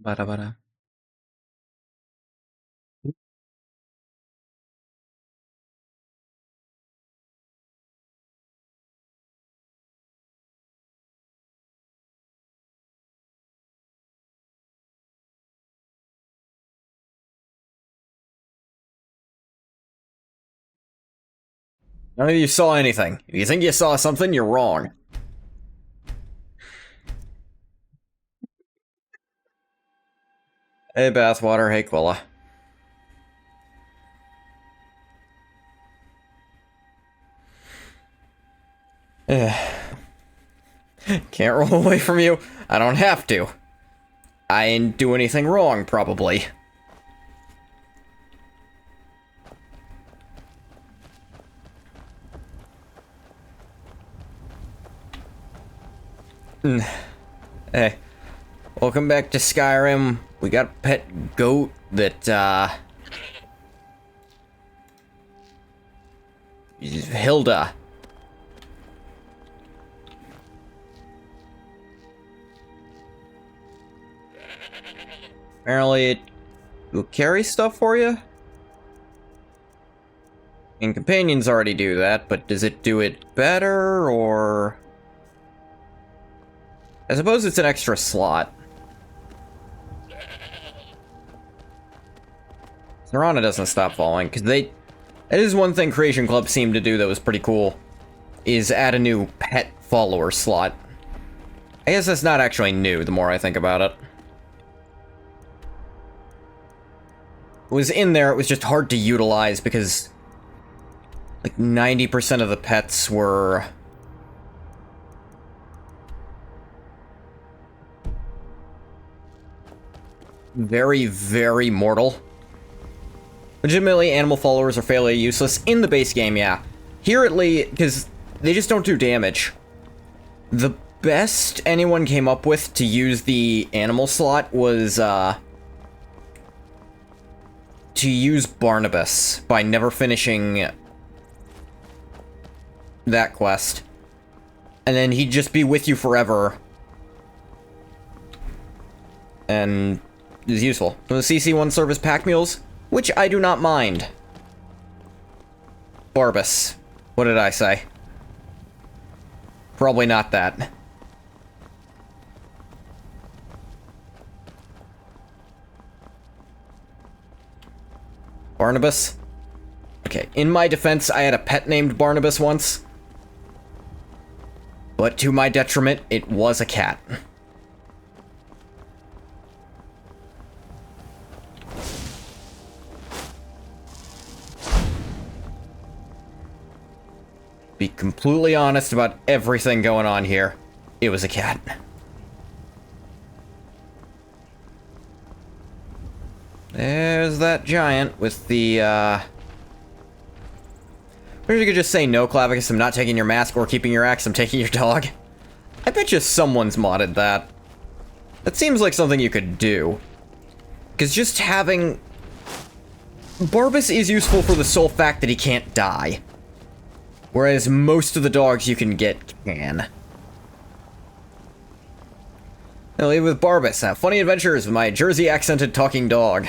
Bada bada. None of you saw anything. If you think you saw something, you're wrong. Hey, Bathwater. Hey, Quilla. Can't roll away from you. I don't have to. I didn't do anything wrong, probably. Hey. Welcome back to Skyrim. We got a pet goat that, Hilda. Apparently it will carry stuff for you? And companions already do that, but does it do it better, or... I suppose it's an extra slot. Nirana doesn't stop falling, because they... That is one thing Creation Club seemed to do that was pretty cool, is add a new pet follower slot. I guess that's not actually new, the more I think about it. It was in there, it was just hard to utilize, because... like, 90% of the pets were... very, very mortal. Legitimately, animal followers are fairly useless in the base game, yeah. Here at least, because they just don't do damage. The best anyone came up with to use the animal slot was, to use Barnabas by never finishing that quest. And then he'd just be with you forever. And it was useful. So the CC1 service pack mules, which I do not mind. Barbas. What did I say? Probably not that. Barnabas? Okay, in my defense, I had a pet named Barnabas once. But to my detriment, it was a cat. Be completely honest about everything going on here. It was a cat. There's that giant with the, I wish you could just say no, Clavicus, I'm not taking your mask or keeping your axe, I'm taking your dog. I bet you someone's modded that. That seems like something you could do. Because just having... Barbas is useful for the sole fact that he can't die. Whereas most of the dogs you can get can. I'll leave with Barbas. Have funny adventures with my Jersey accented talking dog.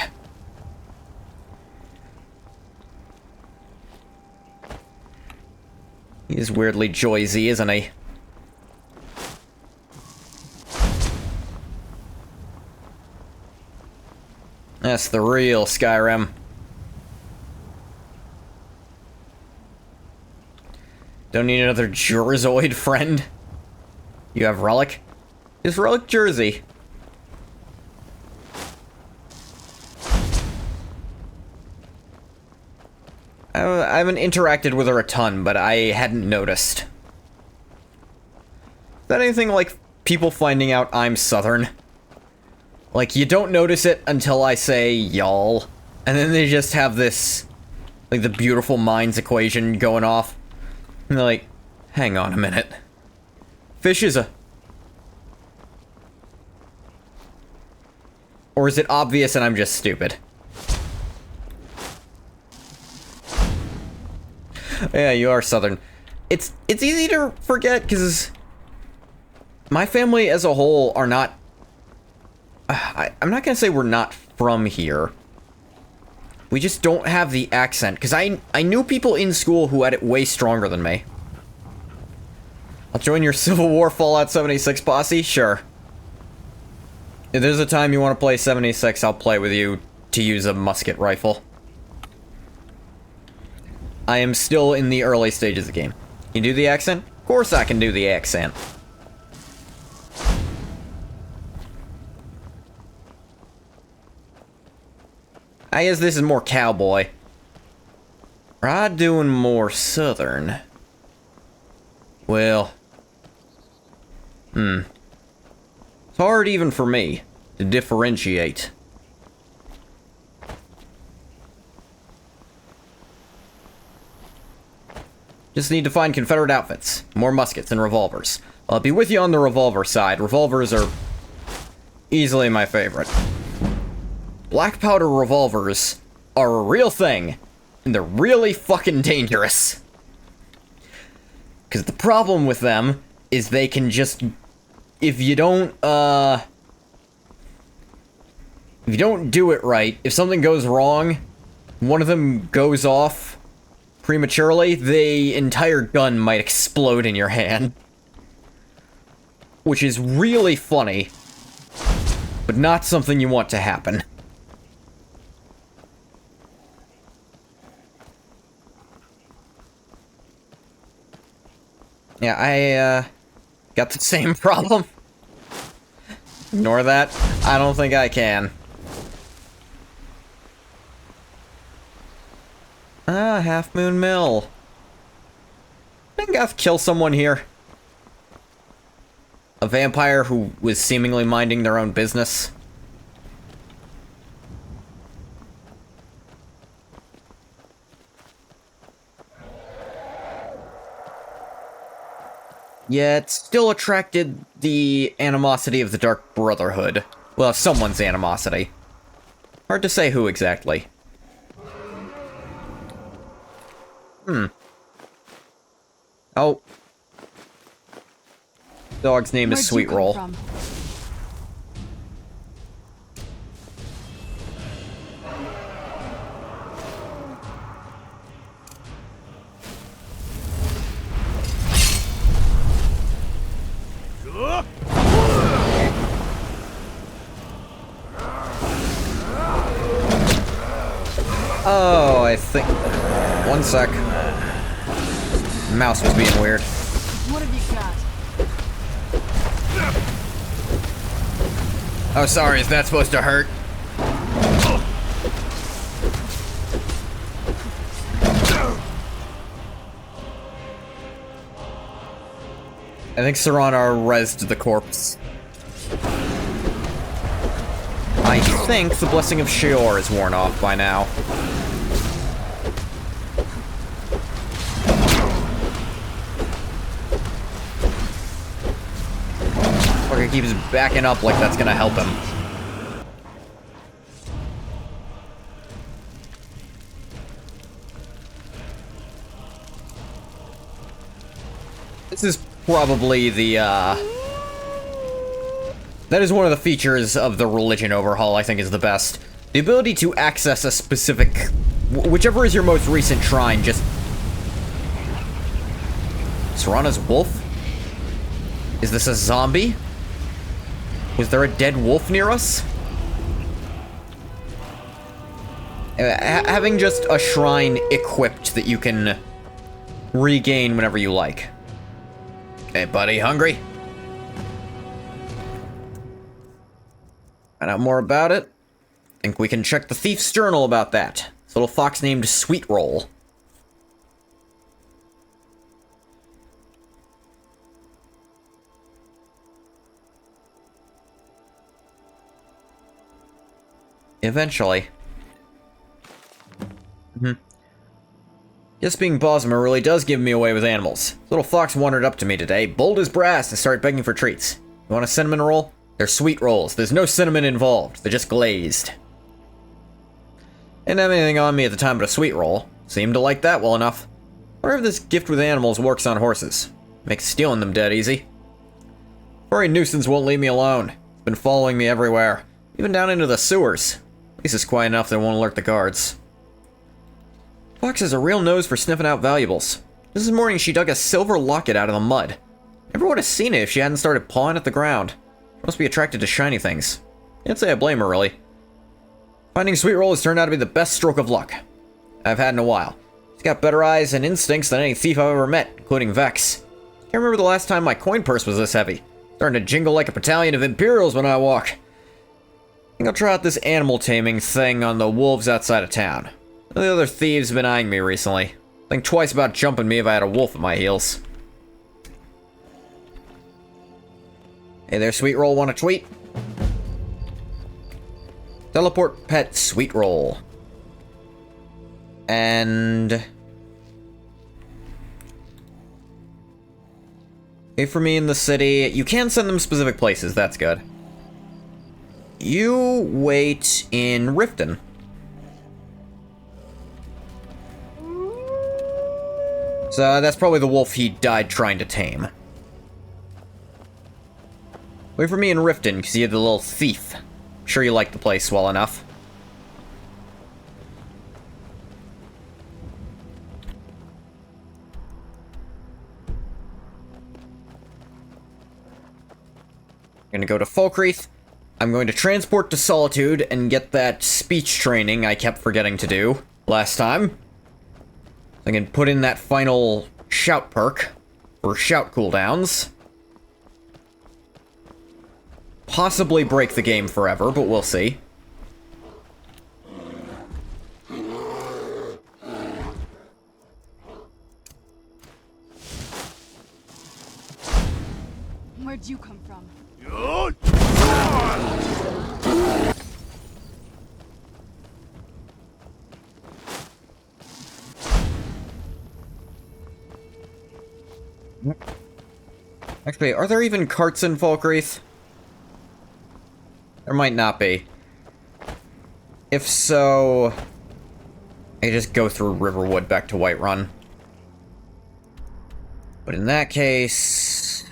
He's weirdly Joyzy, isn't he? That's the real Skyrim. Don't need another Jurzoid friend. You have Relic? Is Relic Jersey? I haven't interacted with her a ton, but I hadn't noticed. Is that anything like people finding out I'm Southern? Like, you don't notice it until I say y'all, and then they just have this, like, the beautiful minds equation going off. And they're like, hang on a minute. Fish is a... Or is it obvious and I'm just stupid? Yeah, you are Southern. It's easy to forget, because my family as a whole are not I'm not gonna say we're not from here. We just don't have the accent, because I knew people in school who had it way stronger than me. I'll join your Civil War Fallout 76 posse? Sure. If there's a time you want to play 76, I'll play with you to use a musket rifle. I am still in the early stages of the game. Can you do the accent? Of course I can do the accent. I guess this is more cowboy. Or I'm doing more southern. Well. It's hard even for me to differentiate. Just need to find Confederate outfits, more muskets and revolvers. I'll be with you on the revolver side. Revolvers are easily my favorite. Black powder revolvers are a real thing, and they're really fucking dangerous. Because the problem with them is they can just... If you don't do it right, if something goes wrong, one of them goes off prematurely, the entire gun might explode in your hand. Which is really funny, but not something you want to happen. Yeah, I got the same problem. Ignore that. I don't think I can. Half Moon Mill. I think I've killed someone here. A vampire who was seemingly minding their own business. Yeah, it still attracted the animosity of the Dark Brotherhood. Well, someone's animosity. Hard to say who exactly. Oh. Dog's name is Sweet Roll. Oh, I think... One sec. Mouse was being weird. What have you got? Oh, sorry, is that supposed to hurt? I think Serrano rezzed the corpse. I think the Blessing of Sheor is worn off by now. Fucker keeps backing up like that's gonna help him. This is probably the, that is one of the features of the religion overhaul I think is the best. The ability to access a specific... whichever is your most recent shrine, just... Serrano's wolf? Is this a zombie? Was there a dead wolf near us? Having just a shrine equipped that you can regain whenever you like. Hey, buddy, hungry? Find out more about it. Think we can check the thief's journal about that. This little fox named Sweet Roll. Eventually. Just being Bosmer really does give me away with animals. Little fox wandered up to me today, bold as brass, and started begging for treats. You want a cinnamon roll? They're sweet rolls. There's no cinnamon involved. They're just glazed. Didn't have anything on me at the time but a sweet roll. Seemed to like that well enough. Wonder if this gift with animals works on horses. Makes stealing them dead easy. Furry nuisance won't leave me alone. It's been following me everywhere. Even down into the sewers. At least it's quiet enough they won't alert the guards. Fox has a real nose for sniffing out valuables. This morning she dug a silver locket out of the mud. Never would have seen it if she hadn't started pawing at the ground. She must be attracted to shiny things. Can't say I blame her, really. Finding Sweet Roll has turned out to be the best stroke of luck I've had in a while. She's got better eyes and instincts than any thief I've ever met, including Vex. Can't remember the last time my coin purse was this heavy. Starting to jingle like a battalion of Imperials when I walk. I think I'll try out this animal taming thing on the wolves outside of town. The other thieves have been eyeing me recently. Think twice about jumping me if I had a wolf at my heels. Hey there, Sweet Roll, want a tweet? Teleport pet Sweet Roll. And... wait for me in the city. You can send them specific places, that's good. You wait in Riften. So that's probably the wolf he died trying to tame. Wait for me in Riften, because you're the little thief. I'm sure you like the place well enough. I'm gonna go to Falkreath. I'm going to transport to Solitude and get that speech training I kept forgetting to do last time. I can put in that final shout perk for shout cooldowns. Possibly break the game forever, but we'll see. Where'd you come from? Actually, are there even carts in Falkreath? There might not be. If so, I just go through Riverwood back to Whiterun. But in that case...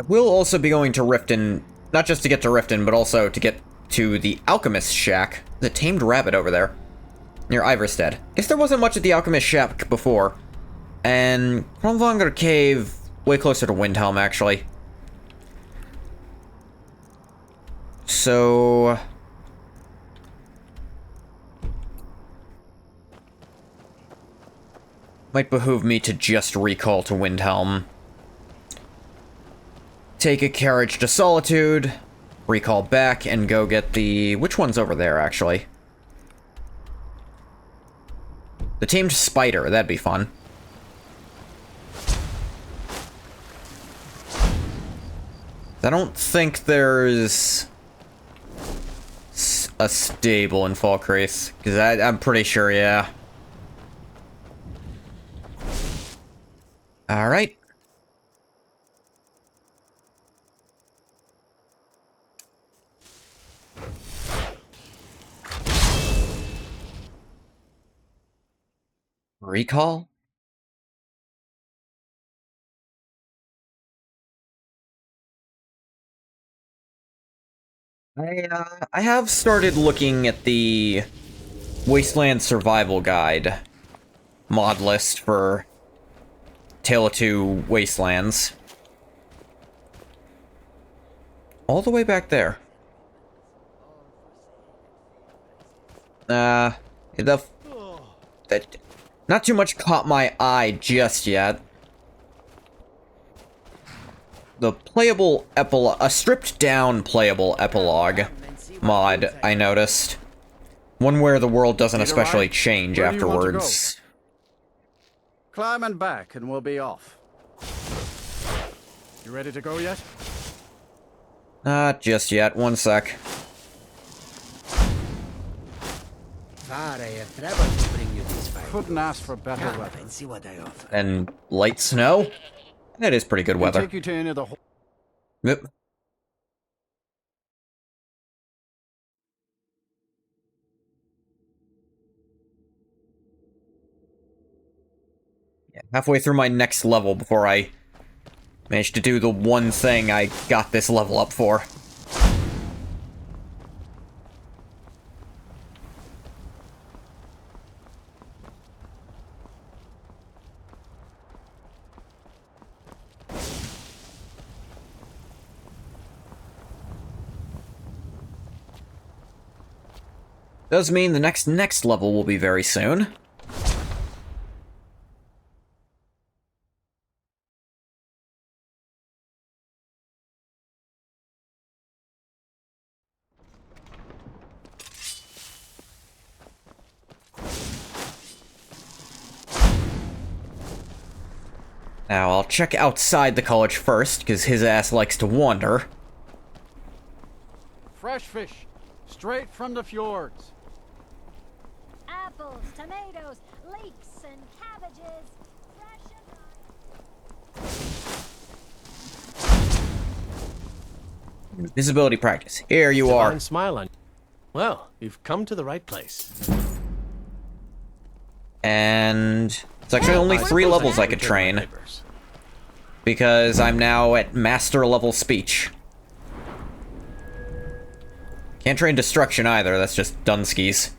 I will also be going to Riften, not just to get to Riften, but also to get to the Alchemist Shack, the Tamed Rabbit over there, near Iverstead. Guess there wasn't much at the Alchemist Shack before. And Kronvanger Cave, way closer to Windhelm, actually. So... might behoove me to just recall to Windhelm. Take a carriage to Solitude, recall back, and go get the... which one's over there, actually? The Tamed Spider, that'd be fun. I don't think there's a stable in Falkreath, because I'm pretty sure, yeah. Alright. Recall? I have started looking at the Wasteland Survival Guide mod list for Tale of Two Wastelands. All the way back there. Not too much caught my eye just yet. The playable epilogue, a stripped down playable epilogue mod, I noticed. One where the world doesn't especially change afterwards. Climb and back and we'll be off. You ready to go yet? Not just yet, one sec. Couldn't ask for better weather. And light snow? That is pretty good weather. Take you to any of the Yep. Yeah, halfway through my next level before I managed to do the one thing I got this level up for. Does mean the next level will be very soon. Now, I'll check outside the college first, because his ass likes to wander. Fresh fish, straight from the fjords. Apples, tomatoes, leeks, and cabbages. Fresh and ripe. Visibility practice. Here you are. Divine smile on. Well, you've come to the right place. And it's actually only 3 levels I could train, because I'm now at master level speech. Can't train destruction either, that's just Dunskies.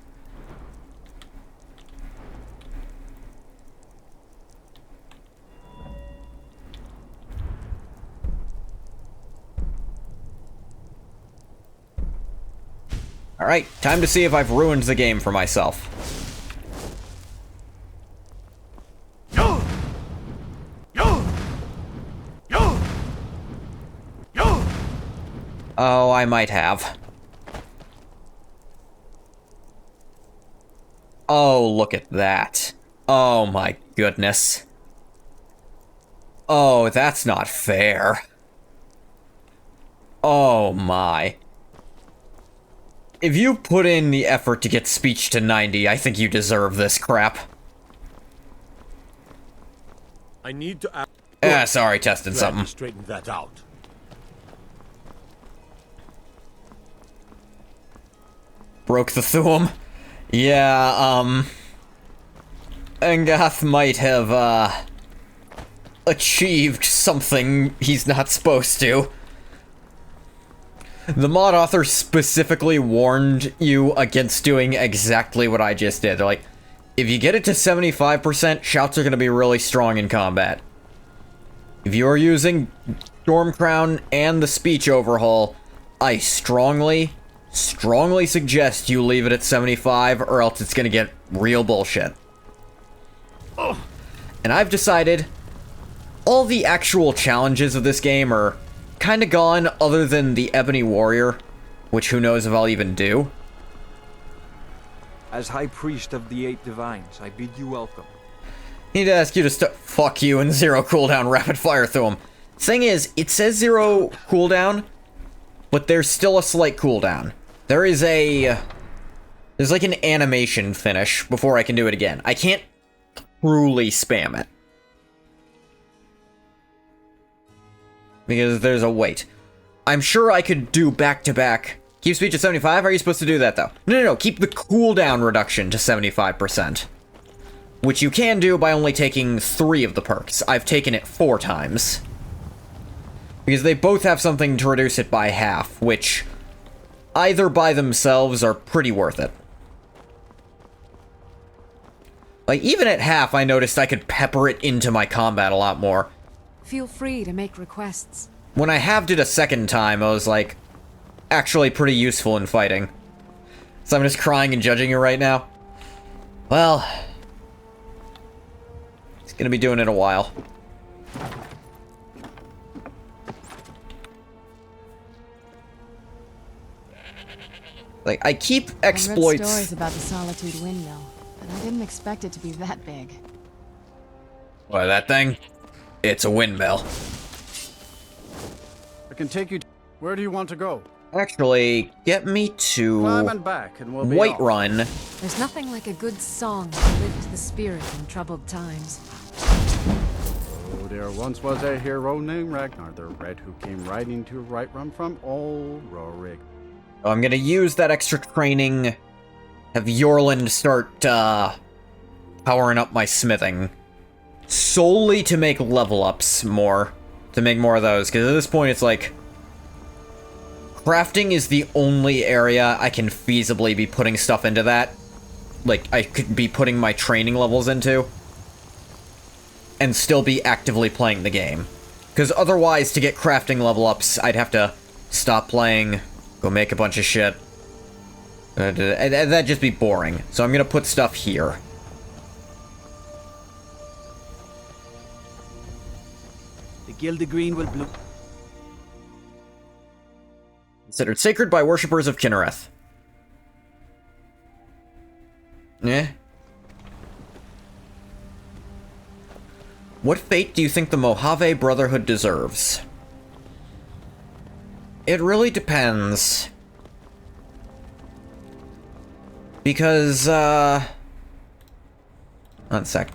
Alright, time to see if I've ruined the game for myself. Oh, I might have. Oh, look at that. Oh my goodness. Oh, that's not fair. Oh my. If you put in the effort to get speech to 90, I think you deserve this crap. I need to ask. Sorry, tested something. Straighten that out. Broke the Thuum. Yeah, Angath might have, achieved something he's not supposed to. The mod author specifically warned you against doing exactly what I just did. They're like, if you get it to 75%, shouts are going to be really strong in combat. If you are using Storm Crown and the speech overhaul, I strongly suggest you leave it at 75, or else it's going to get real bullshit. And I've decided all the actual challenges of this game are kind of gone, other than the Ebony Warrior, which who knows if I'll even do. As High Priest of the 8 Divines, I bid you welcome. Need to ask you to fuck you and 0 cooldown rapid fire through him. Thing is, it says 0 cooldown, but there's still a slight cooldown. There's like an animation finish before I can do it again. I can't truly spam it, because there's a wait. I'm sure I could do back-to-back. Keep speech at 75? How are you supposed to do that, though? No, keep the cooldown reduction to 75%. Which you can do by only taking 3 of the perks. I've taken it 4 times. Because they both have something to reduce it by half, which either by themselves are pretty worth it. Like, even at half, I noticed I could pepper it into my combat a lot more. Feel free to make requests. When I halved it a second time, I was like, actually pretty useful in fighting. So I'm just crying and judging you right now. Well, it's gonna be doing it a while. Like, I keep I read exploits. stories about the Solitude Windmill, but I didn't expect it to be that big. What, that thing? It's a windmill. I can take you. Where do you want to go? Actually, get me to Climb and back, and we'll be off. Whiterun. There's nothing like a good song to lift the spirit in troubled times. Oh, there once was a hero named Ragnar the Red who came riding to Whiterun from old Rorik. I'm gonna use that extra training. Have Yorland start, powering up my smithing. Solely to make level ups more. To make more of those, because at this point it's like, crafting is the only area I can feasibly be putting stuff into that. Like, I could be putting my training levels into. And still be actively playing the game. Because otherwise, to get crafting level ups, I'd have to stop playing, go make a bunch of shit. That'd just be boring. So I'm gonna put stuff here. The Gilded Green will bloom. Considered sacred by worshippers of Kinnereth. Eh. What fate do you think the Mojave Brotherhood deserves? It really depends. Because, one sec.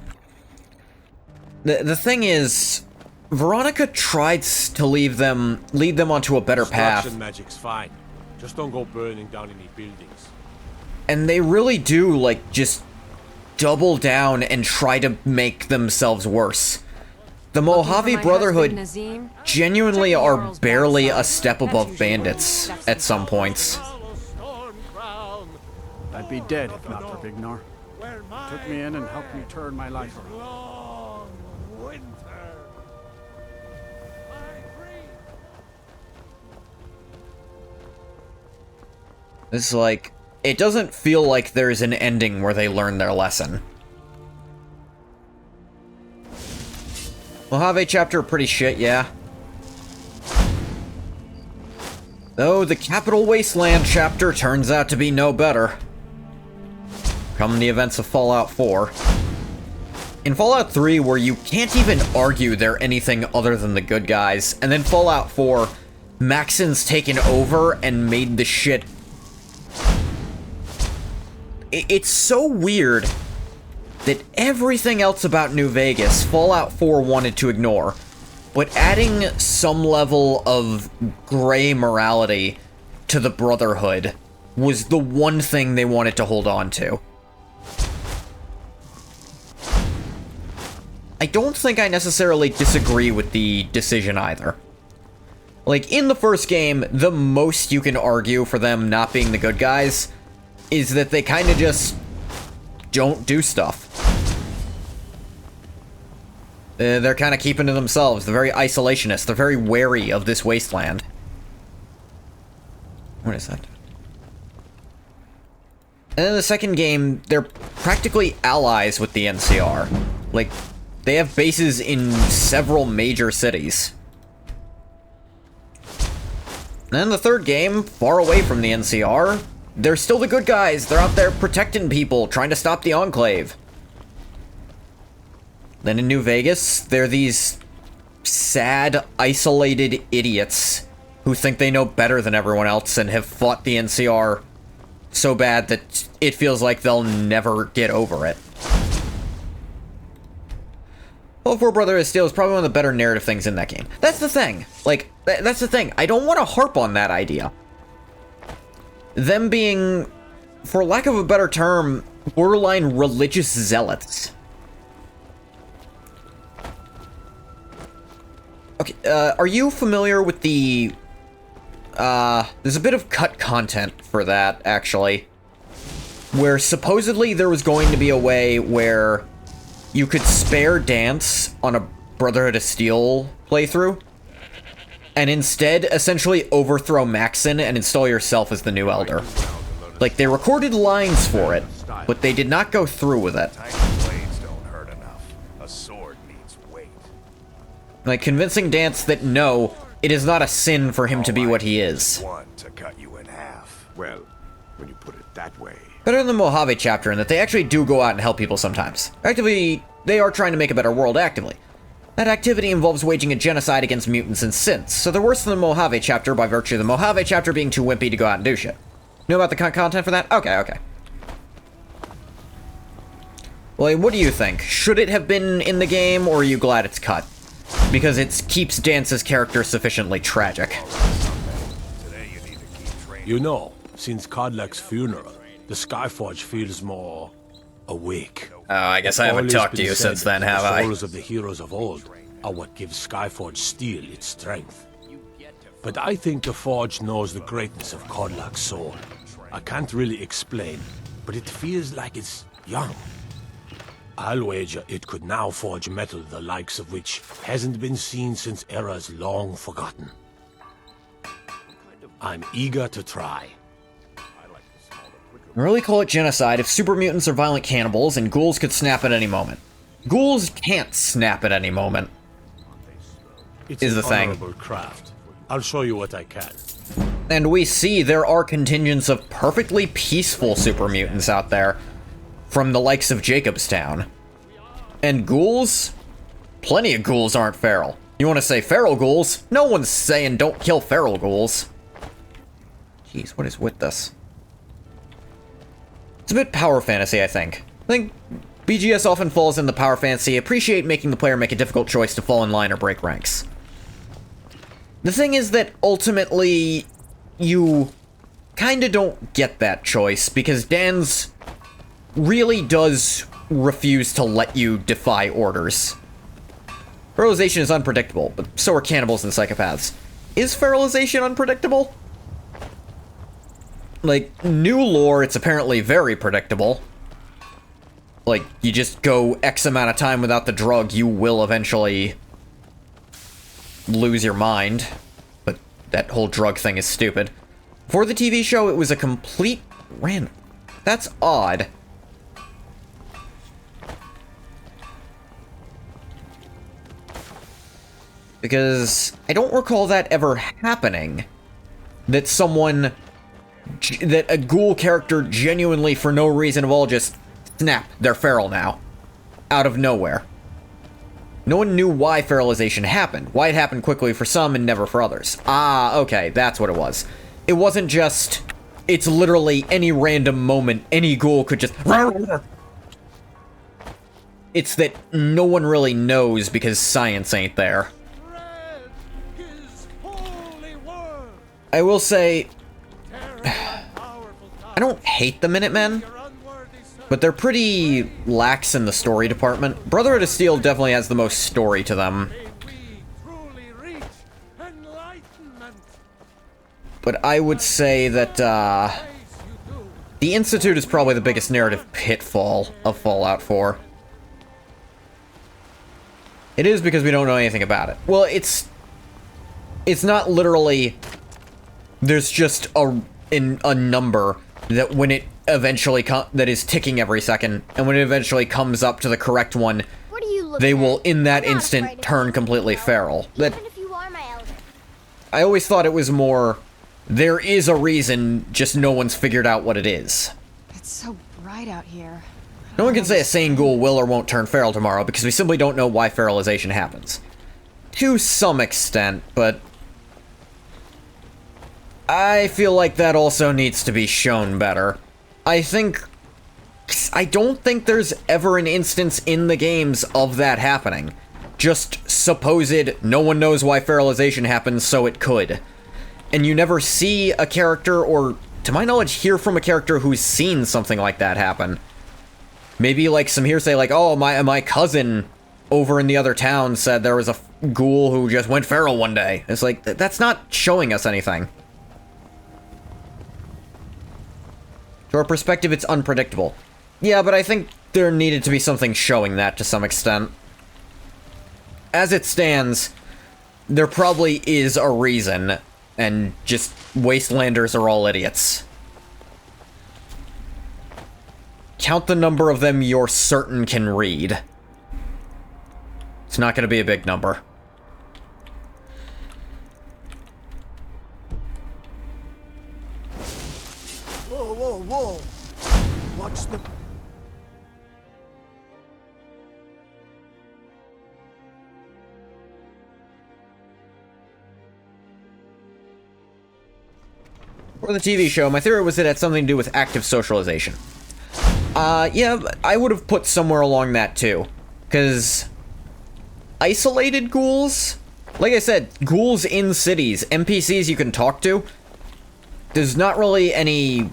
The thing is, Veronica tried to lead them onto a better path. Destruction magic's fine. Just don't go burning down any buildings. And they really do, like, just double down and try to make themselves worse. The Mojave Brotherhood genuinely are barely a step above bandits at some points. I'd be dead if not for Bignar. Took me in and helped me turn my life around. Long winter. It's like, it doesn't feel like there's an ending where they learn their lesson. Mojave chapter pretty shit, yeah. Though the Capital Wasteland chapter turns out to be no better. Come the events of Fallout 4. In Fallout 3, where you can't even argue they're anything other than the good guys, and then Fallout 4, Maxon's taken over and made the shit... It's so weird that everything else about New Vegas, Fallout 4 wanted to ignore, but adding some level of gray morality to the Brotherhood was the one thing they wanted to hold on to. I don't think I necessarily disagree with the decision either. Like, in the first game, the most you can argue for them not being the good guys is that they kind of just don't do stuff. They're kind of keeping to themselves. They're very isolationist. They're very wary of this wasteland. What is that? And in the second game, they're practically allies with the NCR. Like, they have bases in several major cities. And in the third game, far away from the NCR, they're still the good guys. They're out there protecting people, trying to stop the Enclave. Then in New Vegas, they're these sad, isolated idiots who think they know better than everyone else and have fought the NCR so bad that it feels like they'll never get over it. Fallout 4 Brotherhood of Steel is probably one of the better narrative things in that game. That's the thing. Like, that's the thing. I don't want to harp on that idea. Them being, for lack of a better term, borderline religious zealots. Okay, are you familiar with the... there's a bit of cut content for that, actually. Where supposedly there was going to be a way where you could spare Dance on a Brotherhood of Steel playthrough, and instead essentially overthrow Maxon and install yourself as the new Elder. Like, they recorded lines for it, but they did not go through with it. Tiny blades don't hurt enough. A sword needs weight. Like, convincing Dance that no, it is not a sin for him to be what he is. One to cut you in half. Well, when you put it that way. Better than the Mojave chapter in that they actually do go out and help people sometimes. Actively, they are trying to make a better world actively. That activity involves waging a genocide against mutants and synths, so they're worse than the Mojave chapter by virtue of the Mojave chapter being too wimpy to go out and do shit. Know about the content for that? Okay. Well, what do you think? Should it have been in the game, or are you glad it's cut? Because it keeps Dance's character sufficiently tragic. You know, since Kodlak's funeral, the Skyforge feels more awake. Oh, I guess I haven't talked to you since then, have I? The souls of the heroes of old are what gives Skyforge Steel its strength. But I think the Forge knows the greatness of Kodlak's soul. I can't really explain, but it feels like it's young. I'll wager it could now forge metal the likes of which hasn't been seen since eras long forgotten. I'm eager to try. really call it genocide if super mutants are violent cannibals and ghouls could snap at any moment. Ghouls can't snap at any moment. It's Is an the thing. honorable craft. I'll show you what I can. And we see there are contingents of perfectly peaceful super mutants out there from the likes of Jacobstown. And ghouls? Plenty of ghouls aren't feral. You want to say feral ghouls? No one's saying don't kill feral ghouls. Jeez, what is with this? It's a bit power fantasy, I think. I think BGS often falls in the power fantasy, appreciate making the player make a difficult choice to fall in line or break ranks. The thing is that ultimately, you kinda don't get that choice, because Dan's really does refuse to let you defy orders. Feralization is unpredictable, but so are cannibals and psychopaths. Is feralization unpredictable? Like, new lore, it's apparently very predictable. Like, you just go X amount of time without the drug, you will eventually lose your mind. But that whole drug thing is stupid. For the TV show, it was a complete random. That's odd. Because I don't recall that ever happening. That that a ghoul character genuinely, for no reason at all, just snap, they're feral now. Out of nowhere. No one knew why feralization happened. Why it happened quickly for some and never for others. Ah, okay, that's what it was. It wasn't just, it's literally any random moment, any ghoul could just... It's that no one really knows because science ain't there. I will say, I don't hate the Minutemen, but they're pretty lax in the story department. Brotherhood of Steel definitely has the most story to them. But I would say that, the Institute is probably the biggest narrative pitfall of Fallout 4. It is because we don't know anything about it. Well, it's not literally... There's just a number that when it eventually that is ticking every second, and when it eventually comes up to the correct one, they will in that instant turn completely feral. That I always thought it was more, there is a reason, just no one's figured out what it is. It's so bright out here. No one can say a sane ghoul will or won't turn feral tomorrow because we simply don't know why feralization happens. To some extent, but I feel like that also needs to be shown better. I don't think there's ever an instance in the games of that happening. Just supposed, no one knows why feralization happens, so it could. And you never see a character, or, to my knowledge, hear from a character who's seen something like that happen. Maybe, like, some hearsay, like, oh, my cousin over in the other town said there was a ghoul who just went feral one day. It's like, that's not showing us anything. To our perspective, it's unpredictable. Yeah, but I think there needed to be something showing that to some extent. As it stands, there probably is a reason, and just Wastelanders are all idiots. Count the number of them you're certain can read. It's not going to be a big number. Whoa. Watch the... For the TV show, my theory was it had something to do with active socialization. Yeah, I would have put somewhere along that too. Because isolated ghouls? Like I said, ghouls in cities, NPCs you can talk to, there's not really any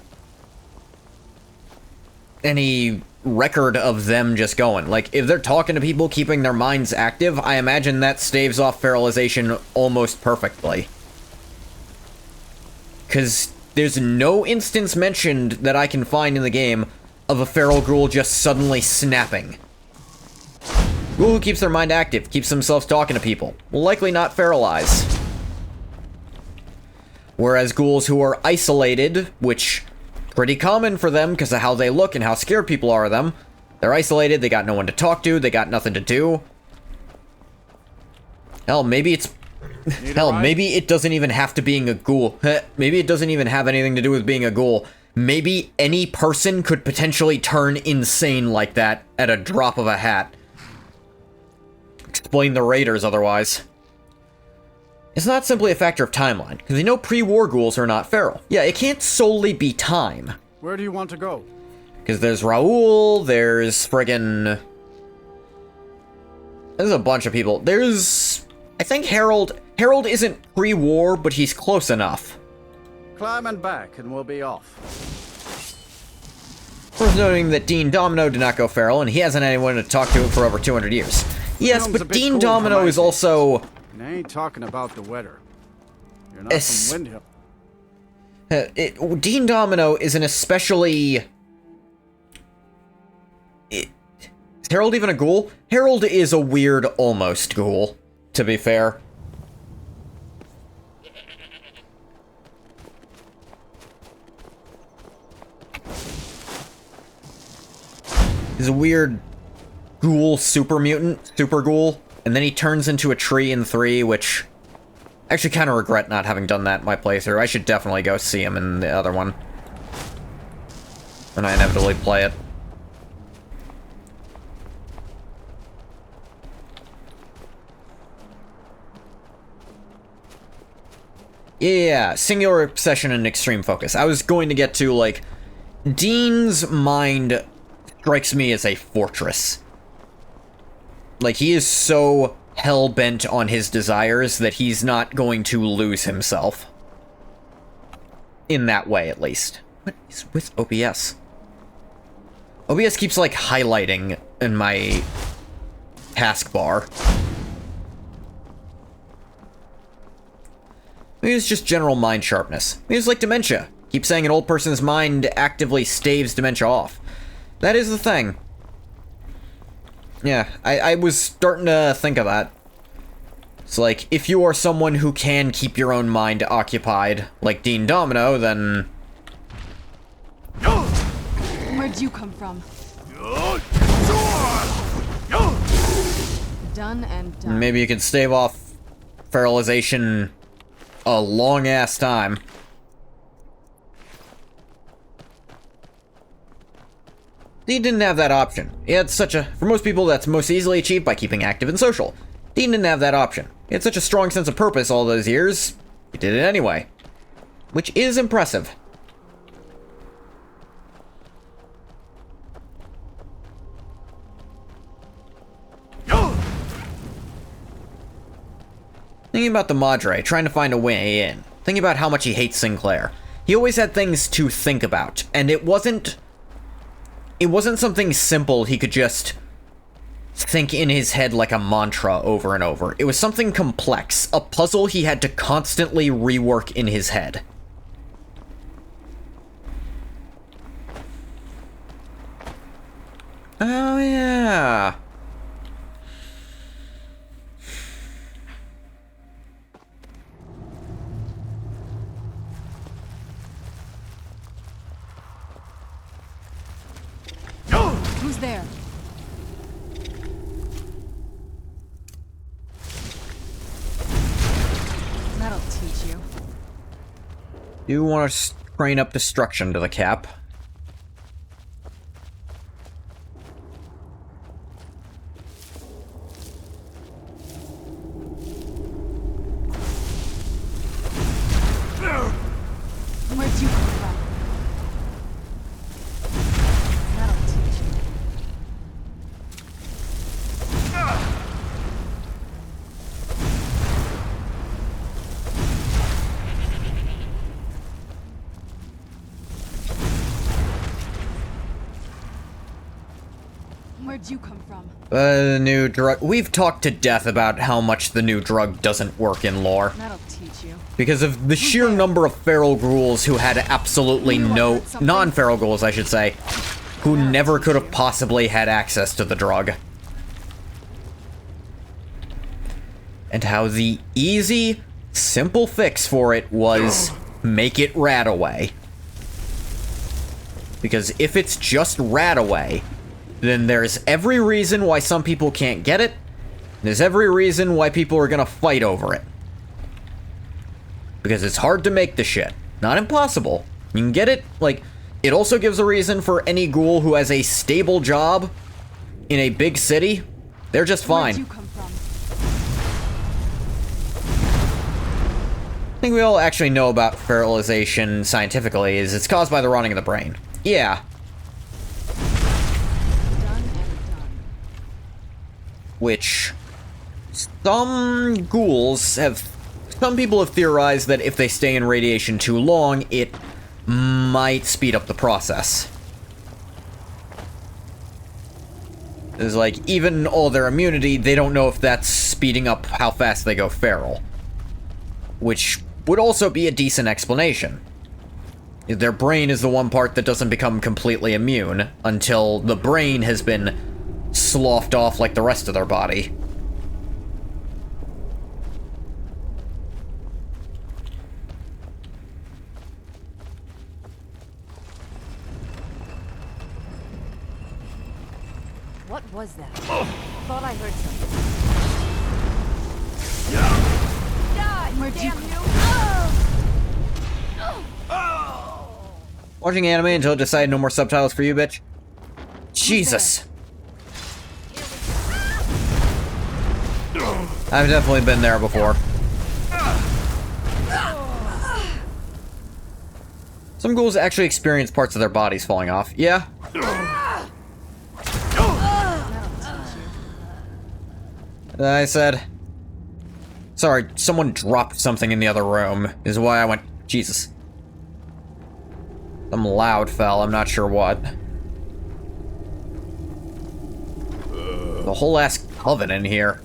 record of them just going. Like, if they're talking to people, keeping their minds active, I imagine that staves off feralization almost perfectly. Because there's no instance mentioned that I can find in the game of a feral ghoul just suddenly snapping. Ghoul who keeps their mind active, keeps themselves talking to people, will likely not feralize. Whereas ghouls who are isolated, which pretty common for them because of how they look and how scared people are of them. They're isolated, they got no one to talk to, they got nothing to do. Hell, maybe it's... Hell, maybe it doesn't even have to being a ghoul. Maybe it doesn't even have anything to do with being a ghoul. Maybe any person could potentially turn insane like that at a drop of a hat. Explain the raiders otherwise. It's not simply a factor of timeline, because you know pre-war ghouls are not feral. Yeah, it can't solely be time. Where do you want to go? Because there's Raoul, there's friggin... There's a bunch of people. There's... I think Harold... Harold isn't pre-war, but he's close enough. Climb and back, and we'll be off. Worth noting that Dean Domino did not go feral, and he hasn't anyone to talk to for over 200 years. Yes, Sounds a but bit Dean cold Domino for my is also... And I ain't talking about the weather. You're not from Windhill. Dean Domino is an especially... Is Harold even a ghoul? Harold is a weird almost ghoul, to be fair. He's a weird ghoul super mutant, super ghoul, and then he turns into a tree in 3, which... I actually kind of regret not having done that in my playthrough. I should definitely go see him in the other one. When I inevitably play it. Yeah, singular obsession and extreme focus. I was going to get to, like, Dean's mind strikes me as a fortress. Like, he is so hell-bent on his desires that he's not going to lose himself. In that way, at least. What is with OBS? OBS keeps, like, highlighting in my taskbar. Maybe it's just general mind sharpness. Maybe it's like dementia. Keep saying an old person's mind actively staves dementia off. That is the thing. Yeah, I was starting to think of that. It's like, if you are someone who can keep your own mind occupied, like Dean Domino, then... Where'd you come from? Done and done. Maybe you can stave off feralization a long-ass time. Dean didn't have that option. He had such a... For most people, that's most easily achieved by keeping active and social. Dean didn't have that option. He had such a strong sense of purpose all those years, he did it anyway. Which is impressive. Thinking about the Madre, trying to find a way in. Thinking about how much he hates Sinclair. He always had things to think about, and it wasn't something simple he could just think in his head like a mantra over and over. It was something complex, a puzzle he had to constantly rework in his head. Oh, yeah. Who's there? That'll teach you. You want to train up destruction to the cap. Where'd you come from? That'll teach you. Where'd you come from? The new drug... We've talked to death about how much the new drug doesn't work in lore. That'll teach you. Because of the sheer number of feral ghouls who had absolutely no... Non-feral ghouls, I should say. Who never could have possibly had access to the drug. And how the easy, simple fix for it was... make it rat away. Because if it's just Radaway, then there's every reason why some people can't get it. There's every reason why people are gonna fight over it. Because it's hard to make the shit. Not impossible. You can get it, like, it also gives a reason for any ghoul who has a stable job in a big city. They're just fine. Where'd you come from? I think we all actually know about fertilization scientifically is it's caused by the rotting of the brain. Yeah. Done and done. Which some people have theorized that if they stay in radiation too long, it might speed up the process. It's like, even all their immunity, they don't know if that's speeding up how fast they go feral. Which would also be a decent explanation. Their brain is the one part that doesn't become completely immune until the brain has been sloughed off like the rest of their body. What was that? Thought I heard something. Die, Where'd you damn come you! Watching anime until it decided no more subtitles for you, bitch? Jesus. I've definitely been there before. Some ghouls actually experience parts of their bodies falling off. Yeah. I said... Sorry, someone dropped something in the other room, is why I went... Jesus. Some loud fell, I'm not sure what. The whole ass coven in here.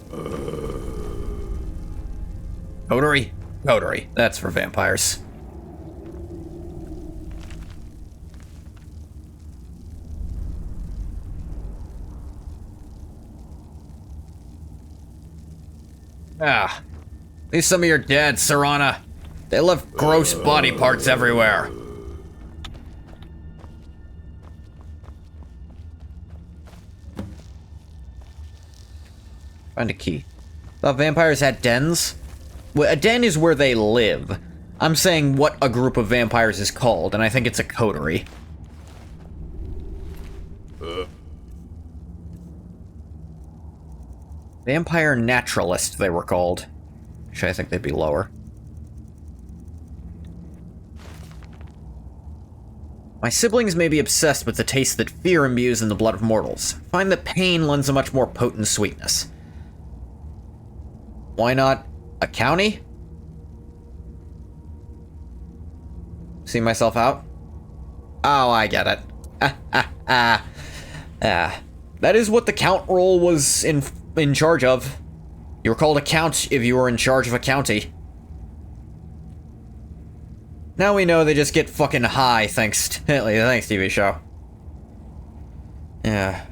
Coterie? Coterie. That's for vampires. Ah. Leave some of your dead, Serana. They left gross body parts everywhere. Find a key. Thought vampires had dens? Well, a den is where they live. I'm saying what a group of vampires is called, and I think it's a coterie. Vampire naturalist, they were called. Actually, I think they'd be lower. My siblings may be obsessed with the taste that fear imbues in the blood of mortals. Find that pain lends a much more potent sweetness. Why not a county? See myself out? Oh, I get it. That is what the count role was in charge of. You were called a count if you were in charge of a county. Now we know they just get fucking high, thanks, thanks TV show. Yeah.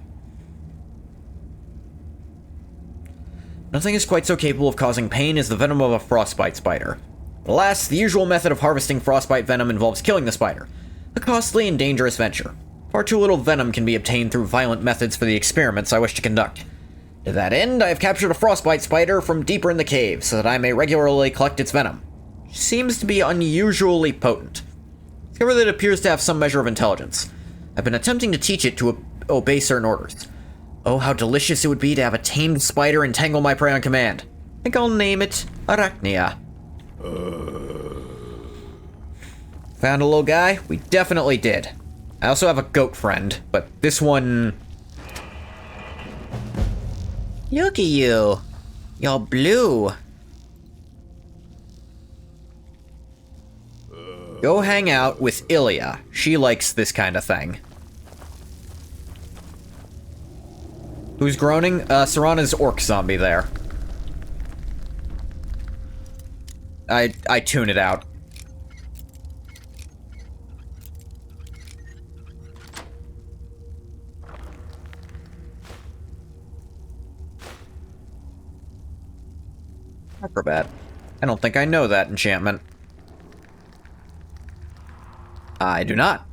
Nothing is quite so capable of causing pain as the venom of a frostbite spider. Alas, the usual method of harvesting frostbite venom involves killing the spider. A costly and dangerous venture. Far too little venom can be obtained through violent methods for the experiments I wish to conduct. To that end, I have captured a frostbite spider from deeper in the cave, so that I may regularly collect its venom. It seems to be unusually potent. Discover that it appears to have some measure of intelligence. I've been attempting to teach it to obey certain orders. Oh, how delicious it would be to have a tamed spider entangle my prey on command. I think I'll name it Arachnia. Found a little guy? We definitely did. I also have a goat friend, but this one... Look at you. You're blue. Go hang out with Ilya. She likes this kind of thing. Who's groaning? Serana's orc zombie there. I tune it out. Acrobat. I don't think I know that enchantment. I do not.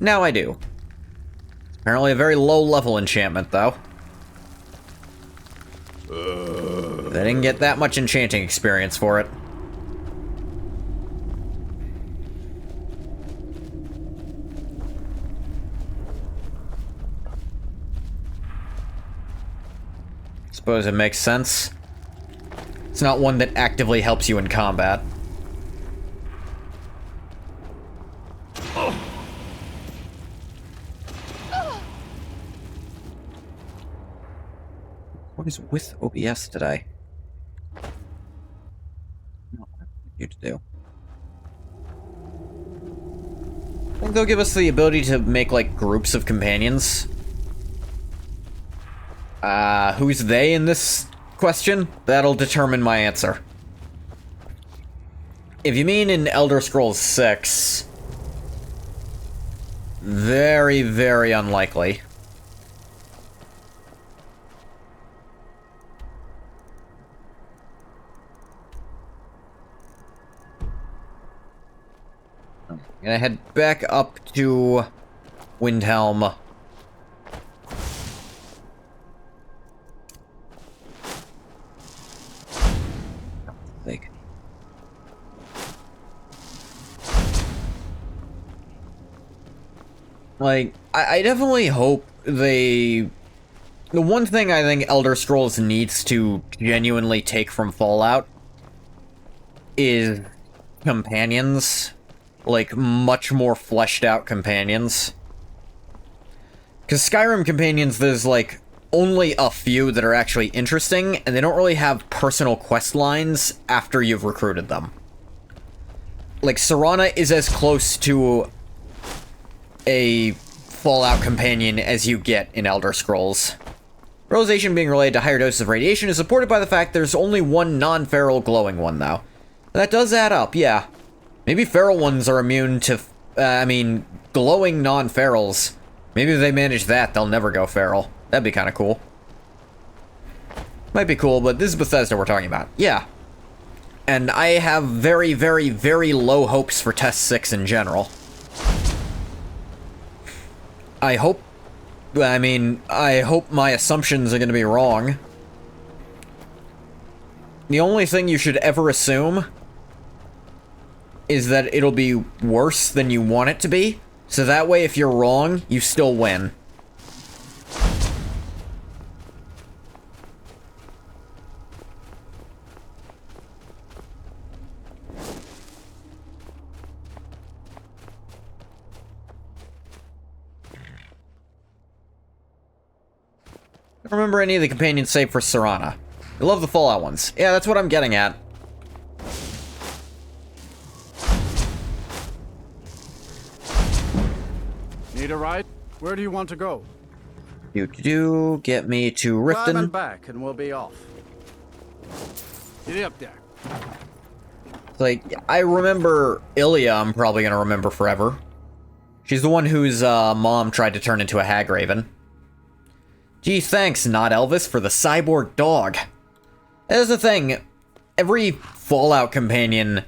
Now I do. Apparently a very low-level enchantment, though. I didn't get that much enchanting experience for it. Suppose it makes sense. It's not one that actively helps you in combat. What is with OBS today? What do I want you to do? I think they'll give us the ability to make, like, groups of companions. Who's they in this question? That'll determine my answer. If you mean in Elder Scrolls 6, very, very unlikely. I'm gonna head back up to Windhelm. Like, I definitely hope they... The one thing I think Elder Scrolls needs to genuinely take from Fallout is companions. Like, much more fleshed out companions. Because Skyrim companions, there's, like, only a few that are actually interesting, and they don't really have personal quest lines after you've recruited them. Like, Serana is as close to a Fallout companion as you get in Elder Scrolls. Realization being related to higher doses of radiation is supported by the fact there's only one non-feral glowing one, though. That does add up, yeah. Maybe feral ones are immune to, glowing non-ferals. Maybe if they manage that, they'll never go feral. That'd be kind of cool. Might be cool, but this is Bethesda we're talking about. Yeah. And I have very, very, very low hopes for Test 6 in general. I hope my assumptions are going to be wrong. The only thing you should ever assume is that it'll be worse than you want it to be, so that way if you're wrong, you still win. I don't remember any of the companions save for Serana. I love the Fallout ones. Yeah, that's what I'm getting at. Need a ride? Where do you want to go? Get me to Drive Riften. and back, and we'll be off. Get up there. Like, I remember Ilya, I'm probably gonna remember forever. She's the one whose mom tried to turn into a hag raven. Gee, thanks, not Elvis, for the cyborg dog. That's the thing. Every Fallout companion,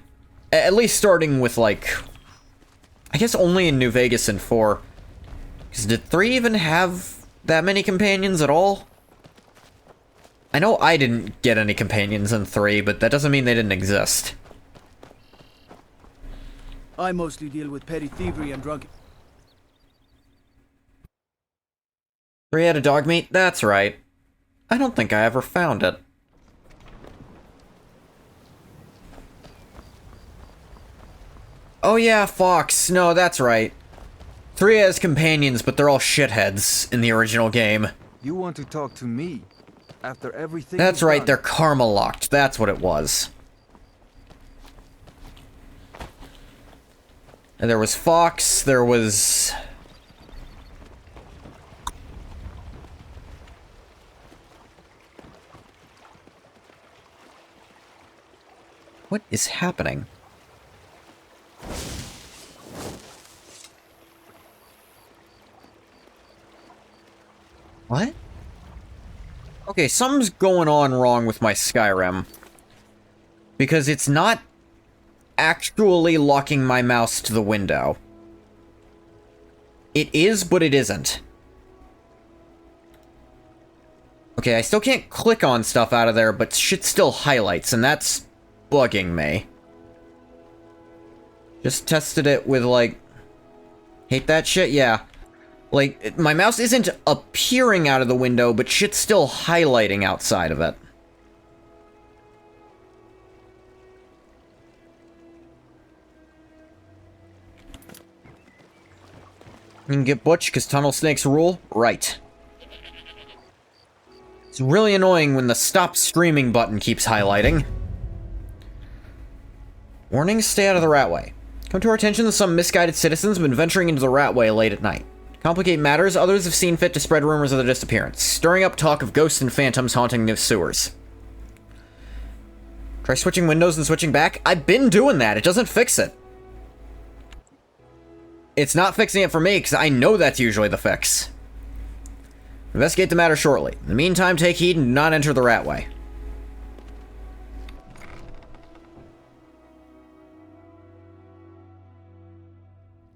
at least starting with, like, I guess only in New Vegas and 4. Because did 3 even have that many companions at all? I know I didn't get any companions in 3, but that doesn't mean they didn't exist. I mostly deal with petty thievery and drug. 3 had a dog meat? That's right. I don't think I ever found it. Oh yeah, Fox. No, that's right. 3 has companions, but they're all shitheads in the original game. You want to talk to me? After everything That's you've right, done? they're karma locked. That's what it was. And there was Fox, there was... What is happening? What? Okay, something's going on wrong with my Skyrim. Because it's not actually locking my mouse to the window. It is, but it isn't. Okay, I still can't click on stuff out of there, but shit still highlights, and that's bugging me. Just tested it with, like... Hate that shit? Yeah. Like, my mouse isn't appearing out of the window, but shit's still highlighting outside of it. You can get Butch, because tunnel snakes rule? Right. It's really annoying when the stop streaming button keeps highlighting. Warning, stay out of the Ratway. Come to our attention that some misguided citizens have been venturing into the Ratway late at night. To complicate matters, others have seen fit to spread rumors of their disappearance, stirring up talk of ghosts and phantoms haunting the sewers. Try switching windows and switching back? I've been doing that, it doesn't fix it. It's not fixing it for me, because I know that's usually the fix. Investigate the matter shortly. In the meantime, take heed and do not enter the Ratway.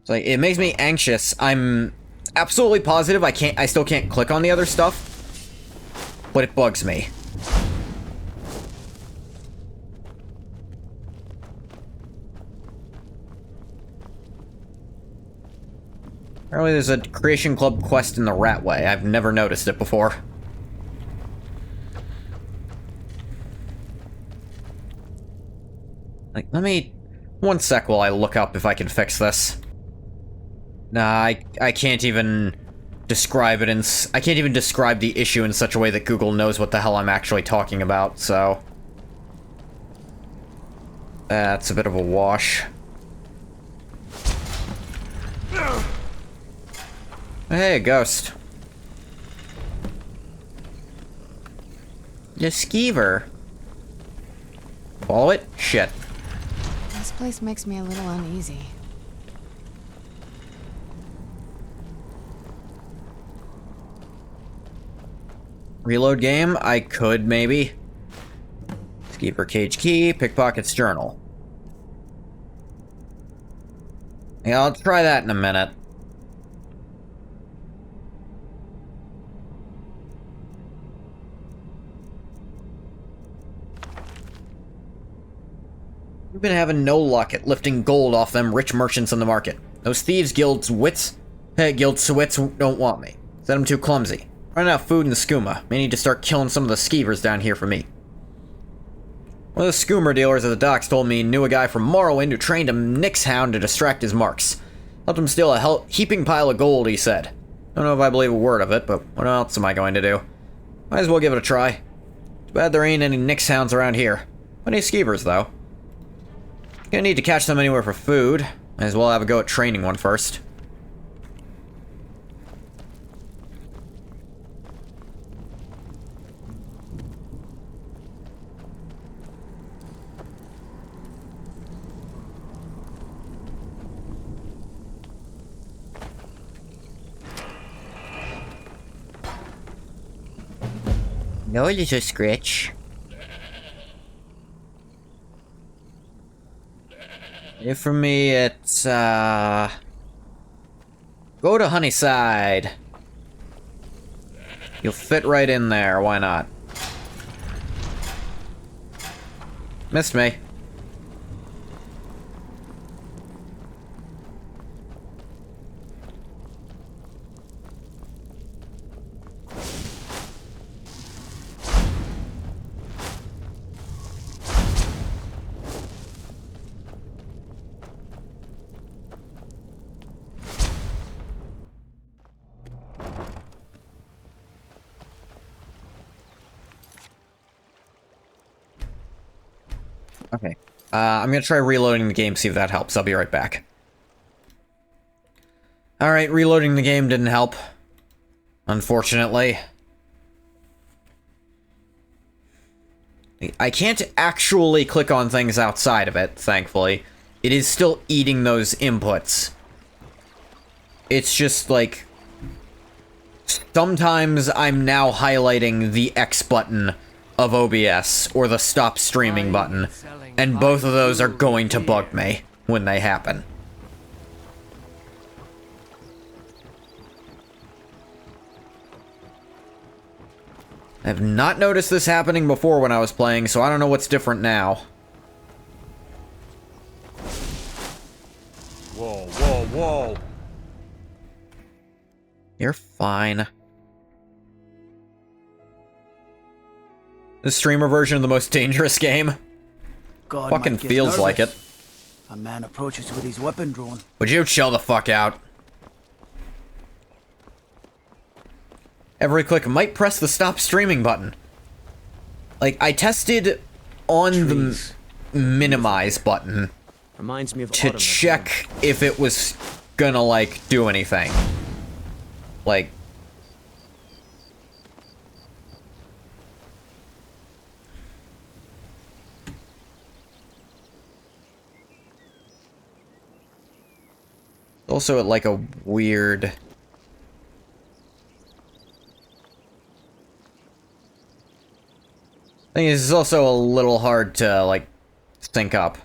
It's like, it makes me anxious. I'm absolutely positive I still can't click on the other stuff, but it bugs me. Apparently there's a Creation Club quest in the Ratway. I've never noticed it before. Like, let me... One sec while I look up if I can fix this. Nah, I can't even describe it I can't even describe the issue in such a way that Google knows what the hell I'm actually talking about, so... That's a bit of a wash. Hey, ghost. You skeever. Follow it? Shit. This place makes me a little uneasy. Reload game? I could, maybe. Skeever cage key, pickpocket's journal. Yeah, I'll try that in a minute. We've been having no luck at lifting gold off them rich merchants in the market. Those thieves guild swits don't want me. Said I'm too clumsy. Running out of food in the skooma. May need to start killing some of the skeevers down here for me. One of the skoomer dealers at the docks told me he knew a guy from Morrowind who trained a Nyx hound to distract his marks. Helped him steal a heaping pile of gold, he said. Don't know if I believe a word of it, but what else am I going to do? Might as well give it a try. Too bad there ain't any Nyx hounds around here. Plenty of skeevers, though. Gonna need to catch them anywhere for food. Might as well have a go at training one first. No little scratch. If for me, it's, go to Honeyside. You'll fit right in there, why not? Missed me. Okay. I'm gonna try reloading the game, see if that helps. I'll be right back. Alright, reloading the game didn't help. Unfortunately. I can't actually click on things outside of it, thankfully. It is still eating those inputs. It's just, like... Sometimes I'm now highlighting the X button of OBS, or the stop streaming button, and both of those are going to bug me when they happen. I've not noticed this happening before when I was playing, so I don't know what's different now. Whoa, whoa, whoa! You're fine. The streamer version of the most dangerous game? God Fucking might get feels like it. nervous. A man approaches with his weapon drawn. Would you chill the fuck out? Every click might press the stop streaming button. Like, I tested on Trees. the minimize button Reminds me of to autumn at check home. if it was gonna, like, do anything. Like... Also at, like, a weird... thing is, it's also a little hard to, like, sync up.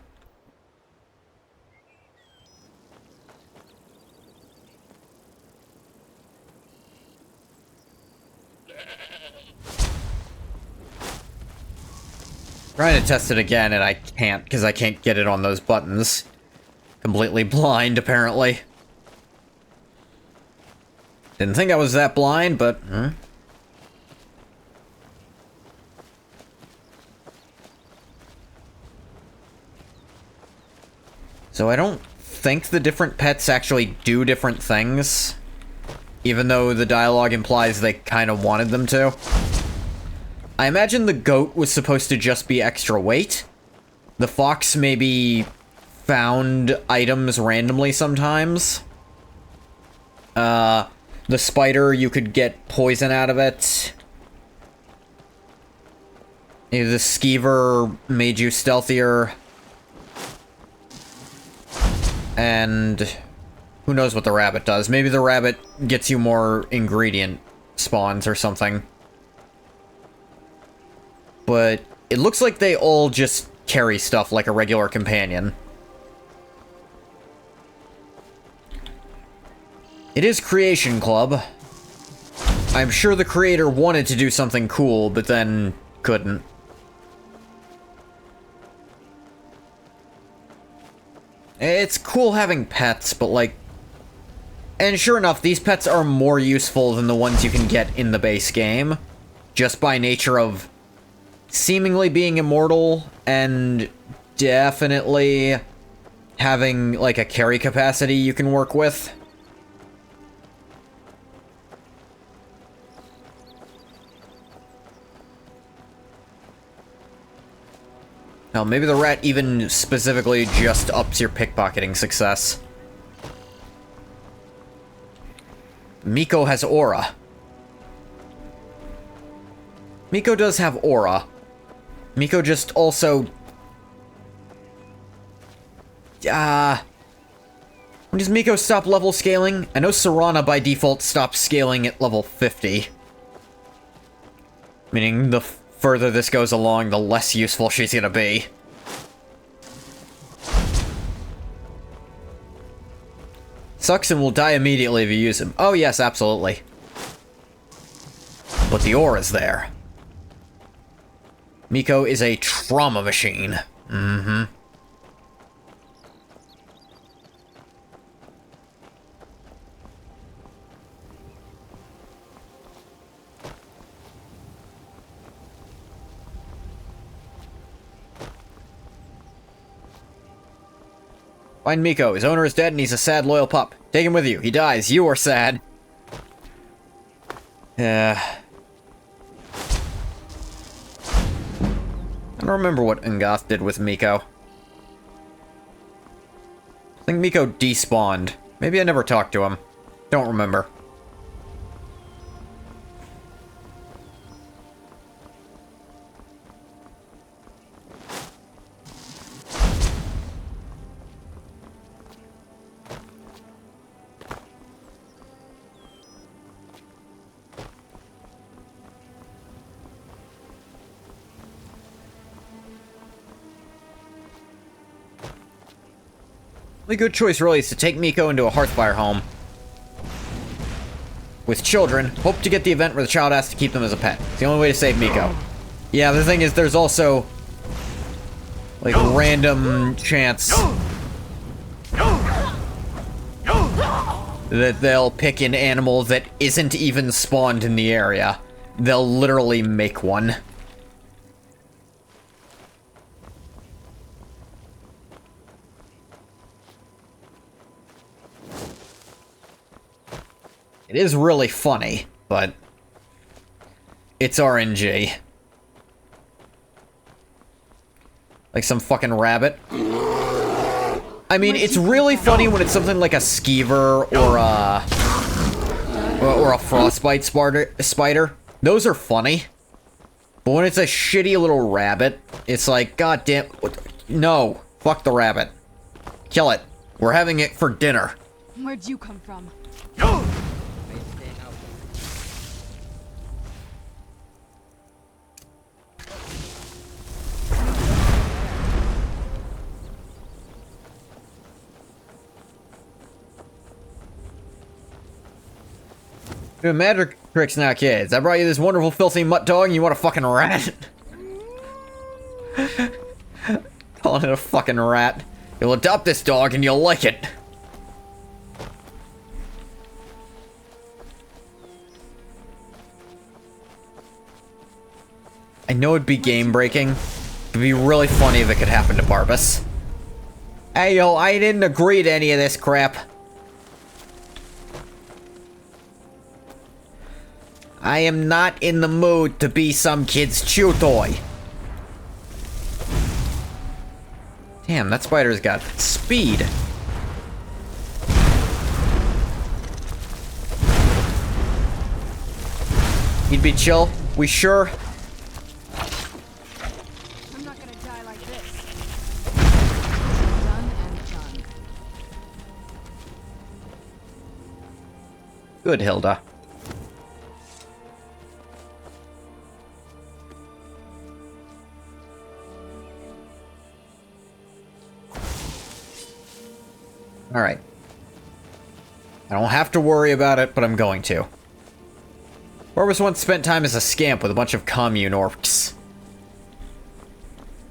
Trying to test it again, and I can't, because I can't get it on those buttons. Completely blind, apparently. Didn't think I was that blind, but... So I don't think the different pets actually do different things, even though the dialogue implies they kind of wanted them to. I imagine the goat was supposed to just be extra weight. The fox maybe found items randomly sometimes. The spider, you could get poison out of it. Maybe the skeever made you stealthier. And who knows what the rabbit does. Maybe the rabbit gets you more ingredient spawns or something. But it looks like they all just carry stuff like a regular companion. It is Creation Club. I'm sure the creator wanted to do something cool, but then couldn't. It's cool having pets, but like... And sure enough, these pets are more useful than the ones you can get in the base game. Just by nature of seemingly being immortal, and definitely having, like, a carry capacity you can work with. Now, maybe the rat even specifically just ups your pickpocketing success. Miko has aura. Miko does have aura. Miko just also... when does Miko stop level scaling? I know Serana by default stops scaling at level 50. Meaning the further this goes along, the less useful she's gonna be. Sucks and will die immediately if you use him. Oh yes, absolutely. But the aura's there. Miko is a trauma machine. Mm-hmm. Find Miko. His owner is dead and he's a sad, loyal pup. Take him with you. He dies. You are sad. I don't remember what Ungoth did with Miko. I think Miko despawned. Maybe I never talked to him. Don't remember. The good choice really is to take Miko into a Hearthfire home. with children, hope to get the event where the child has to keep them as a pet. It's the only way to save Miko. Yeah, the thing is, there's also, like, random chance that they'll pick an animal that isn't even spawned in the area. They'll literally make one. It is really funny, but it's RNG. Like some fucking rabbit. I mean, it's really funny when it's something like a skeever or a frostbite spider. Those are funny. But when it's a shitty little rabbit, it's like, god damn, no, fuck the rabbit. Kill it. We're having it for dinner. Where'd you come from? Doing magic tricks now, kids. I brought you this wonderful filthy mutt dog and you want a fucking rat? Calling it a fucking rat. You'll adopt this dog and you'll like it. I know it'd be game breaking. It'd be really funny if it could happen to Barbas. Hey yo, I didn't agree to any of this crap. I am not in the mood to be some kid's chew toy. Damn, that spider's got speed. He'd be chill. We sure? I'm not gonna die like this. Done and done. Good, Hilda. Alright. I don't have to worry about it, but I'm going to. Barbas once spent time as a scamp with a bunch of commune orcs.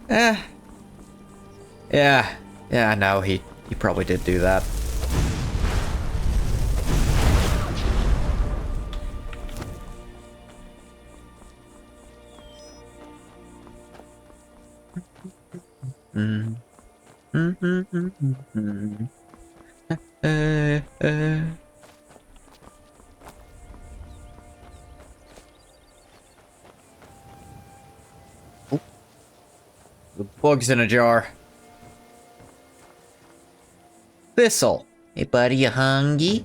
Yeah, no, he probably did do that. The bug's in a jar. Thistle. Hey buddy, you hungry?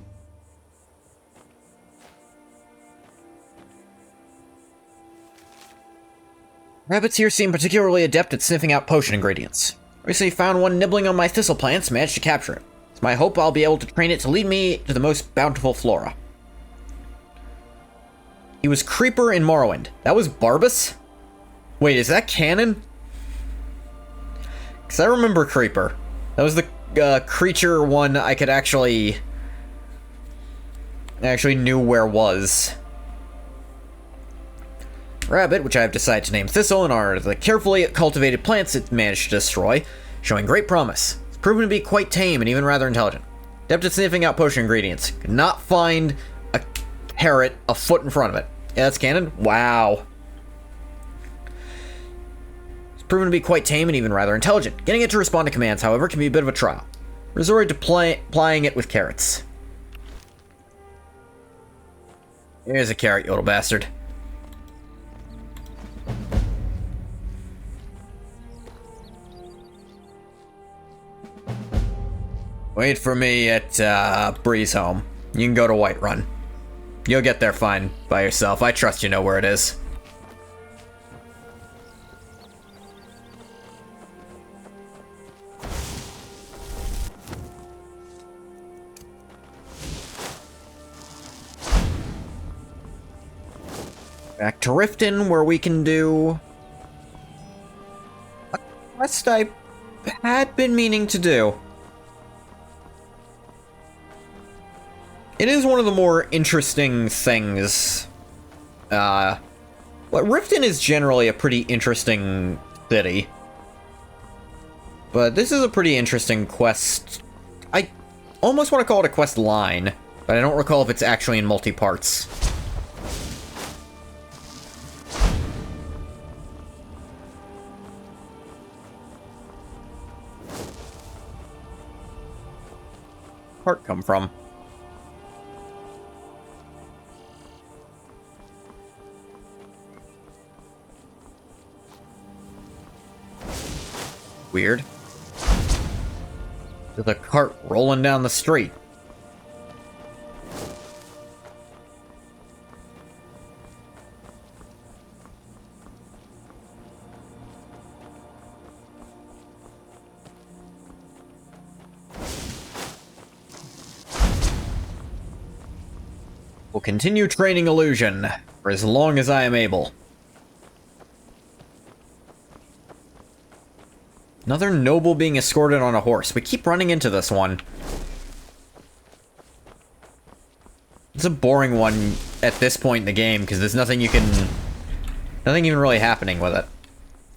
Rabbits here seem particularly adept at sniffing out potion ingredients. Recently found one nibbling on my thistle plants, managed to capture it. It's my hope I'll be able to train it to lead me to the most bountiful flora. He was Creeper in Morrowind. That was Barbas? Wait, is that canon? Because I remember Creeper. That was the creature one I could actually knew where was. Rabbit, which I have decided to name Thistle, and are the carefully cultivated plants it managed to destroy, showing great promise. It's proven to be quite tame and even rather intelligent. Adept at sniffing out potion ingredients. Could not find a carrot a foot in front of it. Yeah, that's canon? Wow. It's proven to be quite tame and even rather intelligent. Getting it to respond to commands, however, can be a bit of a trial. Resort to plying it with carrots. Here's a carrot, you little bastard. Wait for me at Breeze Home. You can go to Whiterun. You'll get there fine by yourself. I trust you know where it is. Back to Riften, where we can do a quest I had been meaning to do. It is one of the more interesting things. Well, Riften is generally a pretty interesting city. But this is a pretty interesting quest. I almost want to call it a quest line, but I don't recall if it's actually in multi-parts. Part come from? Weird. There's a cart rolling down the street. Will continue training illusion for as long as I am able. Another noble being escorted on a horse. We keep running into this one. It's a boring one at this point in the game, because there's nothing you can... nothing even really happening with it.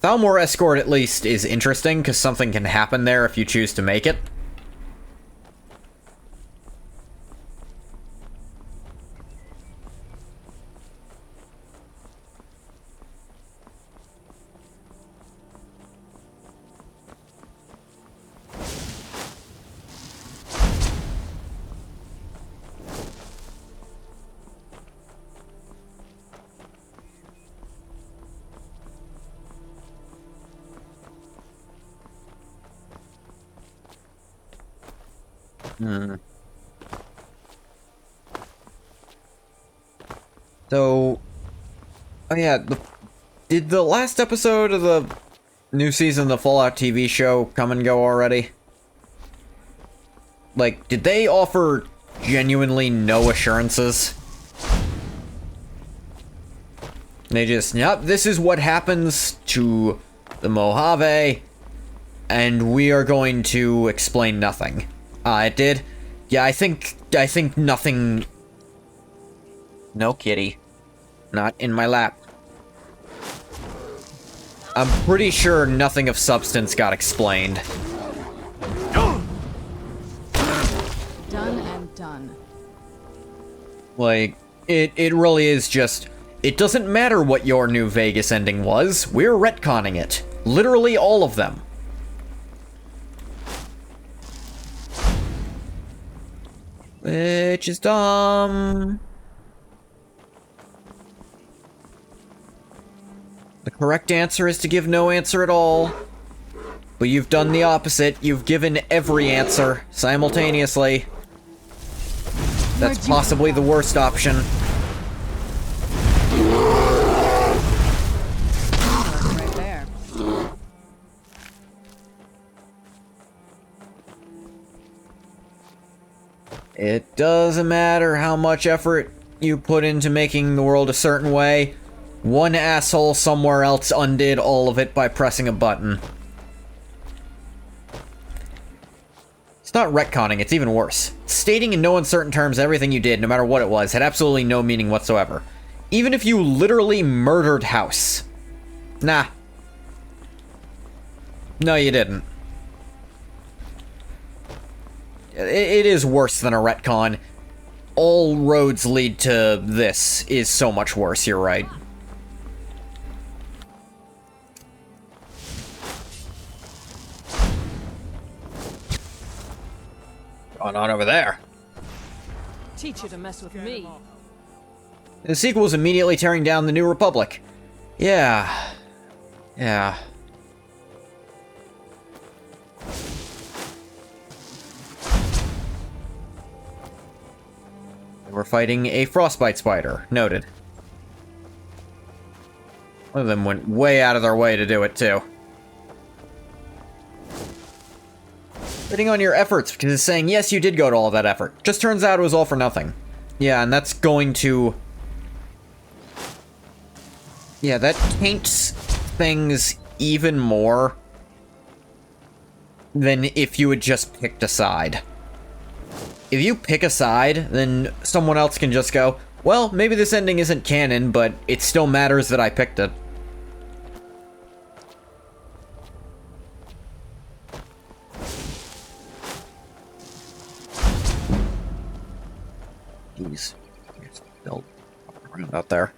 Thalmor Escort, at least, is interesting, because something can happen there if you choose to make it. So, oh yeah, did the last episode of the new season of the Fallout TV show come and go already? Like, did they offer genuinely no assurances? They just, yep, this is what happens to the Mojave, and we are going to explain nothing. It did? Yeah, I think nothing... No, kitty. Not in my lap. I'm pretty sure nothing of substance got explained. Done and done. Like, it really is just... It doesn't matter what your new Vegas ending was, we're retconning it. Literally all of them. Which is dumb. The correct answer is to give no answer at all. But you've done the opposite. You've given every answer simultaneously. That's possibly the worst option. Right there. It doesn't matter how much effort you put into making the world a certain way. One asshole somewhere else undid all of it by pressing a button. It's not retconning, it's even worse. Stating in no uncertain terms everything you did, no matter what it was, had absolutely no meaning whatsoever. Even if you literally murdered House. Nah. No, you didn't. It is worse than a retcon. All roads lead to this is so much worse, you're right. Going on over there? Teach you to mess with me. The sequel is immediately tearing down the New Republic. Yeah. Yeah. We're fighting a frostbite spider. Noted. One of them went way out of their way to do it, too. Bidding on your efforts, because it's saying, yes, you did go to all that effort. Just turns out it was all for nothing. Yeah, and that's going to... Yeah, that taints things even more than if you had just picked a side. if you pick a side, then someone else can just go, well, maybe this ending isn't canon, but it still matters that I picked it. Jeez. There's a belt around out there.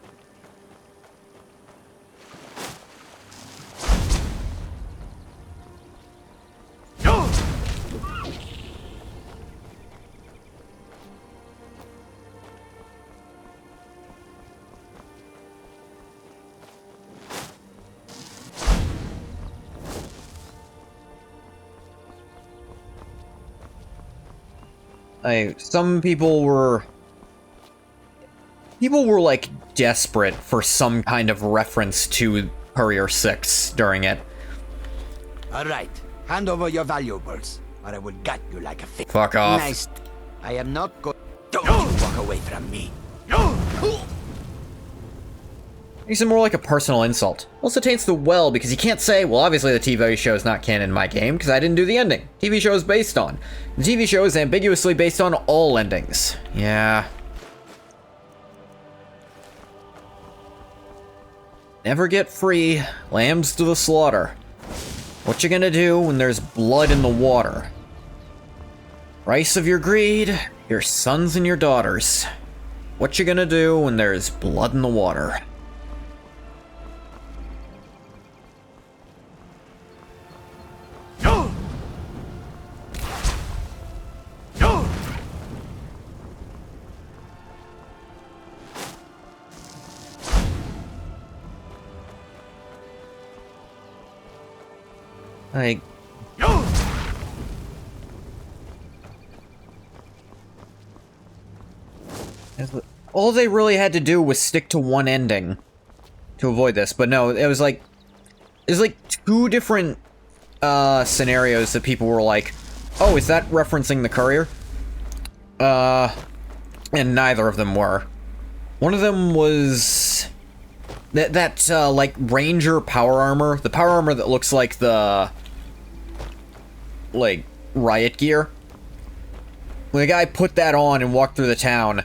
Some people were like desperate for some kind of reference to Courier 6 during it. All right, hand over your valuables, or I will gut you like a fish. Fuck off. Nice. I am not going. Don't you walk away from me. Makes it more like a personal insult. Also taints the well because you can't say, well, obviously the TV show is not canon in my game because I didn't do the ending. TV show is based on. The TV show is ambiguously based on all endings. Yeah. Never get free. Lambs to the slaughter. What you gonna do when there's blood in the water? Price of your greed, your sons and your daughters. What you gonna do when there's blood in the water? Like, all they really had to do was stick to one ending to avoid this, but no, it was like two different scenarios that people were like, oh, is that referencing the Courier? And neither of them were. One of them was that like Ranger power armor, the power armor that looks like the like riot gear. When the guy put that on and walked through the town,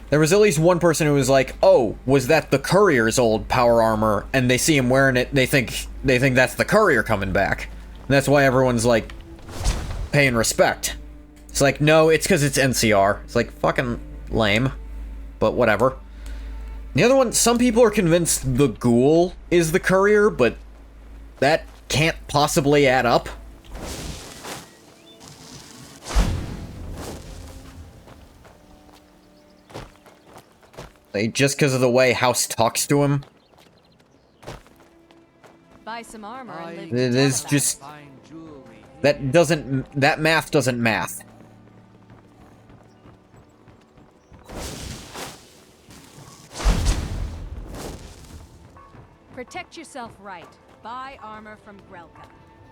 there was at least one person who was like, "Oh, was that the Courier's old power armor?" And they see him wearing it, they think that's the Courier coming back. And that's why everyone's like paying respect. It's like, no, it's because it's NCR. It's like fucking lame, but whatever. The other one, some people are convinced the ghoul is the Courier, but that can't possibly add up. Like, just because of the way House talks to him. Buy some armor and live It is just... that math doesn't math. Protect yourself right. Buy armor from Grelka.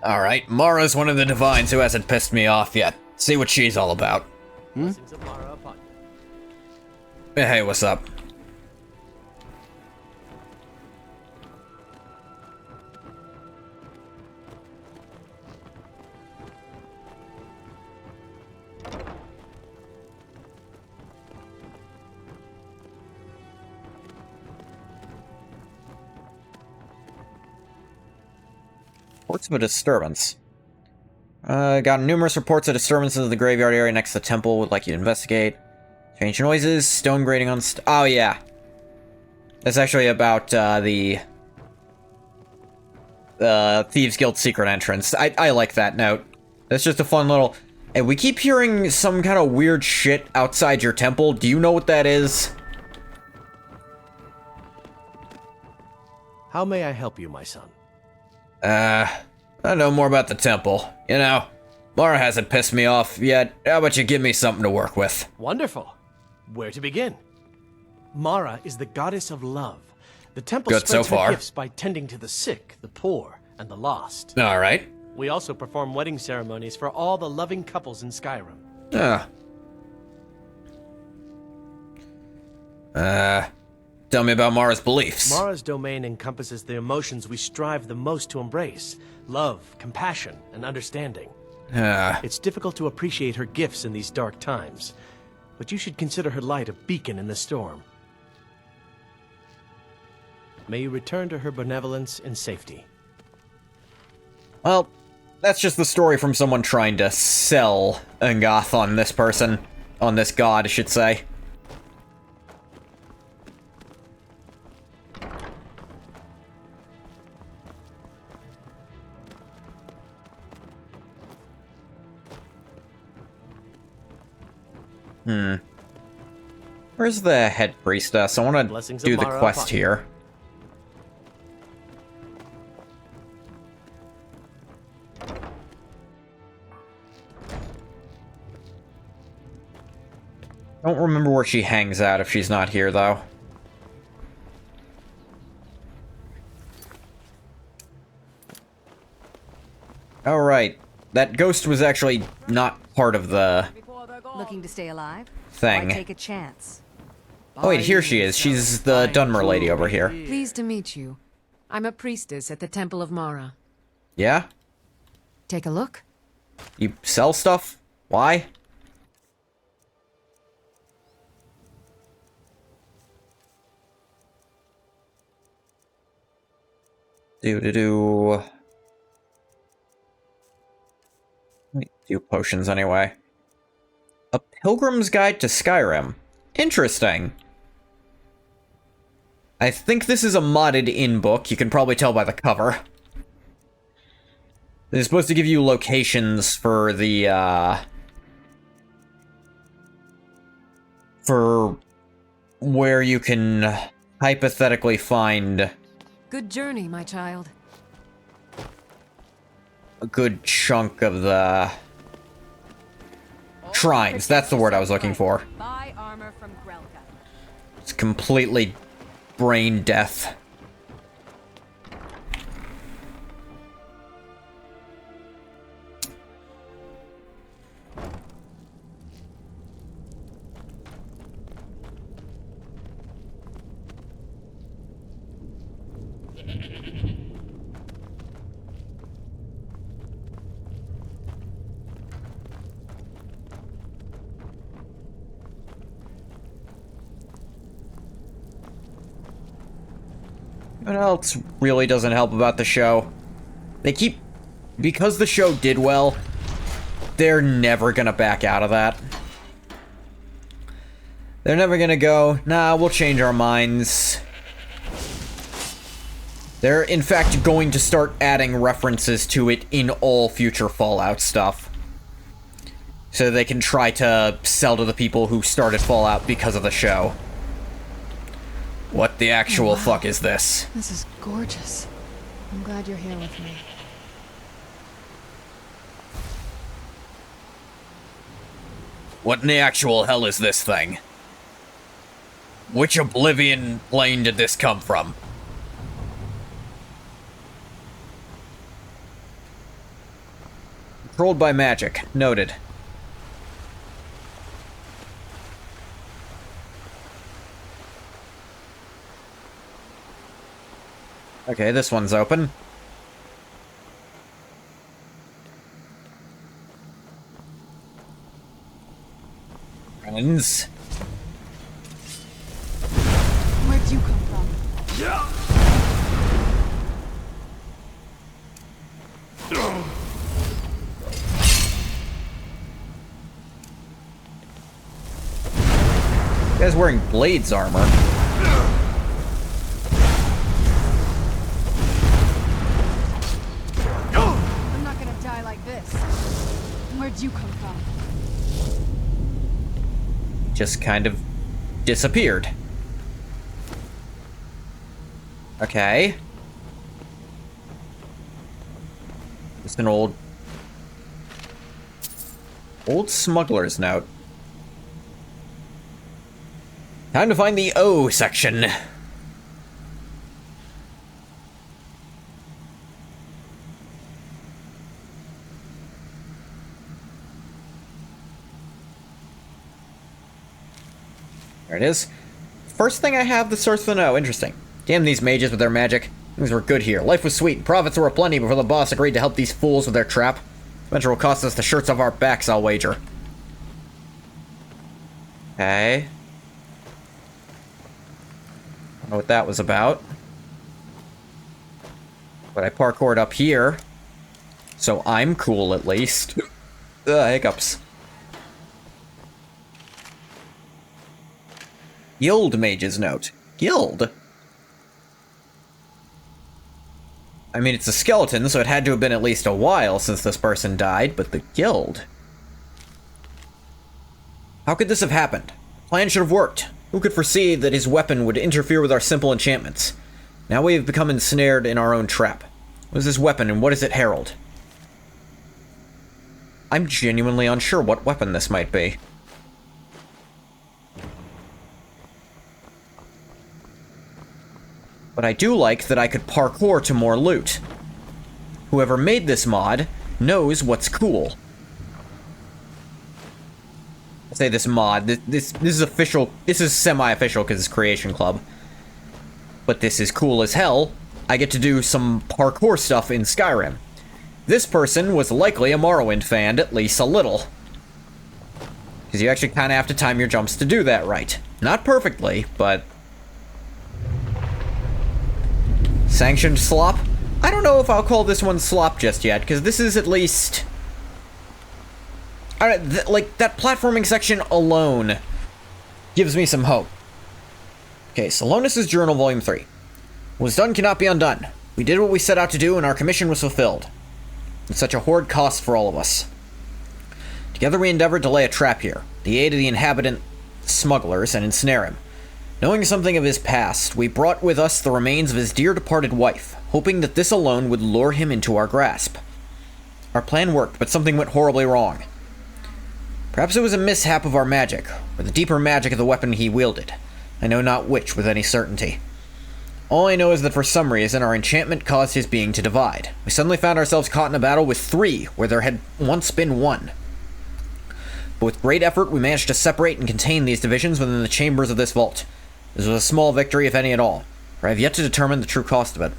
Alright, Mara's one of the divines who hasn't pissed me off yet. See what she's all about. Blessings of Mara upon you. Hey, what's up? Reports of a disturbance. Got numerous reports of disturbances in the graveyard area next to the temple. Would like you to investigate. Strange noises, stone grating on oh, yeah. That's actually about, the Thieves Guild secret entrance. I like that note. That's just a fun little... Hey, we keep hearing some kind of weird shit outside your temple. Do you know what that is? How may I help you, my son? I know more about the temple. You know, Mara hasn't pissed me off yet. How about you give me something to work with? Wonderful. Where to begin? Mara is the goddess of love. The temple Good so spreads her far. gifts by tending to the sick, the poor, and the lost. All right. We also perform wedding ceremonies for all the loving couples in Skyrim. Tell me about Mara's beliefs. Mara's domain encompasses the emotions we strive the most to embrace: love, compassion, and understanding. It's difficult to appreciate her gifts in these dark times, but you should consider her light a beacon in the storm. May you return to her benevolence in safety. Well, that's just the story from someone trying to sell Angoth on this person. On this god, I should say. Where's the head priestess? I want to Blessings do of the Mara quest upon you. here. Don't remember where she hangs out if she's not here, though. Alright. That ghost was actually not part of the Looking to stay alive? thing. Why take a chance? Oh wait, here she is. She's the Dunmer lady over here. Pleased to meet you. I'm a priestess at the Temple of Mara. Yeah? Take a look. You sell stuff? Why? Do. Wait, do potions anyway. A Pilgrim's Guide to Skyrim. Interesting. I think this is a modded in book. You can probably tell by the cover. It's supposed to give you locations for the, for where you can hypothetically find Good journey, my child. a good chunk of the shrines. That's the word I was looking for. Buy armor from Grelka. It's completely brain death. What else really doesn't help about the show? Because the show did well, they're never gonna back out of that. They're never gonna go, nah, we'll change our minds. They're, in fact, going to start adding references to it in all future Fallout stuff. So they can try to sell to the people who started Fallout because of the show. What the actual fuck is this? This is gorgeous. I'm glad you're here with me. What in the actual hell is this thing? Which Oblivion plane did this come from? Controlled by magic. Noted. Okay, this one's open. Friends. Where'd you come from? You guys wearing Blades armor. I'm not gonna die like this. Where'd you come from? Just kind of disappeared. Okay. Just an old smuggler's note. Time to find the O section. There it is. First thing I have, the source of the O. Interesting. Damn these mages with their magic. Things were good here. Life was sweet. Profits were aplenty before the boss agreed to help these fools with their trap. Venture will cost us the shirts off our backs, I'll wager. Okay. I don't know what that was about. But I parkoured up here. So I'm cool, at least. Hiccups. Guild Mage's Note. Guild? I mean, it's a skeleton, so it had to have been at least a while since this person died, but the guild... How could this have happened? The plan should have worked. Who could foresee that his weapon would interfere with our simple enchantments? Now we have become ensnared in our own trap. What is this weapon, and what does it herald? I'm genuinely unsure what weapon this might be. But I do like that I could parkour to more loot. Whoever made this mod knows what's cool. I say this mod, this is official, this is semi-official because it's Creation Club. But this is cool as hell. I get to do some parkour stuff in Skyrim. This person was likely a Morrowind fan, at least a little. Because you actually kind of have to time your jumps to do that right. Not perfectly, but... Sanctioned slop? I don't know if I'll call this one slop just yet, because this is at least... like, that platforming section alone gives me some hope. Okay, Salonis' Journal, Volume 3. What was done cannot be undone. We did what we set out to do, and our commission was fulfilled. It's such a horrid cost for all of us. Together we endeavored to lay a trap here, the aid of the inhabitant smugglers, and ensnare him. Knowing something of his past, we brought with us the remains of his dear departed wife, hoping that this alone would lure him into our grasp. Our plan worked, but something went horribly wrong. Perhaps it was a mishap of our magic, or the deeper magic of the weapon he wielded. I know not which with any certainty. All I know is that for some reason our enchantment caused his being to divide. We suddenly found ourselves caught in a battle with 3, where there had once been 1. But with great effort we managed to separate and contain these divisions within the chambers of this vault. This was a small victory, if any at all, for I have yet to determine the true cost of it.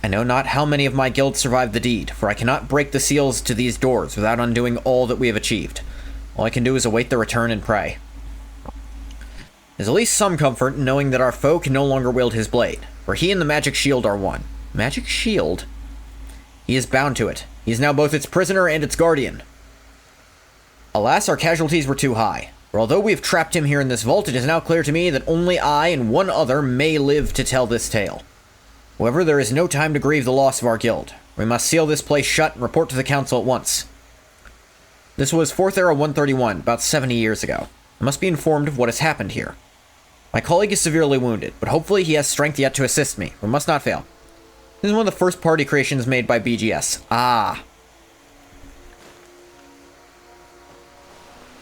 I know not how many of my guild survived the deed, for I cannot break the seals to these doors without undoing all that we have achieved. All I can do is await their return and pray. There's at least some comfort in knowing that our foe can no longer wield his blade, for he and the magic shield are one. Magic shield? He is bound to it. He is now both its prisoner and its guardian. Alas, our casualties were too high. For although we have trapped him here in this vault, it is now clear to me that only I and one other may live to tell this tale. However, there is no time to grieve the loss of our guild. We must seal this place shut and report to the council at once. This was 4th Era 131, about 70 years ago. I must be informed of what has happened here. My colleague is severely wounded, but hopefully he has strength yet to assist me. We must not fail. This is one of the first party creations made by BGS. Ah.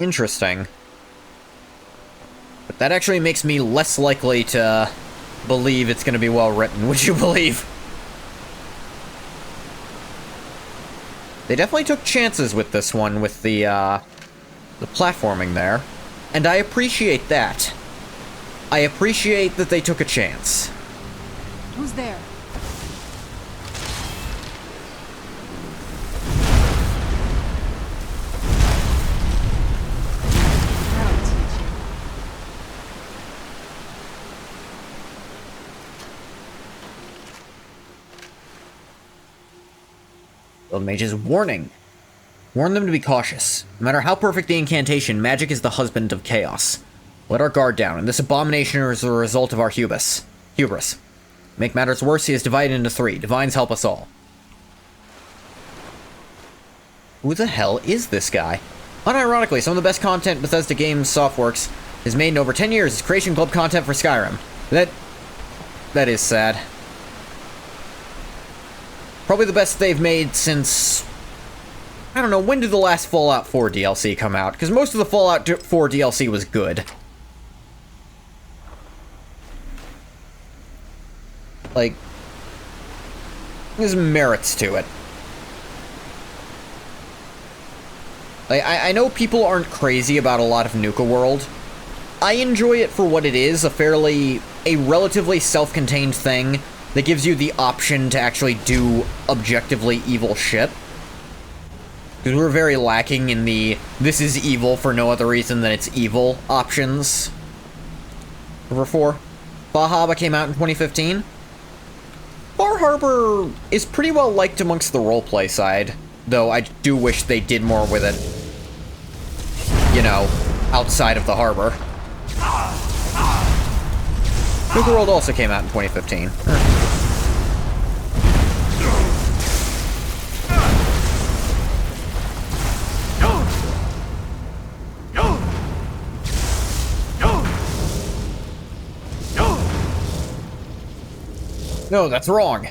Interesting. But that actually makes me less likely to believe it's going to be well written, would you believe? They definitely took chances with this one, with the platforming there. And I appreciate that. I appreciate that they took a chance. Who's there? I'll teach you. Guild Mage's warning. Warn them to be cautious. No matter how perfect the incantation, magic is the husband of chaos. Let our guard down, and this abomination is the result of our hubris. Make matters worse, he is divided into 3. Divines help us all. Who the hell is this guy? Unironically, some of the best content Bethesda Games Softworks has made in over 10 years is Creation Club content for Skyrim. That is sad. Probably the best they've made since... I don't know, when did the last Fallout 4 DLC come out? Because most of the Fallout 4 DLC was good. Like, there's merits to it. Like, I know people aren't crazy about a lot of Nuka World. I enjoy it for what it is, a relatively self-contained thing that gives you the option to actually do objectively evil shit. Because we were very lacking in the this is evil for no other reason than it's evil options. Number 4. Valhalla came out in 2015. Bar Harbor is pretty well liked amongst the roleplay side, though I do wish they did more with it, you know, outside of the harbor. Nuka World also came out in 2015. No, that's wrong.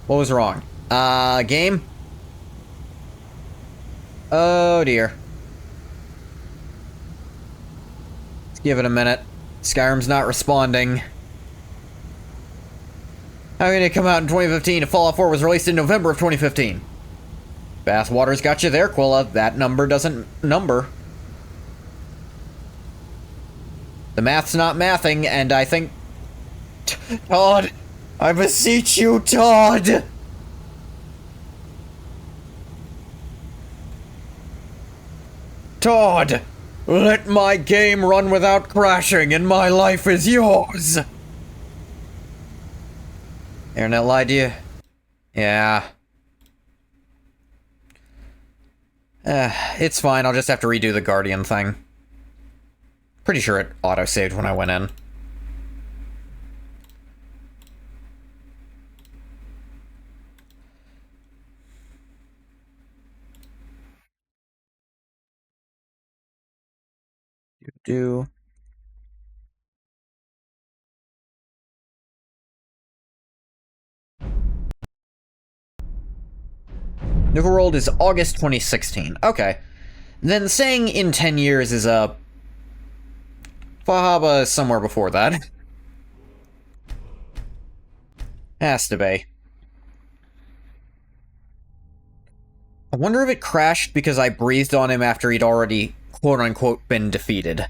What was wrong? Game? Oh, dear. Let's give it a minute. Skyrim's not responding. How can it come out in 2015 if Fallout 4 was released in November of 2015? Bathwater's got you there, Quilla. That number doesn't number. The math's not mathing, and I think... Todd! I beseech you, Todd! Todd! Let my game run without crashing, and my life is yours! Internet lied to you? Yeah. It's fine, I'll just have to redo the Guardian thing. Pretty sure it auto-saved when I went in. Do. Nuka World is August 2016. Okay. Then saying in 10 years is Fahaba is somewhere before that. Has to be. I wonder if it crashed because I breathed on him after he'd already, quote-unquote, been defeated.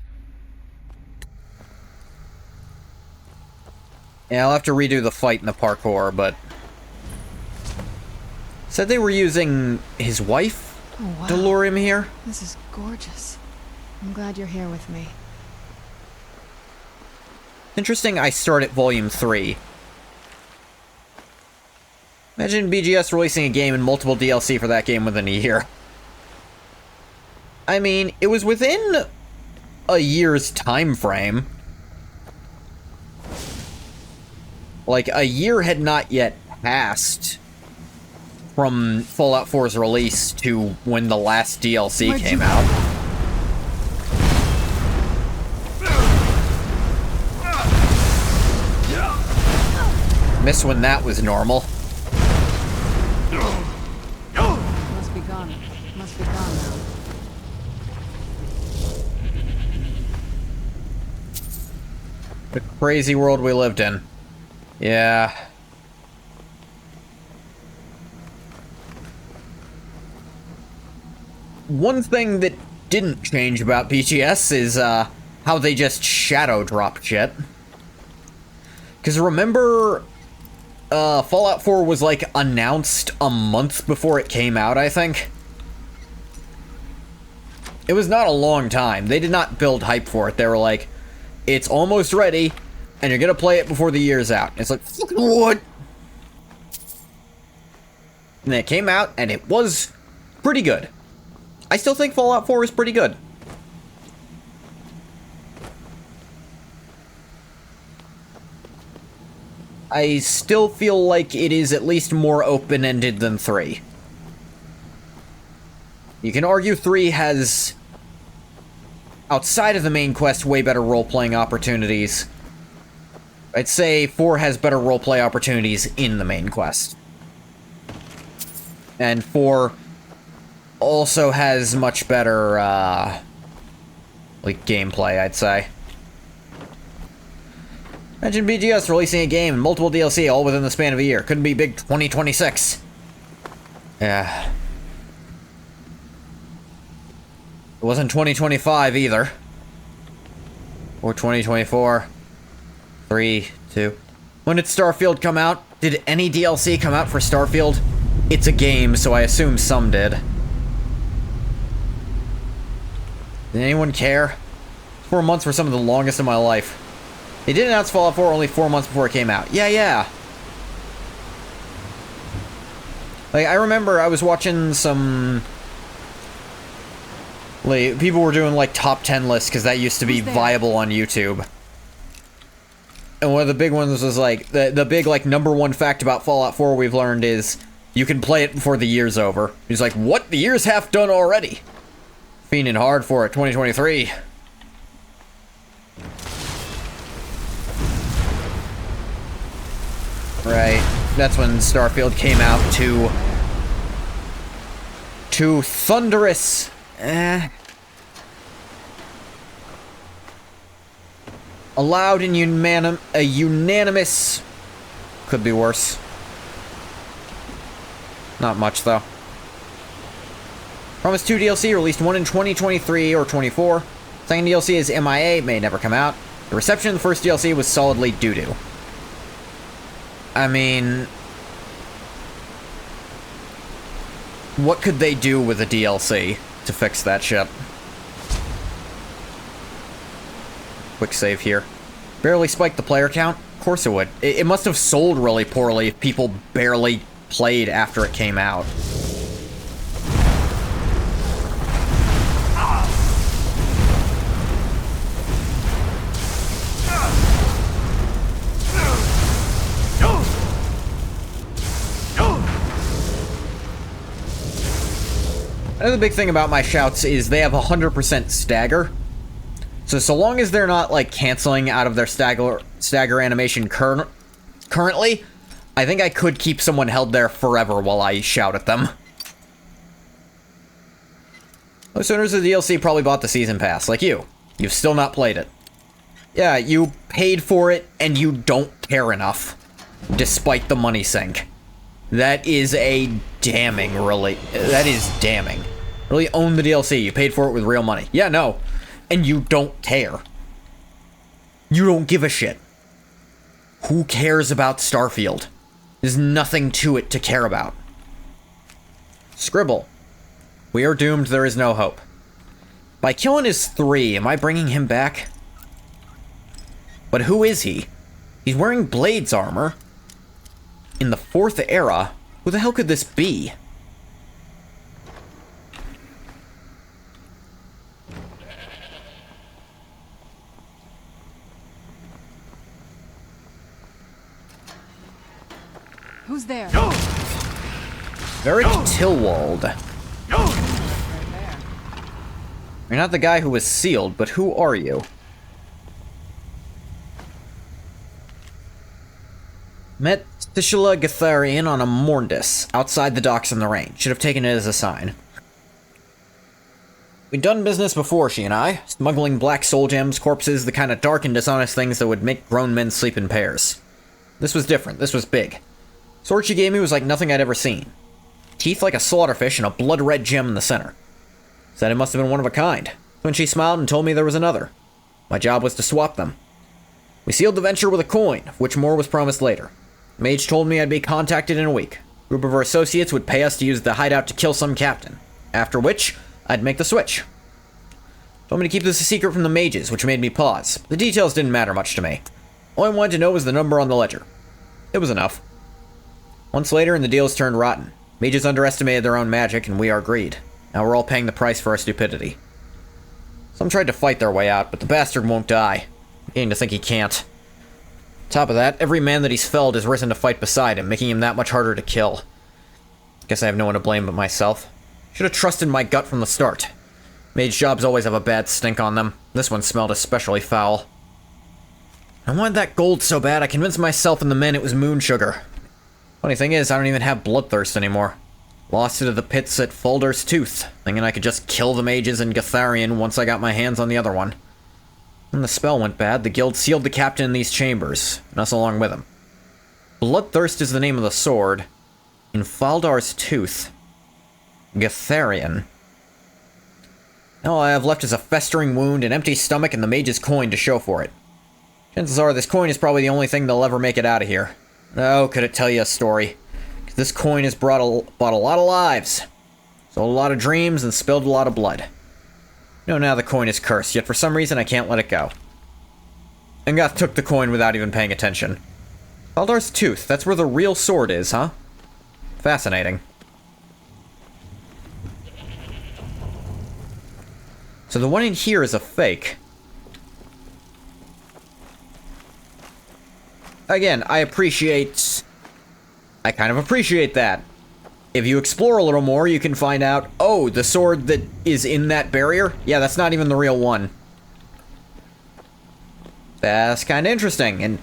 Yeah, I'll have to redo the fight in the parkour, but... Said they were using his wife to lure him here? This is gorgeous. I'm glad you're here with me. Interesting, I start at Volume 3. Imagine BGS releasing a game and multiple DLC for that game within a year. I mean, it was within a year's time frame. Like, a year had not yet passed from Fallout 4's release to when the last DLC came out. Missed when that was normal. Must be gone. Must be gone now. The crazy world we lived in. Yeah. One thing that didn't change about BGS is, how they just shadow dropped shit. Because remember, Fallout 4 was, like, announced a month before it came out, I think? It was not a long time. They did not build hype for it. They were like, it's almost ready, and you're gonna play it before the year's out. It's like, fucking what? And then it came out, and it was pretty good. I still think Fallout 4 is pretty good. I still feel like it is at least more open-ended than 3. You can argue 3 has, outside of the main quest, way better role-playing opportunities. I'd say 4 has better role-play opportunities in the main quest. And 4 also has much better, like, gameplay, I'd say. Imagine BGS releasing a game and multiple DLC all within the span of a year. Couldn't be big 2026. Yeah. It wasn't 2025 either. Or 2024. 3, 2. When did Starfield come out? Did any DLC come out for Starfield? It's a game, so I assume some did. Did anyone care? 4 months were some of the longest in my life. They did announce Fallout 4 only 4 months before it came out. Yeah. Like, I remember I was watching some... like, people were doing, like, top 10 lists, because that used to be viable on YouTube. And one of the big ones was, like, the big, like, #1 fact about Fallout 4 we've learned is you can play it before the year's over. He's like, what? The year's half done already? Fiending hard for it, 2023. Right, that's when Starfield came out to thunderous, a loud and unanimous, could be worse. Not much though. Promised 2 DLC, released 1 in 2023 or 24. Second DLC is MIA, may never come out. The reception of the first DLC was solidly doo-doo. I mean, what could they do with a DLC to fix that shit? Quick save here. Barely spiked the player count? Of course it would. It must have sold really poorly if people barely played after it came out. Another big thing about my shouts is they have 100% stagger. So long as they're not, like, canceling out of their stagger animation currently, I think I could keep someone held there forever while I shout at them. Most owners of the DLC probably bought the Season Pass, like you. You've still not played it. Yeah, you paid for it, and you don't care enough, despite the money sink. That is a damning, really. That is damning. Really own the DLC. You paid for it with real money. Yeah, no. And you don't care. You don't give a shit. Who cares about Starfield? There's nothing to it to care about. Scribble. We are doomed. There is no hope. By killing his 3, am I bringing him back? But who is he? He's wearing Blade's armor. In the 4th era? Who the hell could this be? Who's there? Varric Tillwald. You're not the guy who was sealed, but who are you? Met Tishula Gatharian on a Morndis, outside the docks in the rain. Should have taken it as a sign. We'd done business before, she and I. Smuggling black soul gems, corpses, the kind of dark and dishonest things that would make grown men sleep in pairs. This was different. This was big. Sword she gave me was like nothing I'd ever seen. Teeth like a slaughterfish and a blood-red gem in the center. Said it must have been one of a kind. When she smiled and told me there was another. My job was to swap them. We sealed the venture with a coin, of which more was promised later. Mage told me I'd be contacted in a week. A group of her associates would pay us to use the hideout to kill some captain. After which, I'd make the switch. Told me to keep this a secret from the mages, which made me pause. The details didn't matter much to me. All I wanted to know was the number on the ledger. It was enough. Months later, and the deals turned rotten. Mages underestimated their own magic, and we our greed. Now we're all paying the price for our stupidity. Some tried to fight their way out, but the bastard won't die. I'm beginning to think he can't. Top of that, every man that he's felled has risen to fight beside him, making him that much harder to kill. Guess I have no one to blame but myself. Should have trusted my gut from the start. Mage jobs always have a bad stink on them. This one smelled especially foul. I wanted that gold so bad I convinced myself and the men it was moon sugar. Funny thing is, I don't even have bloodthirst anymore. Lost it to the pits at Folder's Tooth, thinking I could just kill the mages and Gatharian once I got my hands on the other one. When the spell went bad, the guild sealed the captain in these chambers, and us along with him. Bloodthirst is the name of the sword. In Faldar's Tooth. Gatharian. All I have left is a festering wound, an empty stomach, and the mage's coin to show for it. Chances are this coin is probably the only thing that'll ever make it out of here. Oh, could it tell you a story? This coin has bought a lot of lives. Sold a lot of dreams and spilled a lot of blood. No, now the coin is cursed, yet for some reason I can't let it go. Angoth took the coin without even paying attention. Baldar's tooth, that's where the real sword is, huh? Fascinating. So the one in here is a fake. Again, I kind of appreciate that. If you explore a little more, you can find out, oh, the sword that is in that barrier? Yeah, that's not even the real one. That's kind of interesting, and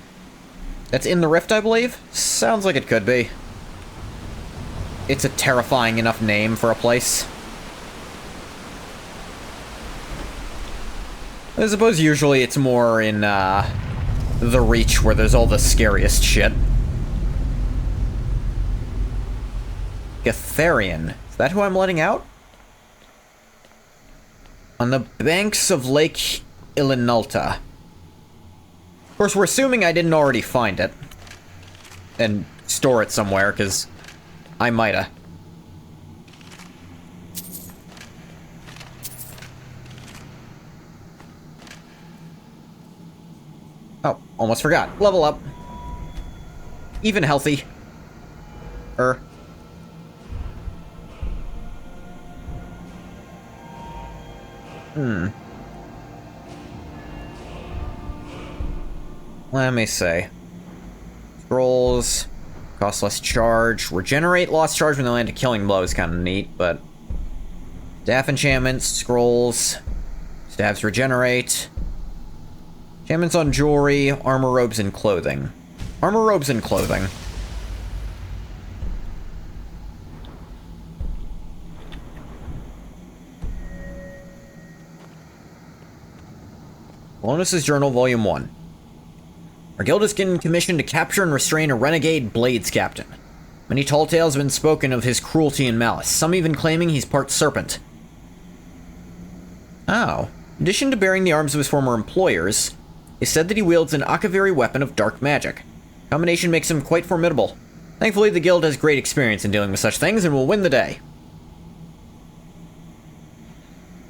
that's in the rift, I believe? Sounds like it could be. It's a terrifying enough name for a place. I suppose usually it's more in, the Reach where there's all the scariest shit. Gatharian. Is that who I'm letting out? On the banks of Lake Ilinalta. Of course, we're assuming I didn't already find it. And store it somewhere, because I mighta. Oh, almost forgot. Level up. Even healthy. Let me see. Scrolls. Cost less charge. Regenerate lost charge when they land a killing blow is kind of neat, but... Staff enchantments, scrolls. Staffs regenerate. Enchantments on jewelry, armor, robes, and clothing. Armor, robes, and clothing. Bonus's Journal, Volume 1. Our guild has been commissioned to capture and restrain a renegade Blades captain. Many tall tales have been spoken of his cruelty and malice, some even claiming he's part serpent. Oh. In addition to bearing the arms of his former employers, it's said that he wields an Akaviri weapon of dark magic. Combination makes him quite formidable. Thankfully, the guild has great experience in dealing with such things and will win the day.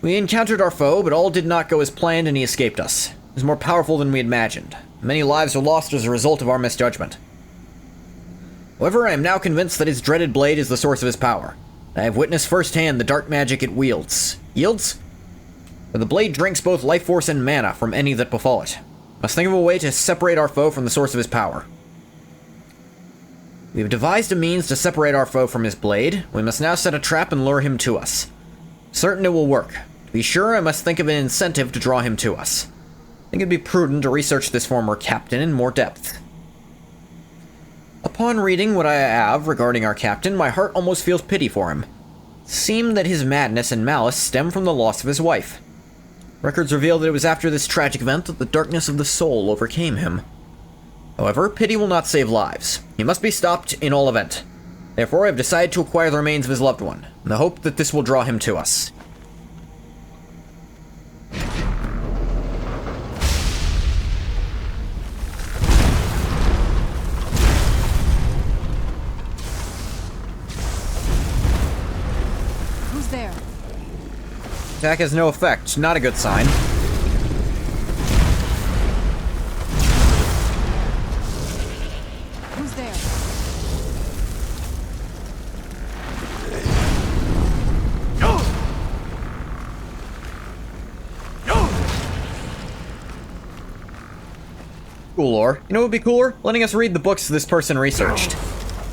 We encountered our foe, but all did not go as planned and he escaped us. He was more powerful than we imagined. Many lives were lost as a result of our misjudgment. However, I am now convinced that his dreaded blade is the source of his power. I have witnessed firsthand the dark magic it wields. Yields? But the blade drinks both life force and mana from any that befall it. Must think of a way to separate our foe from the source of his power. We have devised a means to separate our foe from his blade. We must now set a trap and lure him to us. Certain it will work. To be sure, I must think of an incentive to draw him to us. I think it'd be prudent to research this former captain in more depth. Upon reading what I have regarding our captain, my heart almost feels pity for him. It seemed that his madness and malice stem from the loss of his wife. Records reveal that it was after this tragic event that the darkness of the soul overcame him. However, pity will not save lives. He must be stopped in all event. Therefore, I have decided to acquire the remains of his loved one, in the hope that this will draw him to us. Who's there? Attack has no effect. Not a good sign. Who's there? Cool lore. You know what would be cooler? Letting us read the books this person researched.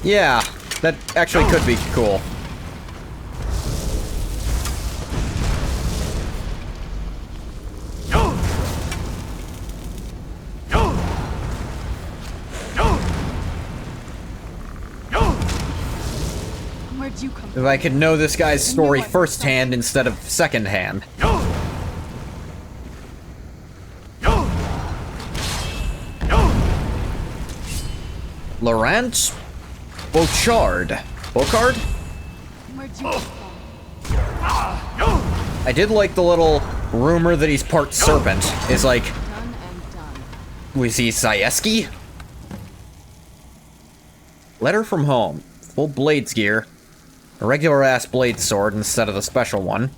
Yeah, that actually could be cool. Where'd you come If from? I could know this guy's story firsthand instead of secondhand. Laurent Bouchard. Bocard? Where'd you come from? I did like the little rumor that he's part serpent. Is like, Done and done. was he Sieski? Letter from home. Full blades gear. A regular ass blade sword instead of the special one.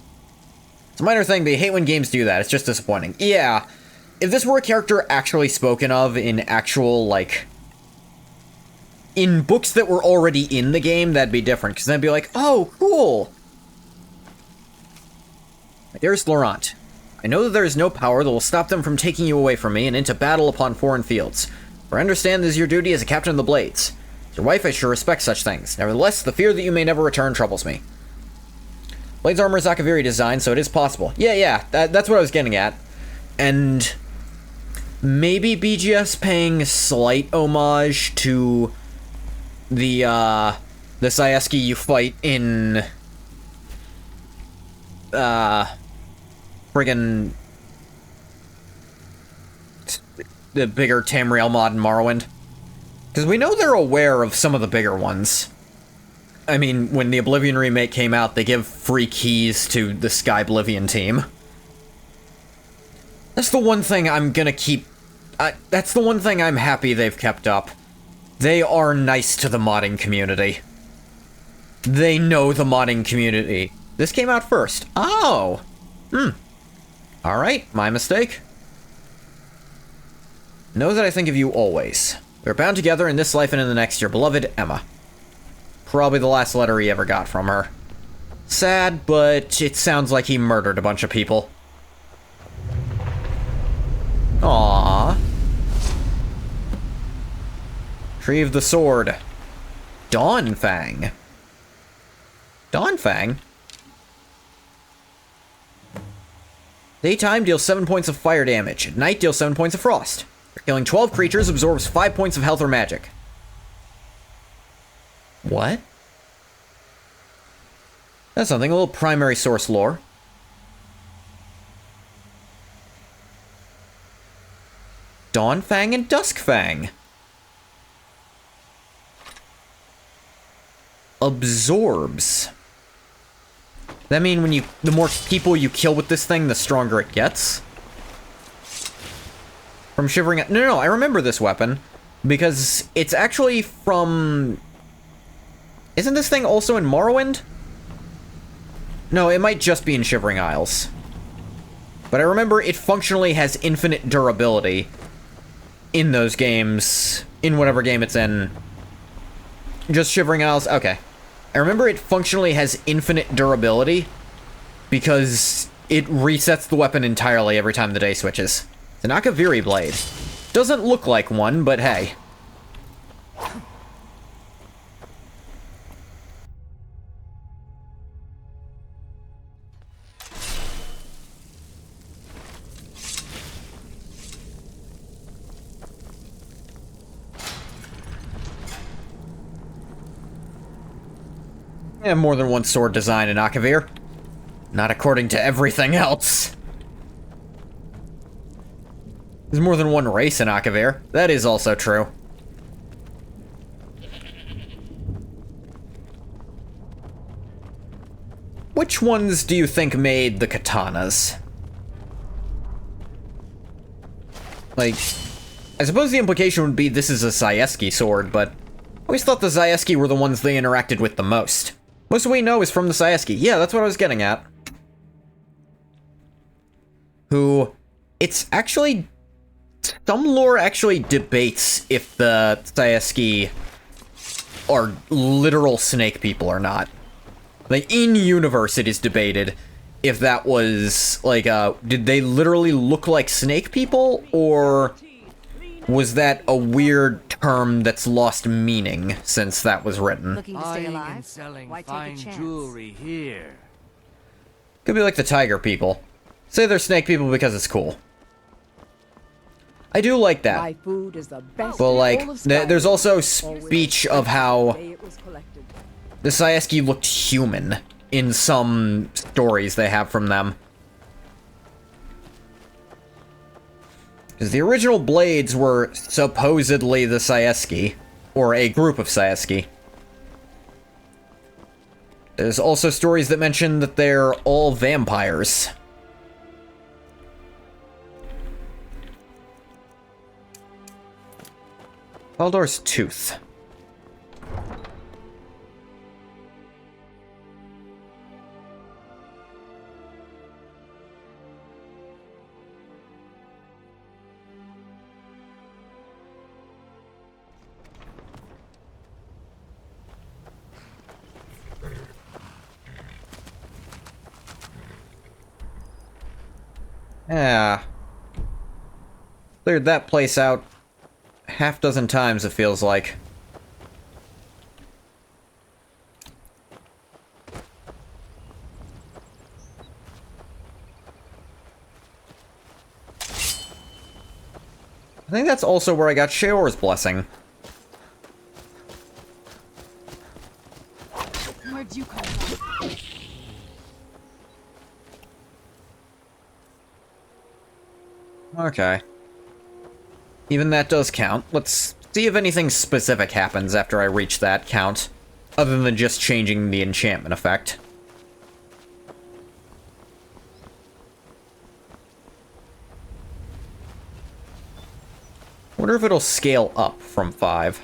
It's a minor thing, but I hate when games do that. It's just disappointing. Yeah, if this were a character actually spoken of in actual, like... in books that were already in the game, that'd be different, because then I'd be like, oh, cool! My dearest Laurent, I know that there is no power that will stop them from taking you away from me and into battle upon foreign fields. For I understand this is your duty as a captain of the Blades. As your wife, I sure respect such things. Nevertheless, the fear that you may never return troubles me. Blades armor is Akaviri design, so it is possible. Yeah, that's what I was getting at. And maybe BGS paying slight homage to the Sieski you fight in friggin' the bigger Tamriel mod in Morrowind. Because we know they're aware of some of the bigger ones. I mean, when the Oblivion remake came out, they give free keys to the Sky Oblivion team. That's the one thing I'm gonna keep... that's the one thing I'm happy they've kept up. They are nice to the modding community. They know the modding community. This came out first. Oh! Alright, my mistake. Know that I think of you always. We are bound together in this life and in the next, your beloved Emma. Probably the last letter he ever got from her. Sad, but it sounds like he murdered a bunch of people. Aww. Retrieve the sword. Dawnfang. Dawnfang? Daytime deals 7 points of fire damage. At night deals 7 points of frost. Killing 12 creatures absorbs 5 points of health or magic. What? That's something, a little primary source lore. Dawnfang and Duskfang. Absorbs. That mean when you, the more people you kill with this thing, the stronger it gets? From Shivering... No, I remember this weapon. Because it's actually from... Isn't this thing also in Morrowind? No, it might just be in Shivering Isles. But I remember it functionally has infinite durability in those games. In whatever game it's in. Just Shivering Isles? Okay. I remember it functionally has infinite durability because it resets the weapon entirely every time the day switches. It's an Akaviri blade. Doesn't look like one, but hey. More than one sword design in Akavir. Not according to everything else. There's more than one race in Akavir. That is also true. Which ones do you think made the katanas? Like, I suppose the implication would be this is a Sieski sword, but I always thought the Sieski were the ones they interacted with the most. Most of what we know is from the Sieski. Yeah, that's what I was getting at. Who, it's actually, some lore actually debates if the Sieski are literal snake people or not. Like, in universe it is debated if that was, like, did they literally look like snake people, or was that a weird term that's lost meaning since that was written? Looking to stay alive? Why take a chance? Here. Could be like the tiger people. Say they're snake people because it's cool. I do like that. My food is the best. But like, there's also speech of how the Sieski looked human in some stories they have from them. Because the original blades were supposedly the Sieski, or a group of Sieski. There's also stories that mention that they're all vampires. Baldur's Tooth. Yeah. Cleared that place out half dozen times, it feels like. I think that's also where I got Sheor's blessing. Where'd you come from? Okay. Even that does count. Let's see if anything specific happens after I reach that count, other than just changing the enchantment effect. Wonder if it'll scale up from 5.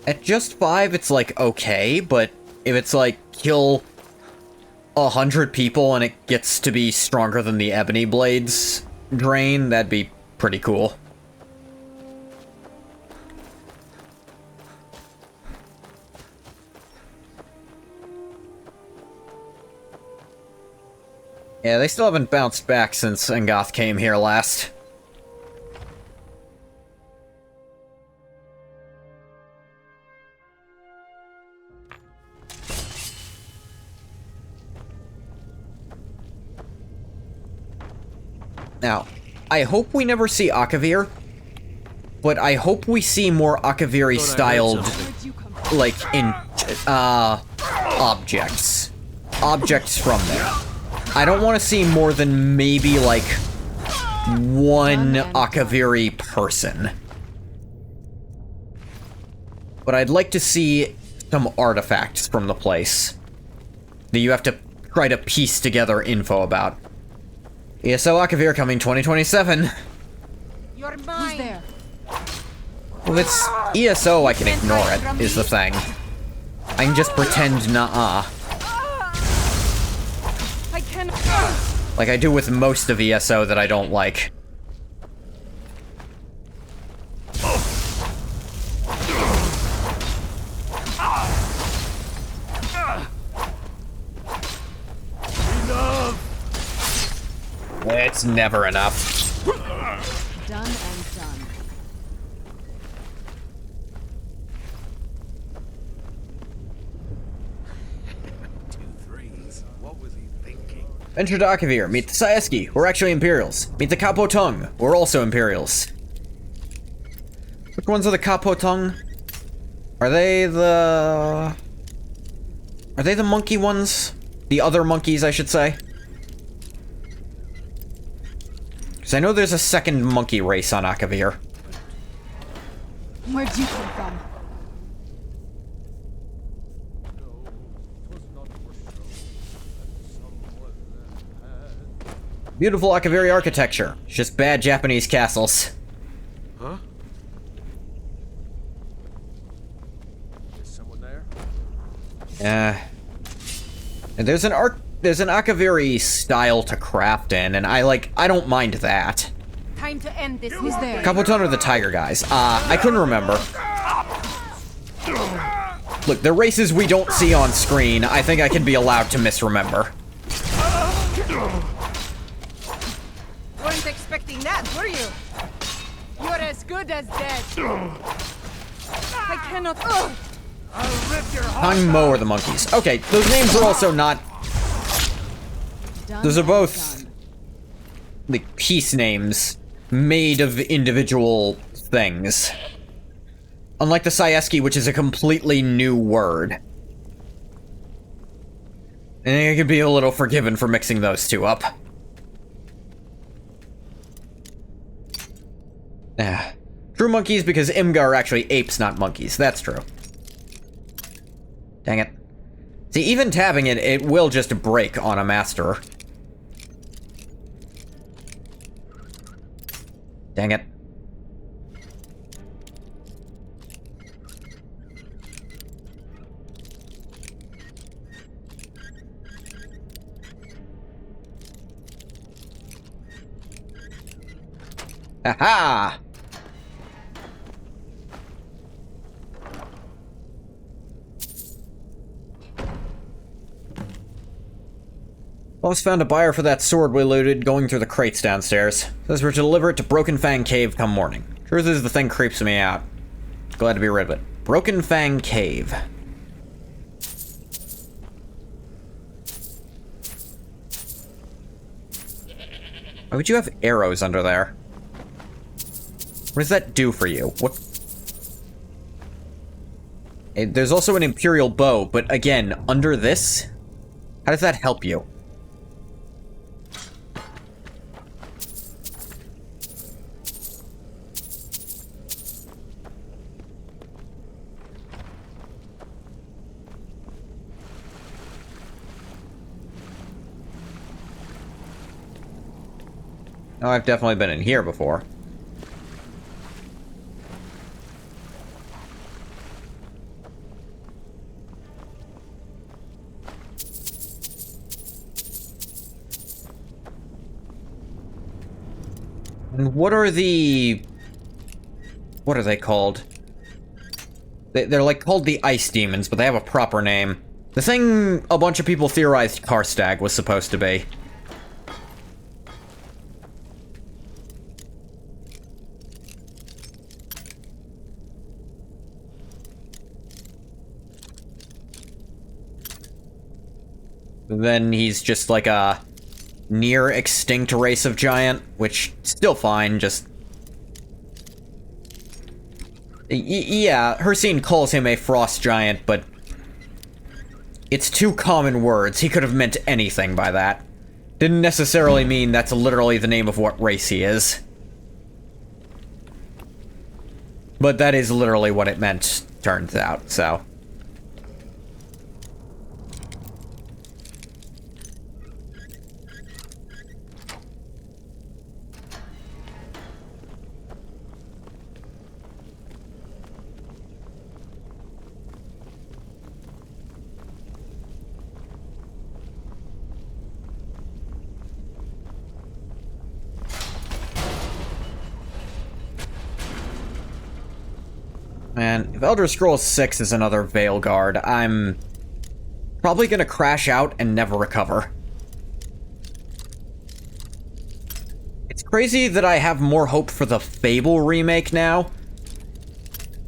At just 5, it's like, okay, but if it's like, kill 100 people and it gets to be stronger than the Ebony Blades drain, that'd be pretty cool. Yeah, they still haven't bounced back since Angoth came here last. Now, I hope we never see Akavir, but I hope we see more Akaviri-styled, like, objects. Objects from there. I don't want to see more than maybe, like, one Akaviri person. But I'd like to see some artifacts from the place that you have to try to piece together info about. ESO Akavir coming 2027. You're mine. Who's there? Well, if it's ESO, I can ignore it, is the thing. I can just pretend nah. I can. Like I do with most of ESO that I don't like. It's never enough. Done and done. Enter to Akavir. Meet the Saeski, who are actually Imperials. Meet the Kapotung, who are also Imperials. Which ones are the Kapotung? Are they the monkey ones? The other monkeys, I should say. Because I know there's a second monkey race on Akavir. Where'd you come from? Beautiful Akaviri architecture. It's just bad Japanese castles. Huh? Is someone there? Yeah. And there's an Akaviri style to craft in, and I don't mind that. Time to end this. Who's there? Kapoton are the tiger guys. I couldn't remember. Look, the races we don't see on screen, I think I can be allowed to misremember. Weren't expecting that, were you? You're as good as dead. I cannot. I'll rip your heart Hang Mo are the monkeys. Okay, those names are also not. Those are both like piece names made of individual things. Unlike the Saeski, which is a completely new word. And I could be a little forgiven for mixing those two up. True monkeys because Imga are actually apes, not monkeys. That's true. Dang it. See, even tabbing it, it will just break on a master. Dang it. Aha! Boss found a buyer for that sword we looted going through the crates downstairs. Says we're to deliver it to Broken Fang Cave come morning. Truth is, the thing creeps me out. Glad to be rid of it. Broken Fang Cave. Why would you have arrows under there? What does that do for you? What? There's also an Imperial bow, but again, under this? How does that help you? Oh, I've definitely been in here before. And what are the... what are they called? They're like called the Ice Demons, but they have a proper name. The thing a bunch of people theorized Karstag was supposed to be. Then he's just like a near extinct race of giant, which still fine, just... yeah, Hercene calls him a frost giant, but it's two common words. He could have meant anything by that. Didn't necessarily mean that's literally the name of what race he is. But that is literally what it meant, turns out, so... Man, if Elder Scrolls 6 is another Veilguard, I'm probably gonna crash out and never recover. It's crazy that I have more hope for the Fable remake now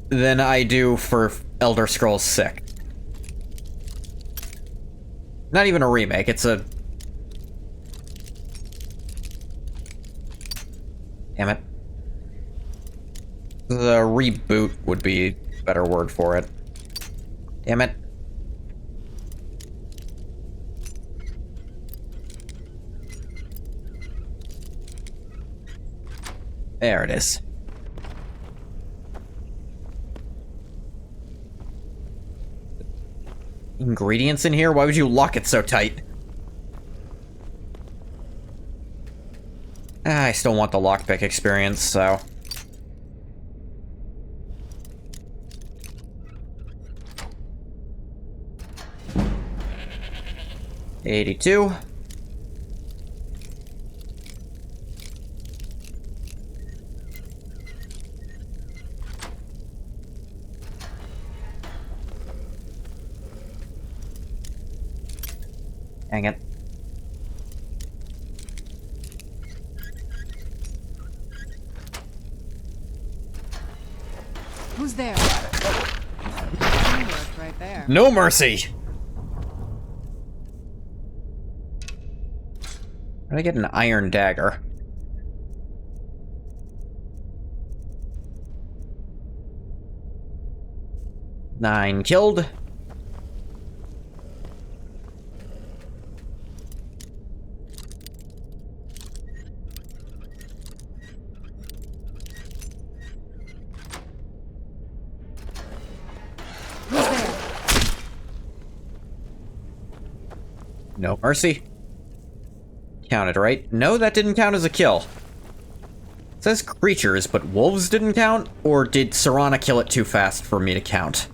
than I do for Elder Scrolls 6. Not even a remake, it's a... damn it. The reboot would be a better word for it. Damn it. There it is. Ingredients in here? Why would you lock it so tight? I still want the lockpick experience, so... 82. Dang it. Who's there? Teamwork right there. No mercy! How did I get an iron dagger? Nine killed. Who's there? No mercy. Counted, right? No, that didn't count as a kill. It says creatures, but wolves didn't count? Or did Serana kill it too fast for me to count?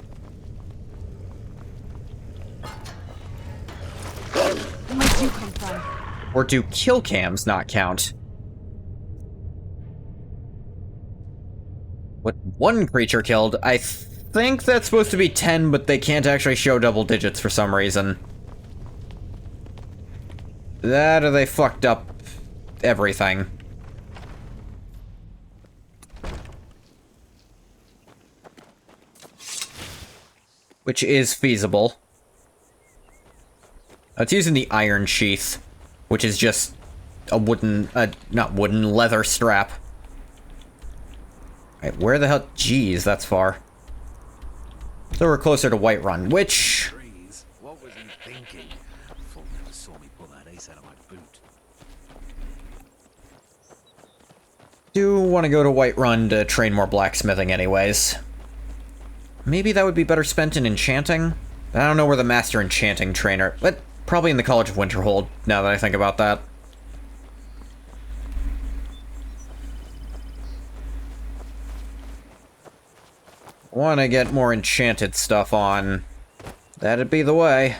Where'd you come from? Or do kill cams not count? What one creature killed? I think that's supposed to be 10, but they can't actually show double digits for some reason. That or they fucked up everything. Which is feasible. It's using the iron sheath, which is just a wooden, not wooden, leather strap. Right, where the hell? Jeez, that's far. So we're closer to Whiterun, which... What was he thinking? Folk never saw me pull that ace out of my boot. Do want to go to Whiterun to train more blacksmithing anyways. Maybe that would be better spent in enchanting? I don't know where the master enchanting trainer... But probably in the College of Winterhold, now that I think about that. Want to get more enchanted stuff on. That'd be the way.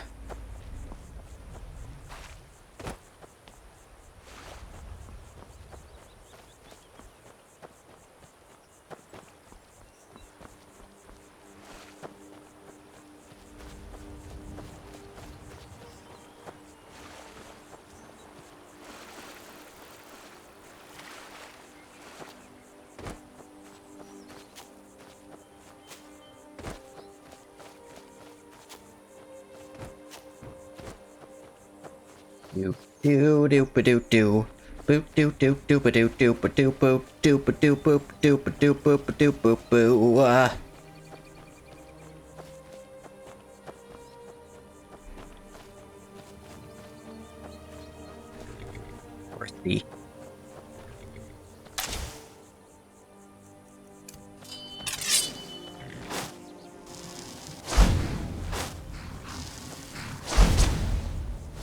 Do do do ba do do. Boop do do do ba do do ba do boop do ba do boop do ba do boop ba do boop boo. Where's the...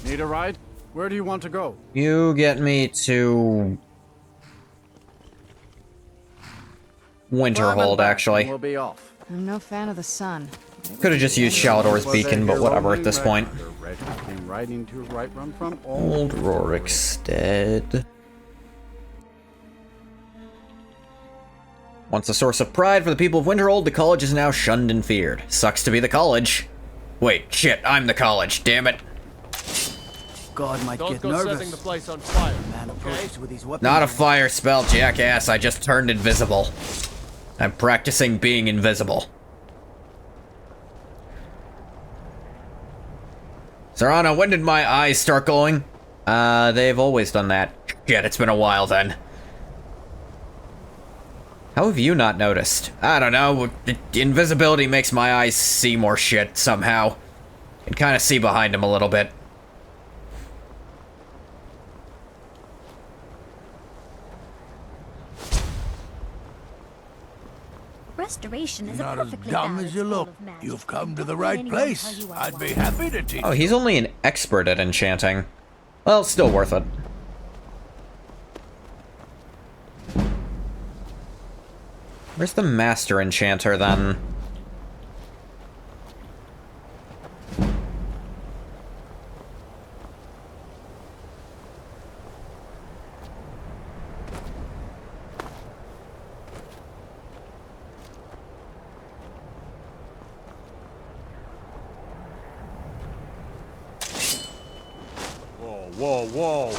Need a ride? Where do you want to go? You get me to... Winterhold, actually. We'll be off. I'm no fan of the sun. Could have just used Shalador's Beacon, but whatever at this point. Red came riding to Whiterun from Old Rorikstead. Once a source of pride for the people of Winterhold, the college is now shunned and feared. Sucks to be the college. Wait, shit, I'm the college, damn it. God might Don't get go nervous. setting the place on fire. Man approaches with his weapon. Not a fire spell, jackass, I just turned invisible. I'm practicing being invisible. Serana, when did my eyes start going? They've always done that. Shit, it's been a while then. How have you not noticed? I don't know, invisibility makes my eyes see more shit, somehow. And kind of see behind them a little bit. Restoration is a Not as perfectly dumb valid as you school look. of magic. You've come to the Don't let right anyone tell place. you I'd be otherwise. happy to teach. Oh, he's only an expert at enchanting. Well, still worth it. Where's the master enchanter, then? Whoa, whoa, whoa.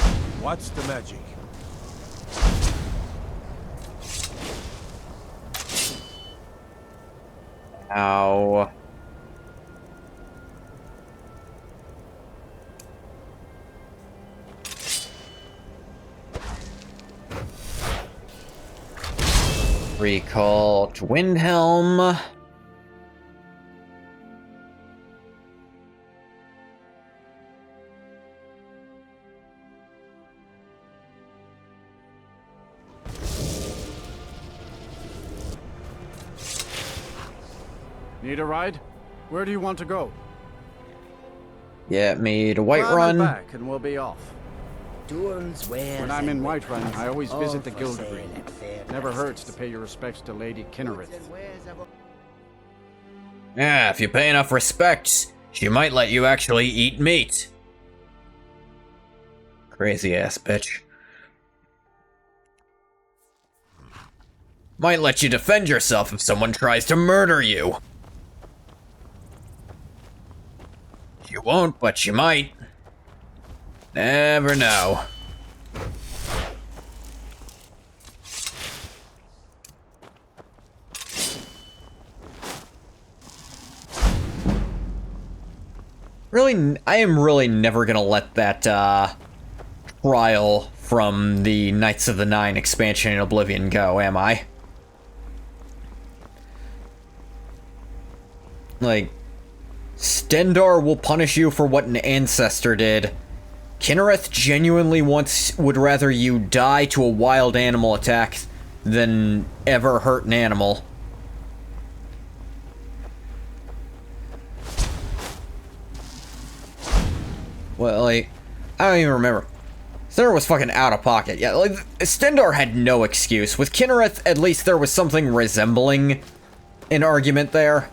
What's the magic? Ow. Recall to Windhelm. Need a ride? Where do you want to go? Get me to Grab it Whiterun. back and we'll be off. Doings, wares, When I'm in and Whiterun, I always all visit the for Guild sale Green. at fair Never prices. hurts to pay your respects to Lady Kinnereth. Yeah, if you pay enough respect, she might let you actually eat meat. Crazy ass bitch. Might let you defend yourself if someone tries to murder you. She won't, but she might. Never know. Really, I am really never gonna let that, trial from the Knights of the Nine expansion in Oblivion go, am I? Like, Stendarr will punish you for what an ancestor did. Kinnereth genuinely would rather you die to a wild animal attack than ever hurt an animal. Well, like, I don't even remember. Stendarr was fucking out of pocket. Yeah, like, Stendarr had no excuse. With Kinnereth, at least there was something resembling an argument there.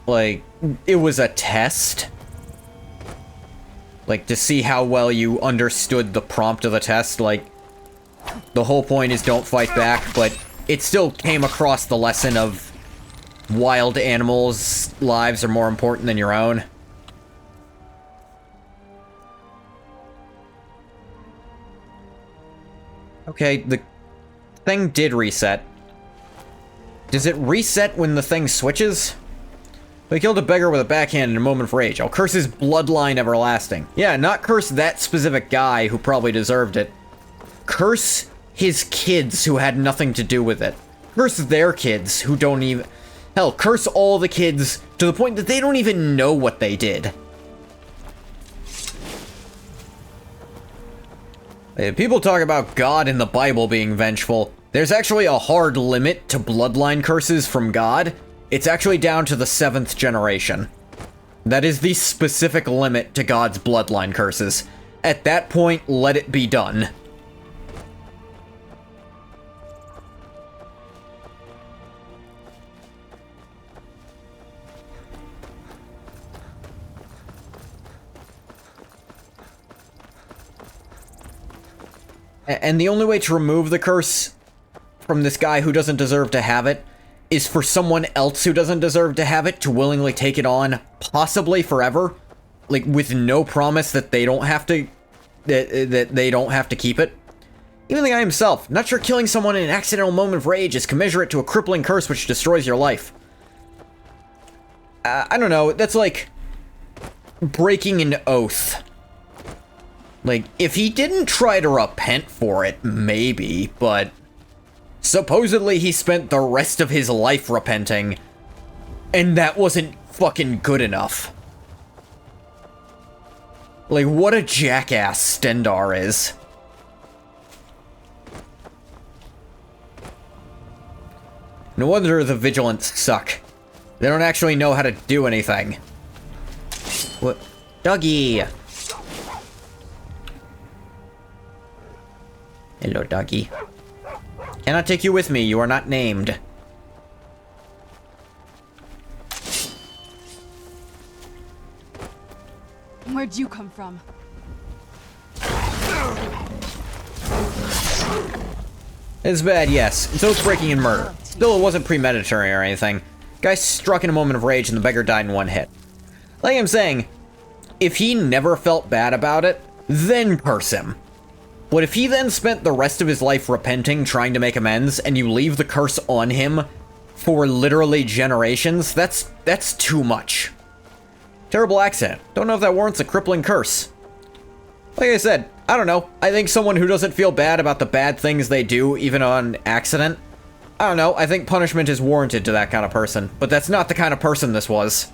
Like, it was a test. Like, to see how well you understood the prompt of the test. Like, the whole point is don't fight back, but it still came across the lesson of wild animals' lives are more important than your own. Okay, the thing did reset. Does it reset when the thing switches? They killed a beggar with a backhand in a moment of rage. I'll curse his bloodline everlasting. Yeah, not curse that specific guy who probably deserved it. Curse his kids who had nothing to do with it. Curse their kids who don't even... Hell, curse all the kids to the point that they don't even know what they did. People talk about God in the Bible being vengeful. There's actually a hard limit to bloodline curses from God. It's actually down to the 7th generation. That is the specific limit to God's bloodline curses. At that point, let it be done. And the only way to remove the curse from this guy who doesn't deserve to have it is for someone else who doesn't deserve to have it to willingly take it on, possibly forever, like with no promise that they don't have to, that they don't have to keep it. Even the guy himself, not sure killing someone in an accidental moment of rage is commensurate to a crippling curse which destroys your life. I don't know, that's like breaking an oath. Like, if he didn't try to repent for it, maybe, but supposedly he spent the rest of his life repenting, and that wasn't fucking good enough. Like, what a jackass Stendarr is. No wonder the Vigilants suck. They don't actually know how to do anything. What? Doggy! Hello, doggy. Cannot take you with me, you are not named. Where'd you come from? It's bad, yes. It's oath breaking and murder. Still, it wasn't premeditated or anything. Guy struck in a moment of rage and the beggar died in one hit. Like I'm saying, if he never felt bad about it, then curse him. But if he then spent the rest of his life repenting, trying to make amends, and you leave the curse on him for literally generations, that's too much. Terrible accident. Don't know if that warrants a crippling curse. Like I said, I don't know. I think someone who doesn't feel bad about the bad things they do, even on accident, I don't know, I think punishment is warranted to that kind of person. But that's not the kind of person this was.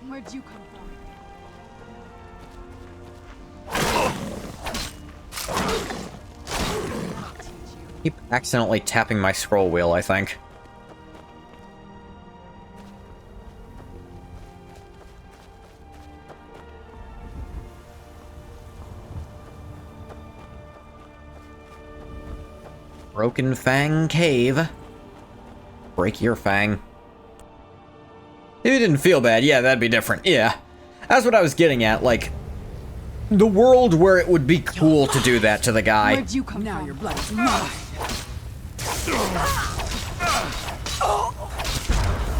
Where'd you come from? Keep accidentally tapping my scroll wheel, I think. Broken Fang Cave. Break your fang. If you didn't feel bad, yeah, that'd be different. Yeah. That's what I was getting at, like, the world where it would be cool to do that to the guy. Where'd you come from? Your blood is mine.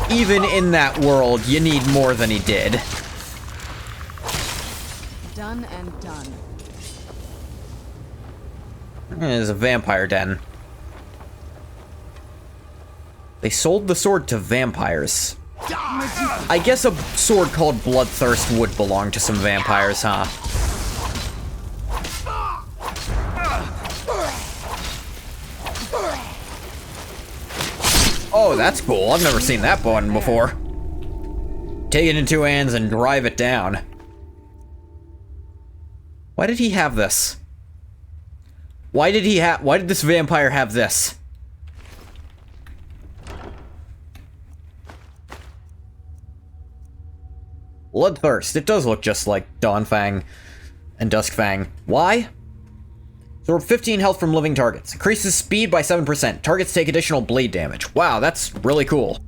Even in that world, you need more than he did. Done and done. There's a vampire den. They sold the sword to vampires. I guess a sword called Bloodthirst would belong to some vampires, huh? Oh, that's cool. I've never seen that button before. Take it in two hands and drive it down. Why did he have this? Why did this vampire have this? Bloodthirst. It does look just like Dawnfang and Duskfang. Why? Absorb 15 health from living targets. Increases speed by 7%. Targets take additional bleed damage. Wow, that's really cool.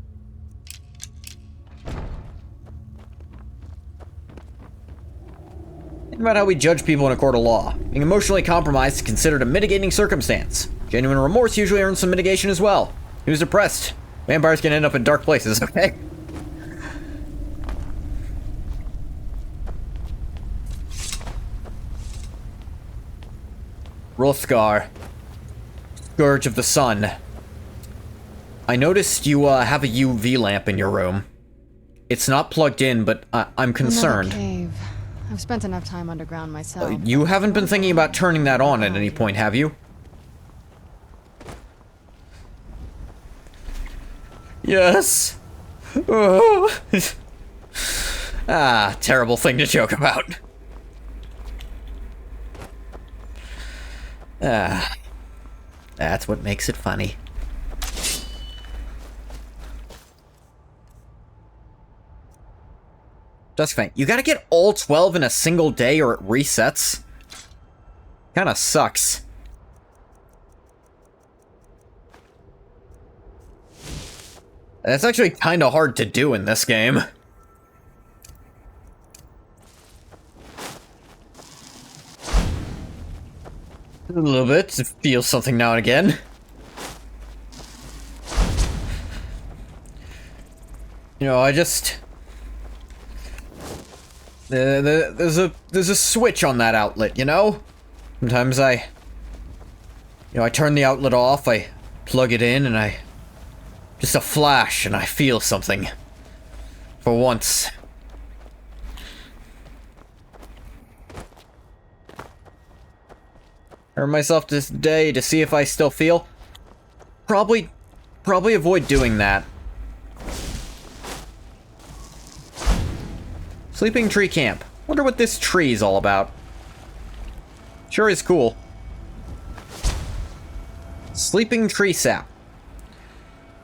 Think about how we judge people in a court of law. Being emotionally compromised is considered a mitigating circumstance. Genuine remorse usually earns some mitigation as well. He was depressed. Vampires can end up in dark places, okay? Rothgar. Scourge of the Sun. I noticed you have a UV lamp in your room. It's not plugged in, but I'm concerned. Another cave. I've spent enough time underground myself. You haven't been thinking about turning that on at any point, have you? Yes. Oh. Ah, terrible thing to joke about. Ah, that's what makes it funny. Duskfang, you gotta get all 12 in a single day or it resets. Kinda sucks. That's actually kinda hard to do in this game. A little bit, to feel something now and again. You know, I just... There's a switch on that outlet, you know? Sometimes I turn the outlet off, I plug it in, and just a flash, and I feel something. For once. I hurt myself this day to see if I still feel. Probably avoid doing that. Sleeping Tree Camp. Wonder what this tree is all about. Sure is cool. Sleeping Tree Sap.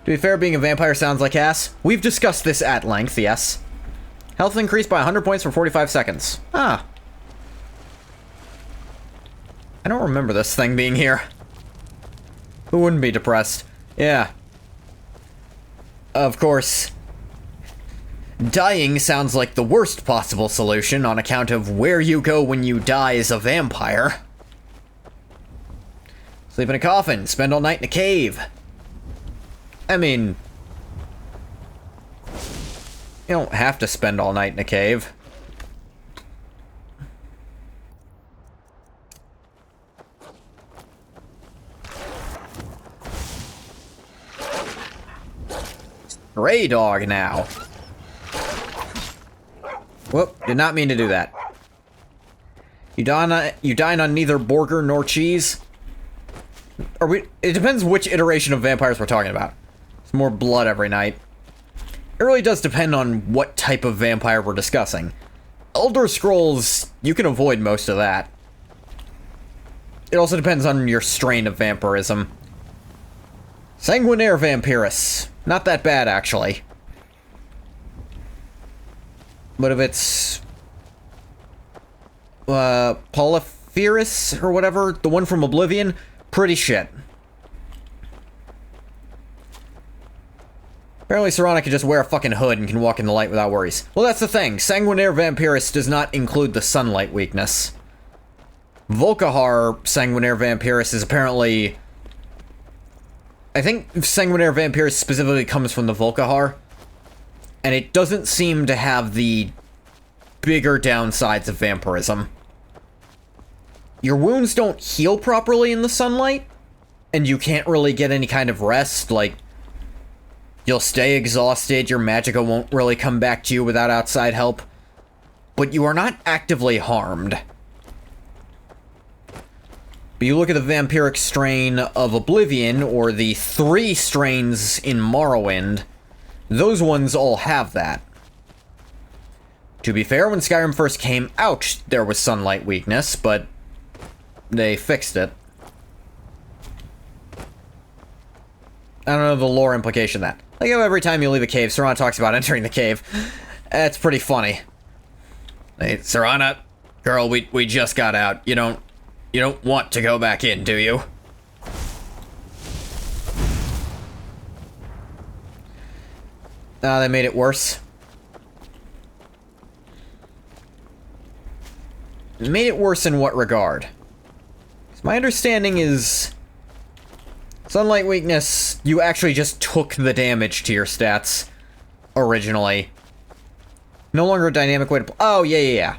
To be fair, being a vampire sounds like ass. We've discussed this at length, yes. Health increased by 100 points for 45 seconds. Ah. I don't remember this thing being here. Who wouldn't be depressed? Yeah. Of course. Dying sounds like the worst possible solution on account of where you go when you die as a vampire. Sleep in a coffin, spend all night in a cave. I mean, you don't have to spend all night in a cave. Stray dog now. Whoop, did not mean to do that. You dine on neither burger nor cheese? It depends which iteration of vampires we're talking about. It's more blood every night. It really does depend on what type of vampire we're discussing. Elder Scrolls, you can avoid most of that. It also depends on your strain of vampirism. Sanguinaire Vampirus. Not that bad, actually. But if it's... Polypherus, or whatever, the one from Oblivion, pretty shit. Apparently Serana can just wear a fucking hood and can walk in the light without worries. Well, that's the thing. Sanguinaire Vampirus does not include the sunlight weakness. Volkihar Sanguinaire Vampirus is apparently... I think Sanguinaire Vampirus specifically comes from the Volkihar, and it doesn't seem to have the bigger downsides of vampirism. Your wounds don't heal properly in the sunlight, and you can't really get any kind of rest, like, you'll stay exhausted, your magicka won't really come back to you without outside help, but you are not actively harmed. But you look at the vampiric strain of Oblivion, or the 3 strains in Morrowind, those ones all have that. To be fair, when Skyrim first came out, there was sunlight weakness, but they fixed it. I don't know the lore implication of that. Like how every time you leave a cave, Serana talks about entering the cave. That's pretty funny. Hey, Serana, girl, we just got out. You don't want to go back in, do you? They made it worse. Made it worse in what regard? My understanding is... sunlight weakness, you actually just took the damage to your stats originally. No longer a dynamic way to... oh, yeah.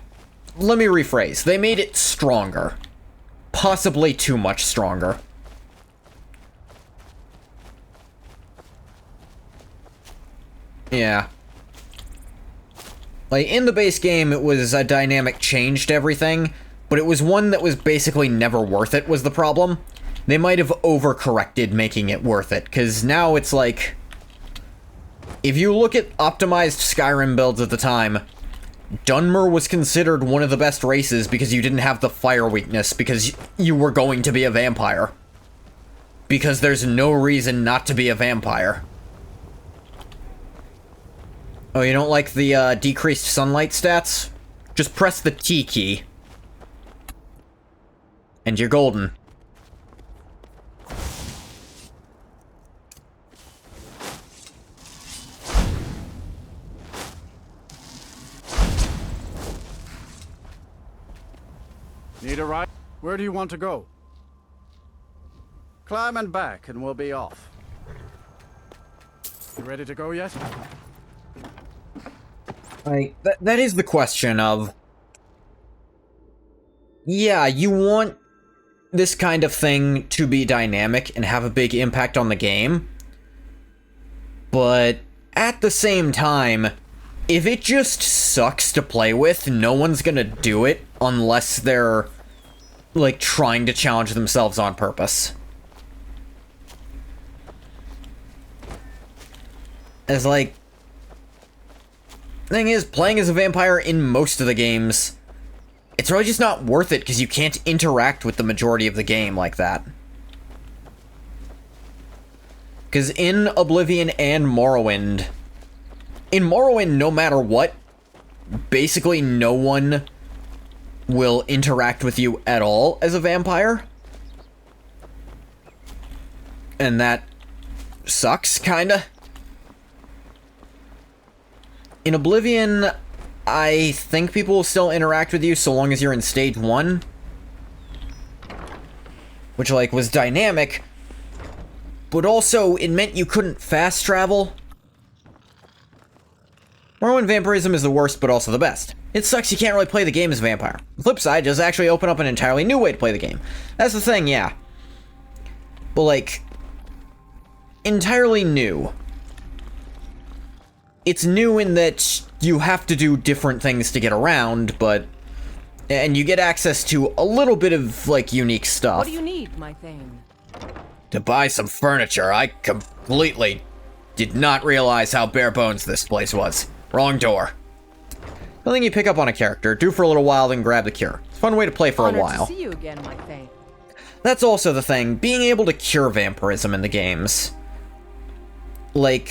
Let me rephrase. They made it stronger. Possibly too much stronger. Yeah. Like, in the base game, it was a dynamic change to everything, but it was one that was basically never worth it, was the problem. They might have overcorrected making it worth it, because now it's like... if you look at optimized Skyrim builds at the time, Dunmer was considered one of the best races because you didn't have the fire weakness, because you were going to be a vampire. Because there's no reason not to be a vampire. Oh, you don't like the decreased sunlight stats? Just press the T key. And you're golden. Need a ride? Where do you want to go? Climb and back, and we'll be off. You ready to go yet? That is the question of... yeah, you want this kind of thing to be dynamic and have a big impact on the game, but at the same time, if it just sucks to play with, no one's gonna do it unless they're, like, trying to challenge themselves on purpose. It's like... thing is, playing as a vampire in most of the games, it's really just not worth it because you can't interact with the majority of the game like that. Because in Oblivion and Morrowind, in Morrowind, no matter what, basically no one will interact with you at all as a vampire. And that sucks, kinda. In Oblivion, I think people will still interact with you so long as you're in stage 1. Which, like, was dynamic. But also, it meant you couldn't fast travel. Morrowind vampirism is the worst, but also the best. It sucks you can't really play the game as a vampire. The flip side does actually open up an entirely new way to play the game. That's the thing, yeah. But, like, entirely new. It's new in that you have to do different things to get around, but... and you get access to a little bit of, like, unique stuff. What do you need, my thane? To buy some furniture, I completely did not realize how bare bones this place was. Wrong door. Nothing you pick up on a character, do for a little while, then grab the cure. It's a fun way to play for a while. To see you again, my thane. That's also the thing, being able to cure vampirism in the games. Like...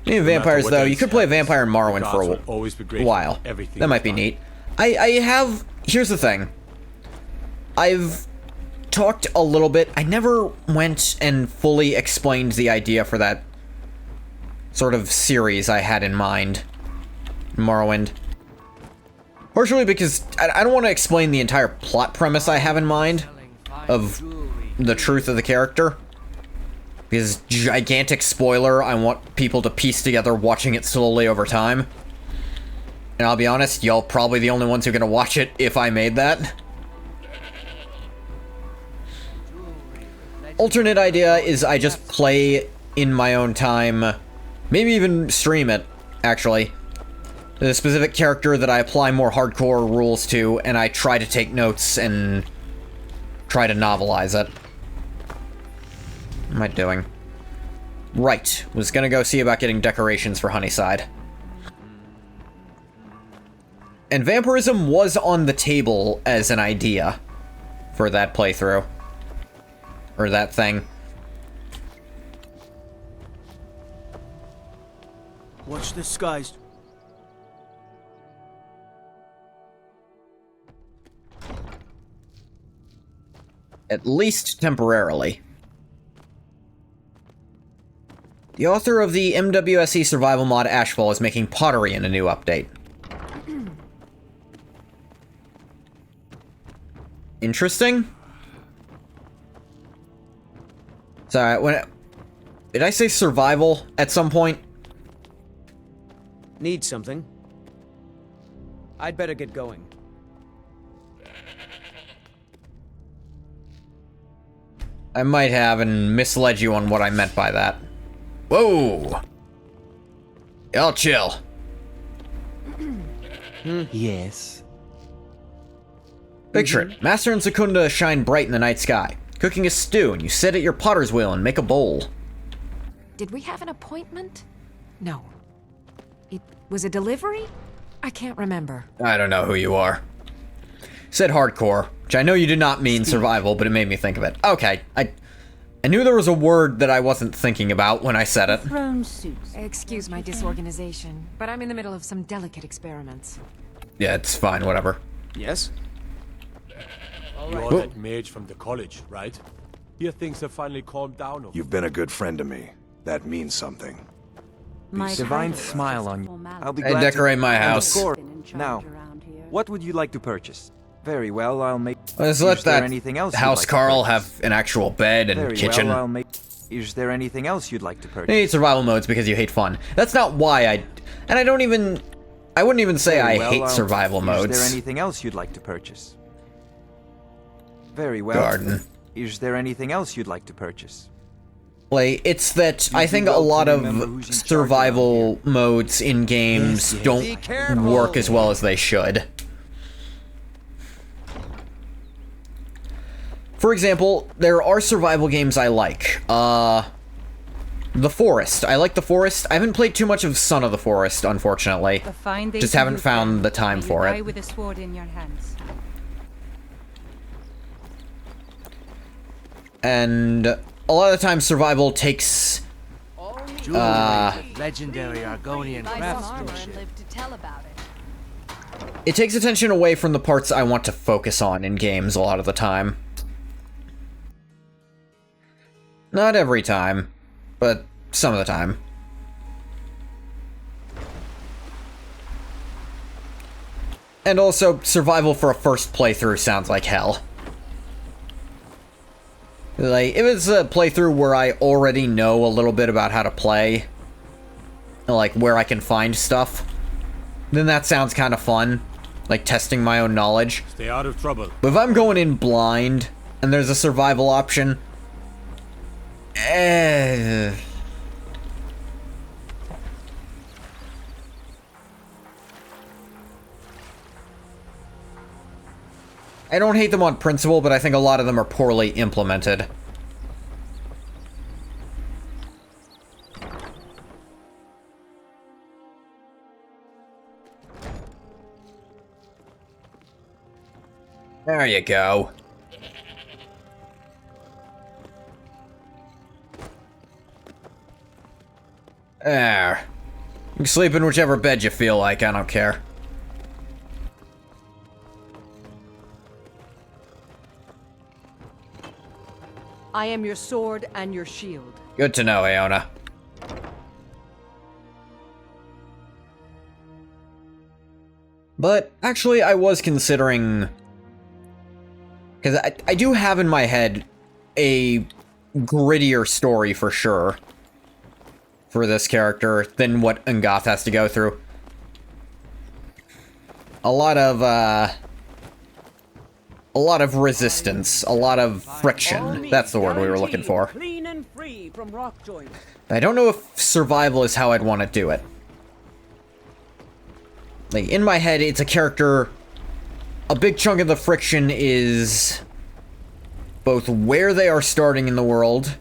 vampires, though, you could play a vampire in Morrowind for a while. That might be neat. I have... here's the thing. I've talked a little bit. I never went and fully explained the idea for that sort of series I had in mind. Morrowind. Partially because I don't want to explain the entire plot premise I have in mind of the truth of the character. Because, gigantic spoiler, I want people to piece together watching it slowly over time. And I'll be honest, y'all probably the only ones who are going to watch it if I made that. Alternate idea is I just play in my own time, maybe even stream it, actually. The specific character that I apply more hardcore rules to, and I try to take notes and try to novelize it. What am I doing? Right, was gonna go see about getting decorations for Honeyside. And vampirism was on the table as an idea for that playthrough. Or that thing. Watch the skies. At least temporarily. The author of the MWSE survival mod Ashfall is making pottery in a new update. Interesting. Sorry, did I say survival at some point? Need something? I'd better get going. I might have and misled you on what I meant by that. Whoa! Y'all chill. Yes. Picture it. Master and Secunda shine bright in the night sky, cooking a stew, and you sit at your potter's wheel and make a bowl. Did we have an appointment? No. It was a delivery? I can't remember. I don't know who you are. Said hardcore, which I know you did not mean survival, but it made me think of it. Okay, I knew there was a word that I wasn't thinking about when I said it. Throne suits. Excuse my disorganization, but I'm in the middle of some delicate experiments. Yeah, it's fine, whatever. Yes? You're that mage from the college, right? Here things have finally calmed down. You've been a good friend to me. That means something. Divine smile on you. I'll be I glad decorate to... my And of house. course- Now, what would you like to purchase? Very well, I'll make... Let's let Is there that anything else you'd house like to Carl purchase? have an actual bed and Very kitchen. well, I'll make... Is there anything else you'd like to You purchase? hate survival modes because you hate fun. That's not why and I wouldn't even say Very I well, hate I'll- survival modes. Is there anything else you'd like to purchase? Very well. Garden. Is there anything else you'd like to purchase? Like, it's that I think a lot of survival modes in games don't work as well as they should. For example, there are survival games I like. The Forest. I like The Forest. I haven't played too much of Son of the Forest, unfortunately. Just haven't found the time for it. With a sword in your hands. And a lot of the time survival takes legendary Argonian craftsmanship. Live to tell about it. it takes attention away from the parts I want to focus on in games a lot of the time. Not every time, but some of the time. And also, survival for a first playthrough sounds like hell. Like, if it's a playthrough where I already know a little bit about how to play, like where I can find stuff, then that sounds kind of fun. Like testing my own knowledge. Stay out of trouble. But if I'm going in blind, and there's a survival option, I don't hate them on principle, but I think a lot of them are poorly implemented. There you go. There. You can sleep in whichever bed you feel like, I don't care. I am your sword and your shield. Good to know, Aona. But actually, I was considering... Because I do have in my head a grittier story for sure for this character than what Ungoth has to go through. A lot of resistance, a lot of friction. That's the word we were looking for. Clean and free from rock joints. I don't know if survival is how I'd want to do it. Like, in my head, it's a character... A big chunk of the friction is... both where they are starting in the world,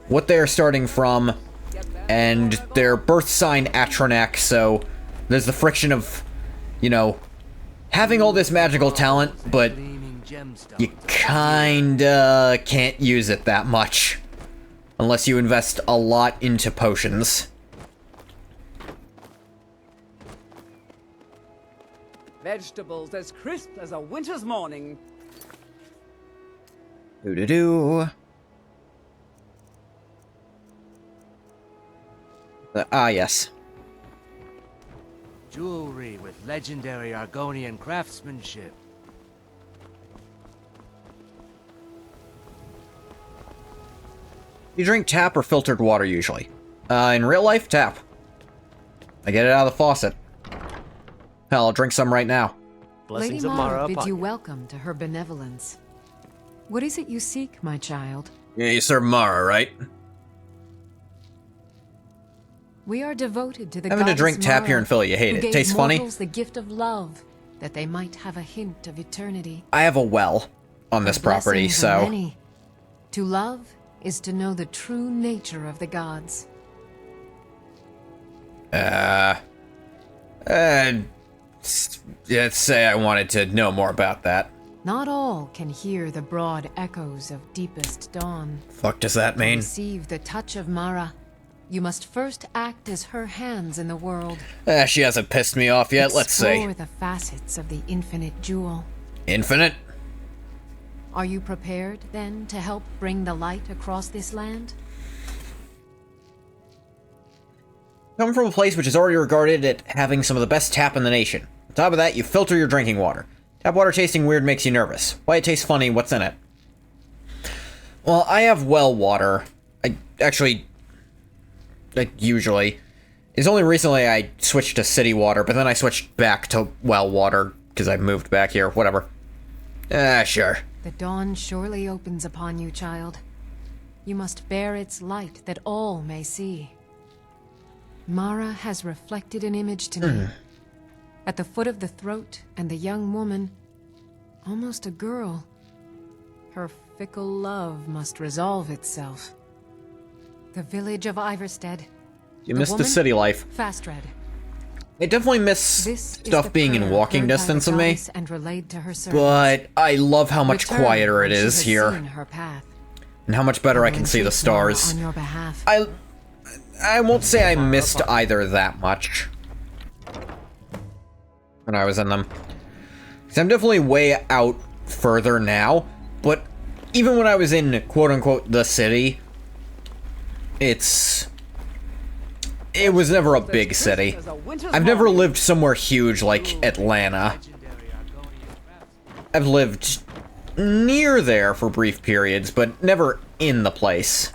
what they are starting from, and their birth sign Atronak, so there's the friction of, you know, having all this magical talent, but you kinda can't use it that much. Unless you invest a lot into potions. Vegetables as crisp as a winter's morning. Doo-doo-doo. Yes. Jewelry with legendary Argonian craftsmanship. You drink tap or filtered water usually? In real life, tap. I get it out of the faucet. Hell, I'll drink some right now. Lady Mara bids you welcome to her benevolence. What is it you seek, my child? Yeah, you serve Mara, right? We are devoted to the Having to goddess drink tap Mara, here in Philly, you hate who it. gave Tastes funny? mortals the gift of love, that they might have a hint of eternity. I have a well on this Her property, blessings are so... many. To love is to know the true nature of the gods. Let's say I wanted to know more about that. Not all can hear the broad echoes of deepest dawn. Fuck does that mean? To receive the touch of Mara, you must first act as her hands in the world. She hasn't pissed me off yet, let's see. Explore the facets of the infinite jewel. Infinite? Are you prepared, then, to help bring the light across this land? Come from a place which is already regarded at having some of the best tap in the nation. On top of that, you filter your drinking water. Tap water tasting weird makes you nervous. Why it tastes funny, what's in it? Well, I have well water. Usually. It's only recently I switched to city water, but then I switched back to well water, because I moved back here, whatever. Sure. The dawn surely opens upon you, child. You must bear its light that all may see. Mara has reflected an image to me. At the foot of the throat, and the young woman, almost a girl. Her fickle love must resolve itself. The village of Iverstead. You missed the city life. Fastred. I definitely miss stuff being in walking distance of me, and relayed to her but I love how much quieter it is here, her path. and how much better I can see the stars. On your behalf. I won't say I missed either that much when I was in them. 'Cause I'm definitely way out further now, but even when I was in quote-unquote the city, it was never a big city. I've never lived somewhere huge like Atlanta. I've lived near there for brief periods, but never in the place.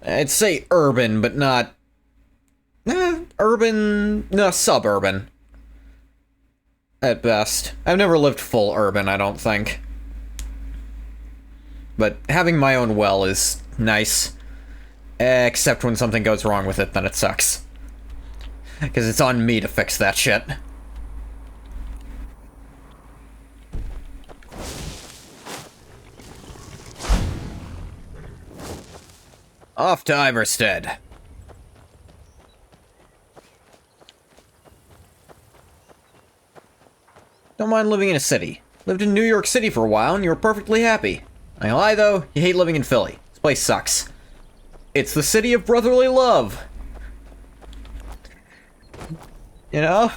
I'd say urban, but not... urban... No, suburban. At best. I've never lived full urban, I don't think. But having my own well is nice. Except when something goes wrong with it, then it sucks. Because it's on me to fix that shit. Off to Iverstead. Don't mind living in a city. Lived in New York City for a while and you were perfectly happy. I lie though, you hate living in Philly. This place sucks. It's the city of brotherly love. You know?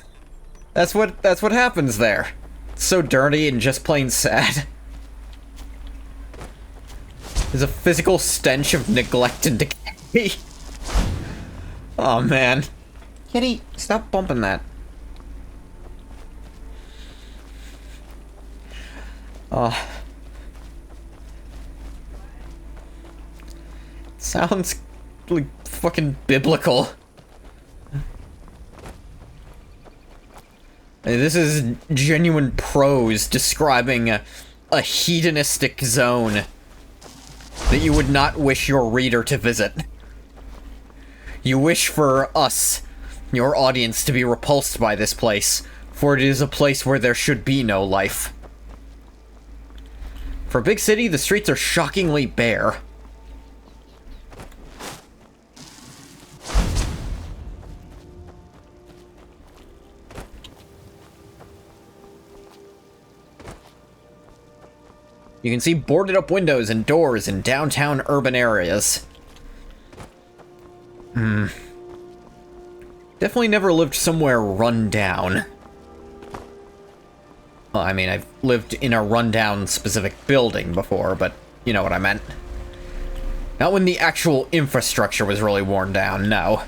That's what happens there. It's so dirty and just plain sad. There's a physical stench of neglect and decay. Oh, man. Kitty, stop bumping that. Sounds like fucking biblical. This is genuine prose describing a hedonistic zone that you would not wish your reader to visit. You wish for us, your audience, to be repulsed by this place, for it is a place where there should be no life. For a big city, the streets are shockingly bare. You can see boarded up windows and doors in downtown urban areas. Definitely never lived somewhere run down. Well, I mean, I've lived in a rundown specific building before, but you know what I meant. Not when the actual infrastructure was really worn down, no.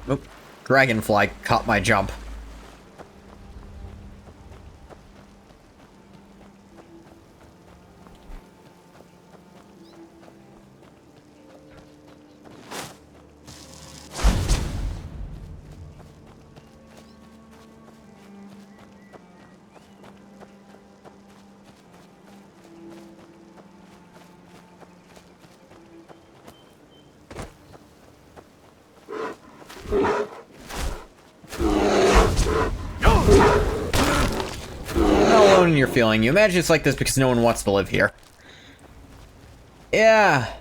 Oop. Dragonfly caught my jump. You're feeling. You imagine it's like this because no one wants to live here. Yeah.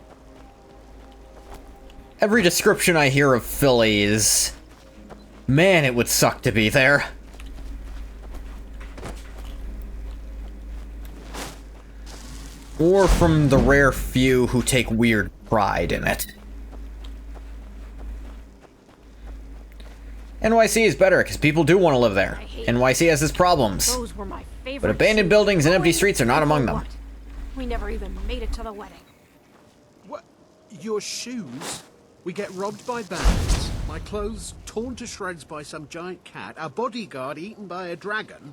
Every description I hear of Philly is... Man, it would suck to be there. Or from the rare few who take weird pride in it. NYC is better because people do want to live there. NYC has its problems. Those were my favorite. But abandoned buildings and empty streets are not among them. We never even made it to the wedding. What? Your shoes? We get robbed by bandits, my clothes torn to shreds by some giant cat, a bodyguard eaten by a dragon,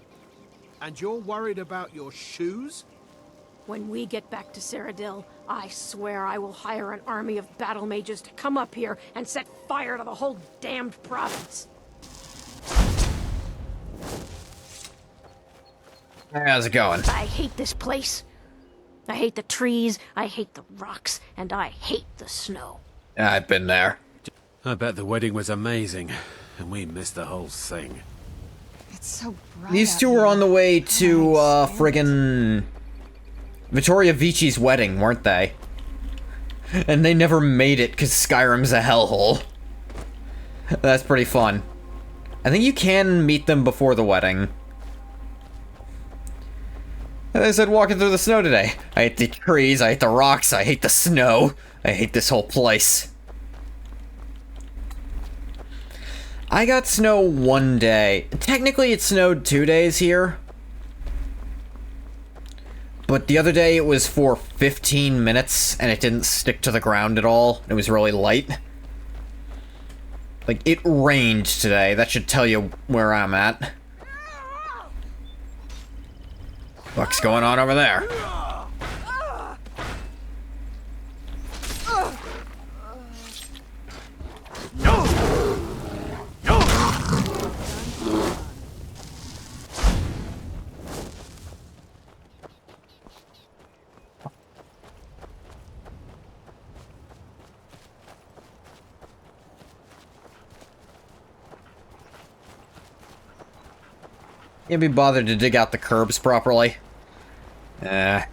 and you're worried about your shoes? When we get back to Cyrodiil, I swear I will hire an army of battle mages to come up here and set fire to the whole damned province. How's it going? I hate this place. I hate the trees, I hate the rocks, and I hate the snow. I've been there. I bet the wedding was amazing, and we missed the whole thing. It's so bright. These two were on the way to, friggin' Vittoria Vici's wedding, weren't they? And they never made it because Skyrim's a hellhole. That's pretty fun. I think you can meet them before the wedding. And I said walking through the snow today. I hate the trees, I hate the rocks, I hate the snow. I hate this whole place. I got snow one day. Technically it snowed 2 days here. But the other day it was for 15 minutes and it didn't stick to the ground at all. It was really light. Like, it rained today. That should tell you where I'm at. What's going on over there? Can't be bothered to dig out the curbs properly. I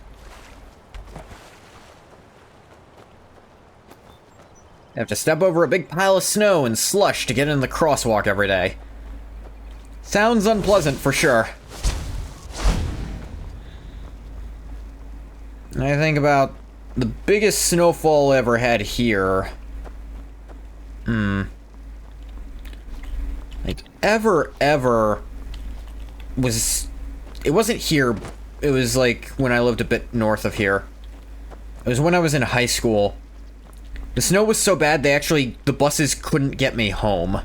have to step over a big pile of snow and slush to get in the crosswalk every day. Sounds unpleasant for sure. I think about the biggest snowfall I ever had here. Like, ever was... It wasn't here it was like when I lived a bit north of here. It was when I was in high school. The snow was so bad, the buses couldn't get me home.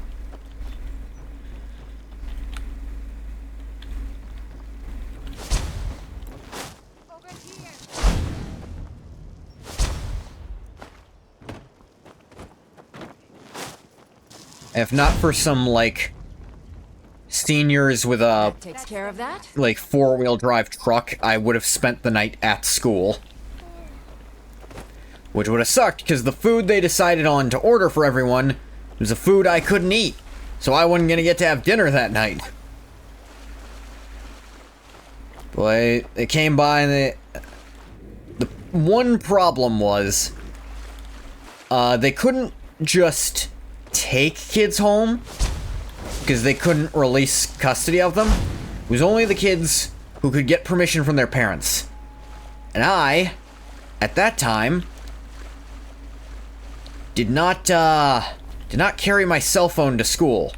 If not for some, like, seniors with a, Takes care of that. like, four-wheel drive truck, I would have spent the night at school. Which would have sucked, because the food they decided on to order for everyone was a food I couldn't eat. So I wasn't gonna get to have dinner that night. But they came by and the one problem was, they couldn't just take kids home, because they couldn't release custody of them. It was only the kids who could get permission from their parents. And I, at that time, did not carry my cell phone to school.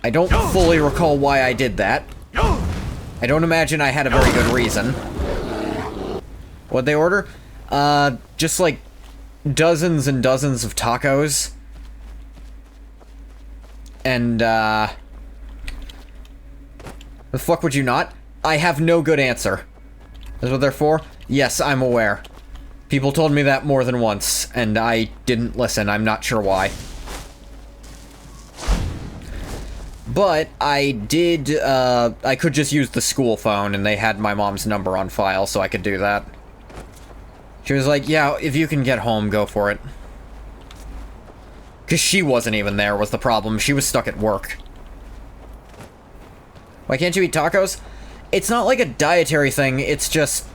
I don't fully recall why I did that. I don't imagine I had a very good reason. What'd they order? Just like dozens and dozens of tacos. And, the fuck would you not? I have no good answer. That's what they're for? Yes, I'm aware. People told me that more than once, and I didn't listen. I'm not sure why. But I did, I could just use the school phone, and they had my mom's number on file, so I could do that. She was like, yeah, if you can get home, go for it. Because she wasn't even there was the problem. She was stuck at work. Why can't you eat tacos? It's not like a dietary thing, it's just...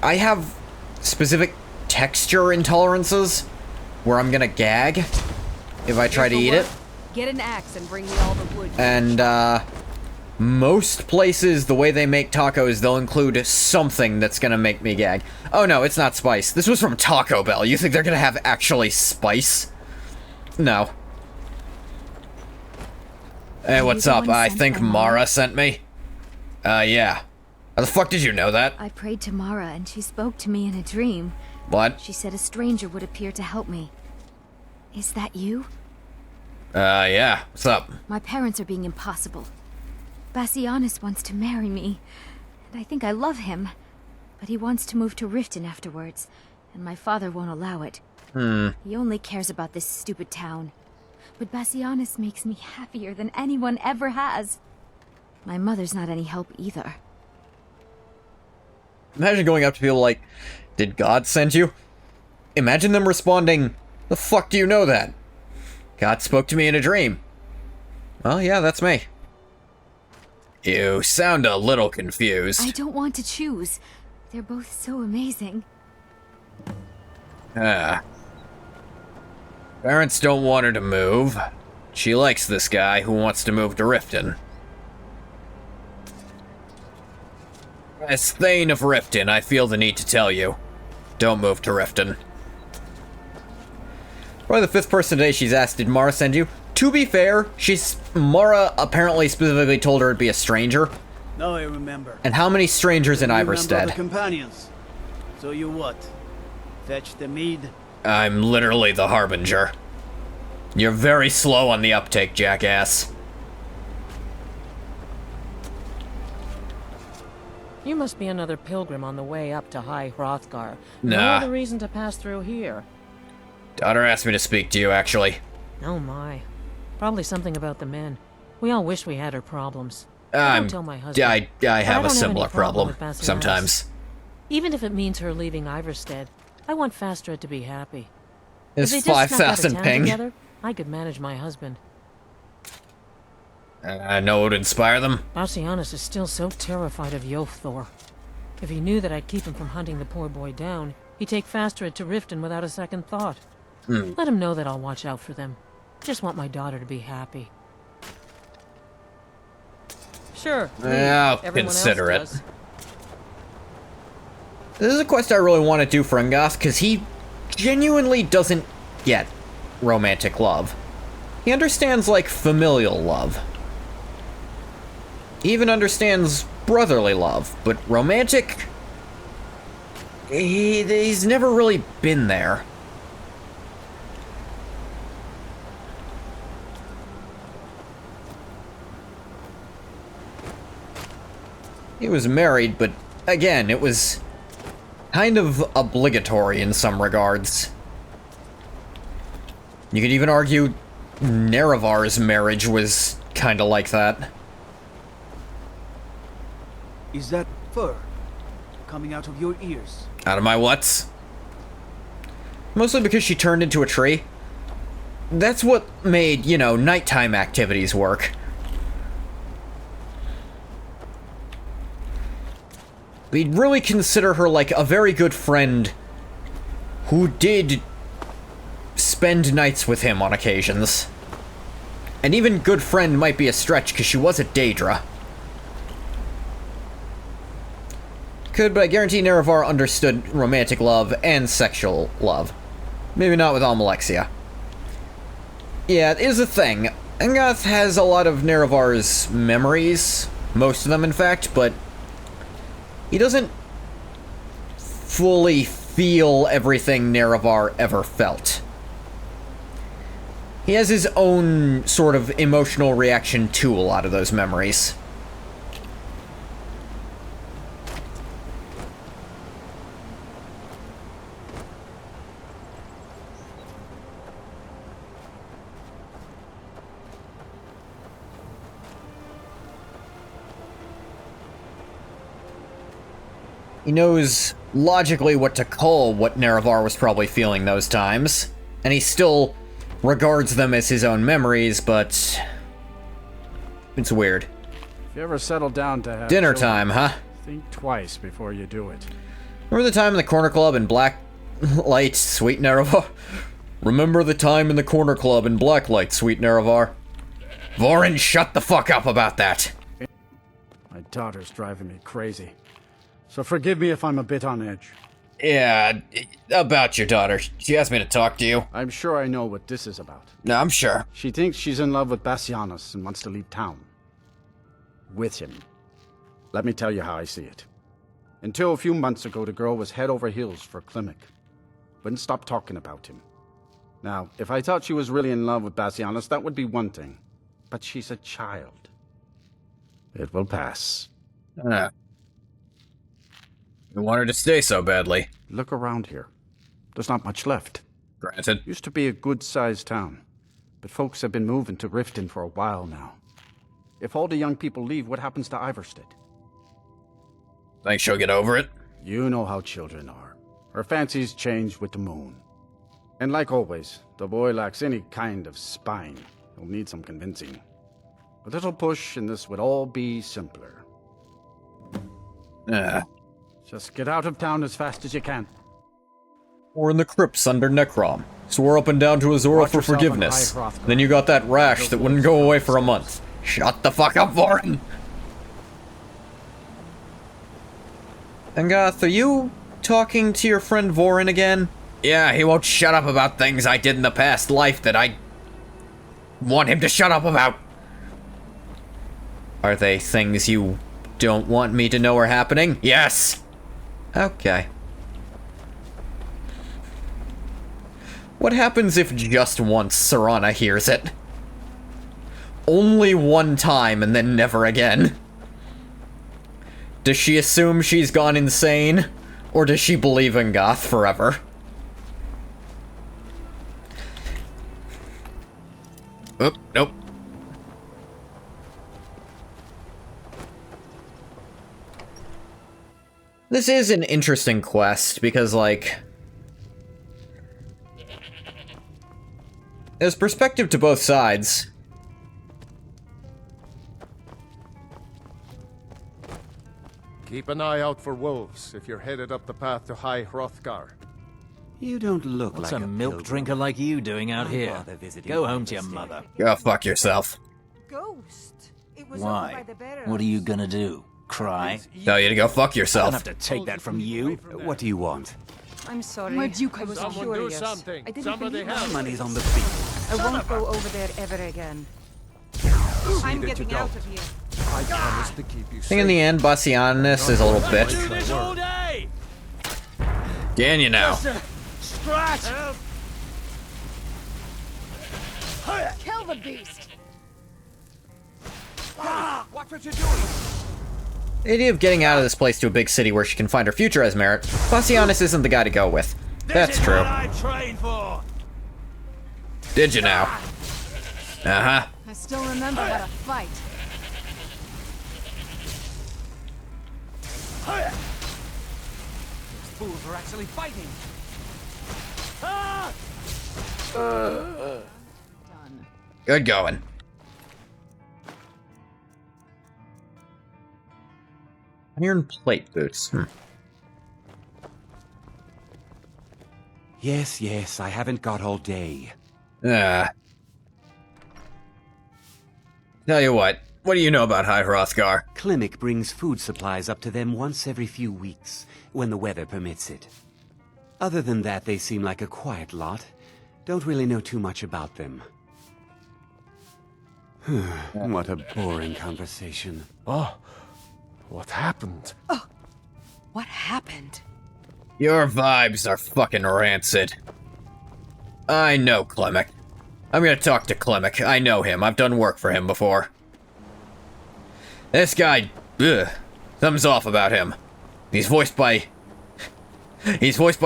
I have specific texture intolerances where I'm gonna gag if I try to eat it. Get an axe and bring me all the wood. And, most places, the way they make tacos, they'll include something that's gonna make me gag. Oh no, it's not spice. This was from Taco Bell. You think they're gonna have actually spice? No. Hey, what's up? I think Mara sent me. Yeah. How the fuck did you know that? I prayed to Mara and she spoke to me in a dream. What? She said a stranger would appear to help me. Is that you? Yeah. What's up? My parents are being impossible. Bassianus wants to marry me, and I think I love him. But he wants to move to Riften afterwards, and my father won't allow it. He only cares about this stupid town. But Bassianus makes me happier than anyone ever has. My mother's not any help either. Imagine going up to people like, did God send you? Imagine them responding, the fuck do you know that? God spoke to me in a dream. Well, yeah, that's me. You sound a little confused. I don't want to choose. They're both so amazing. Parents don't want her to move. She likes this guy who wants to move to Riften. As Thane of Riften, I feel the need to tell you. Don't move to Riften. Probably the fifth person today she's asked, did Mara send you? To be fair, Mara apparently specifically told her it'd be a stranger. Now I remember. And how many strangers in Iverstead? The companions. So you what? Fetch the mead? I'm literally the Harbinger. You're very slow on the uptake, jackass. You must be another pilgrim on the way up to High Hrothgar. Nah. No other reason to pass through here. Daughter asked me to speak to you, actually. Oh my. Probably something about the men. We all wish we had her problems. I don't tell my husband. I have a don't similar any problem problem with Bassianus. sometimes. Even if it means her leaving Iverstead, I want Fastra to be happy. It's If they just snuck out of 5,000 town ping. together, I could manage my husband. I know it would inspire them. Bassianus is still so terrified of Yofthor. If he knew that I'd keep him from hunting the poor boy down, he'd take Fastred to Riften without a second thought. Let him know that I'll watch out for them. Just want my daughter to be happy. Sure. I'll Everyone consider it. else does. This is a quest I really want to do for Ngoth, because he genuinely doesn't get romantic love. He understands, like, familial love. He even understands brotherly love, but romantic? He's never really been there. He was married, but again, it was kind of obligatory in some regards. You could even argue Nerevar's marriage was kinda like that. Is that fur coming out of your ears? Out of my what's? Mostly because she turned into a tree. That's what made, you know, nighttime activities work. We'd really consider her like a very good friend who did spend nights with him on occasions. And even good friend might be a stretch because she was a Daedra. Could, but I guarantee Nerevar understood romantic love and sexual love. Maybe not with Almalexia. Yeah, it is a thing. Angoth has a lot of Nerevar's memories. Most of them, in fact, but he doesn't fully feel everything Nerevar ever felt. He has his own sort of emotional reaction to a lot of those memories. He knows logically what to call what Nerevar was probably feeling those times, and he still regards them as his own memories, but it's weird. If you ever settle down to have dinner children, time, huh? Think twice before you do it. Remember the time in the corner club in Black Light, sweet Nerevar? Remember the time in the corner club in Black Light, sweet Nerevar? Vorin, shut the fuck up about that. My daughter's driving me crazy. So forgive me if I'm a bit on edge. Yeah, about your daughter. She asked me to talk to you. I'm sure I know what this is about. No, I'm sure. She thinks she's in love with Bassianus and wants to leave town. With him. Let me tell you how I see it. Until a few months ago, the girl was head over heels for Klimek. Wouldn't stop talking about him. Now, if I thought she was really in love with Bassianus, that would be one thing. But she's a child. It will pass. You want her to stay so badly. Look around here. There's not much left. Granted. Used to be a good-sized town, but folks have been moving to Riften for a while now. If all the young people leave, what happens to Iverstead? Think she'll get over it? You know how children are. Her fancies change with the moon. And like always, the boy lacks any kind of spine. He'll need some convincing. A little push and this would all be simpler. Just get out of town as fast as you can. Or in the crypts under Necrom. Swore up and down to Azora for forgiveness. Then you got that rash that wouldn't go away for a month. Shut the fuck up, Vorin! Angoth, are you talking to your friend Vorin again? Yeah, he won't shut up about things I did in the past life that I want him to shut up about. Are they things you don't want me to know are happening? Yes! Okay. What happens if just once Serana hears it? Only one time and then never again. Does she assume she's gone insane? Or does she believe in Goth forever? Oop, nope. This is an interesting quest, because, like, there's perspective to both sides. Keep an eye out for wolves if you're headed up the path to High Hrothgar. You don't look What's like a a milk pilgrim. drinker like you doing out I'd here? rather visit Go in home to your Iverstead. mother. Go fuck yourself. Ghost. It was Why? What are you gonna do? Cry? Tell you to go fuck I yourself. don't have to take that from you. What do you want? I'm sorry. My Duke, I was Someone curious. do something. I didn't Somebody believe help. Money's on the feet. I won't go over there ever again. I'm that you getting out don't. of here. I promise to keep you I think in the end, Bassianus is a little bitch. Can you now? Scratch! Kill the beast! Watch what you're doing! The idea of getting out of this place to a big city where she can find her future as merit, Bassianus isn't the guy to go with. That's true. I trained for. Did you now? Uh-huh. I still remember how to fight. Those fools are actually fighting! Good going. Iron plate boots. Yes, I haven't got all day. Tell you what do you know about High Hrothgar? Klimek brings food supplies up to them once every few weeks, when the weather permits it. Other than that, they seem like a quiet lot. Don't really know too much about them. What a boring conversation. Oh, what happened? Oh, what happened? Your vibes are fucking rancid. I know Klimek. I'm gonna talk to Klimek. I know him. I've done work for him before. This guy, something's off about him. He's voiced by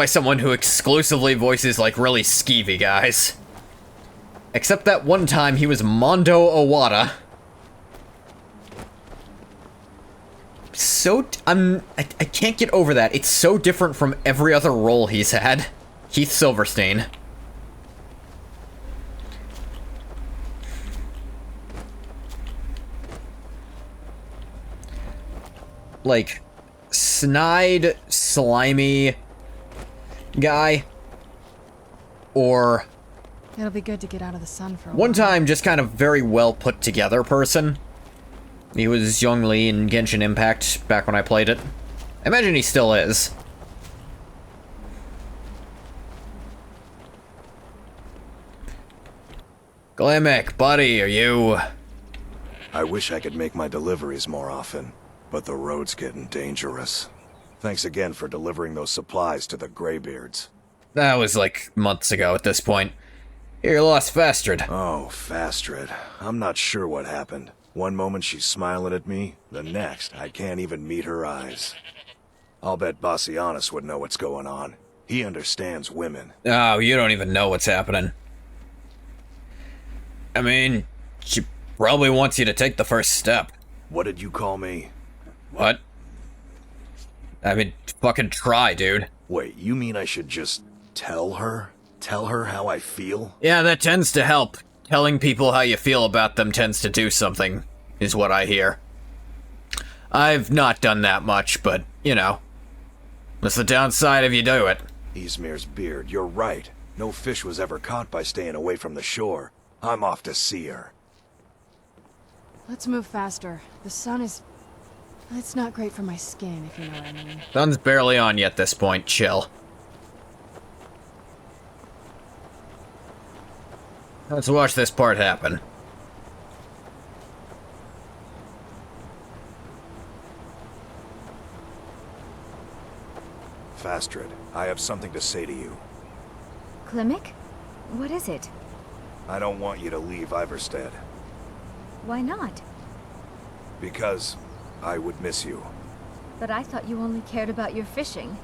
someone who exclusively voices like really skeevy guys. Except that one time he was Mondo Owada. I can't get over that. It's so different from every other role he's had. Keith Silverstein. Like, snide, slimy guy. Or It'll be good to get out of the sun for a one while. time, just kind of very well put together person. He was Young Lee in Genshin Impact back when I played it. I imagine he still is. Klimek, buddy, are you... I wish I could make my deliveries more often, but the road's getting dangerous. Thanks again for delivering those supplies to the Greybeards. That was like months ago at this point. You lost Fastred. Oh, Fastred. I'm not sure what happened. One moment she's smiling at me, the next I can't even meet her eyes. I'll bet Bassianus would know what's going on. He understands women. Oh, you don't even know what's happening. I mean, she probably wants you to take the first step. What did you call me? What? I mean, fucking try, dude. Wait, you mean I should just tell her? Tell her how I feel? Yeah, that tends to help. Telling people how you feel about them tends to do something, is what I hear. I've not done that much, but, you know. That's the downside if you do it. Ysmir's beard, you're right. No fish was ever caught by staying away from the shore. I'm off to see her. Let's move faster. The sun is... It's not great for my skin, if you know what I mean. Sun's barely on yet at this point. Chill. Let's watch this part happen. Fastred, I have something to say to you. Klimek? What is it? I don't want you to leave Iverstead. Why not? Because I would miss you. But I thought you only cared about your fishing.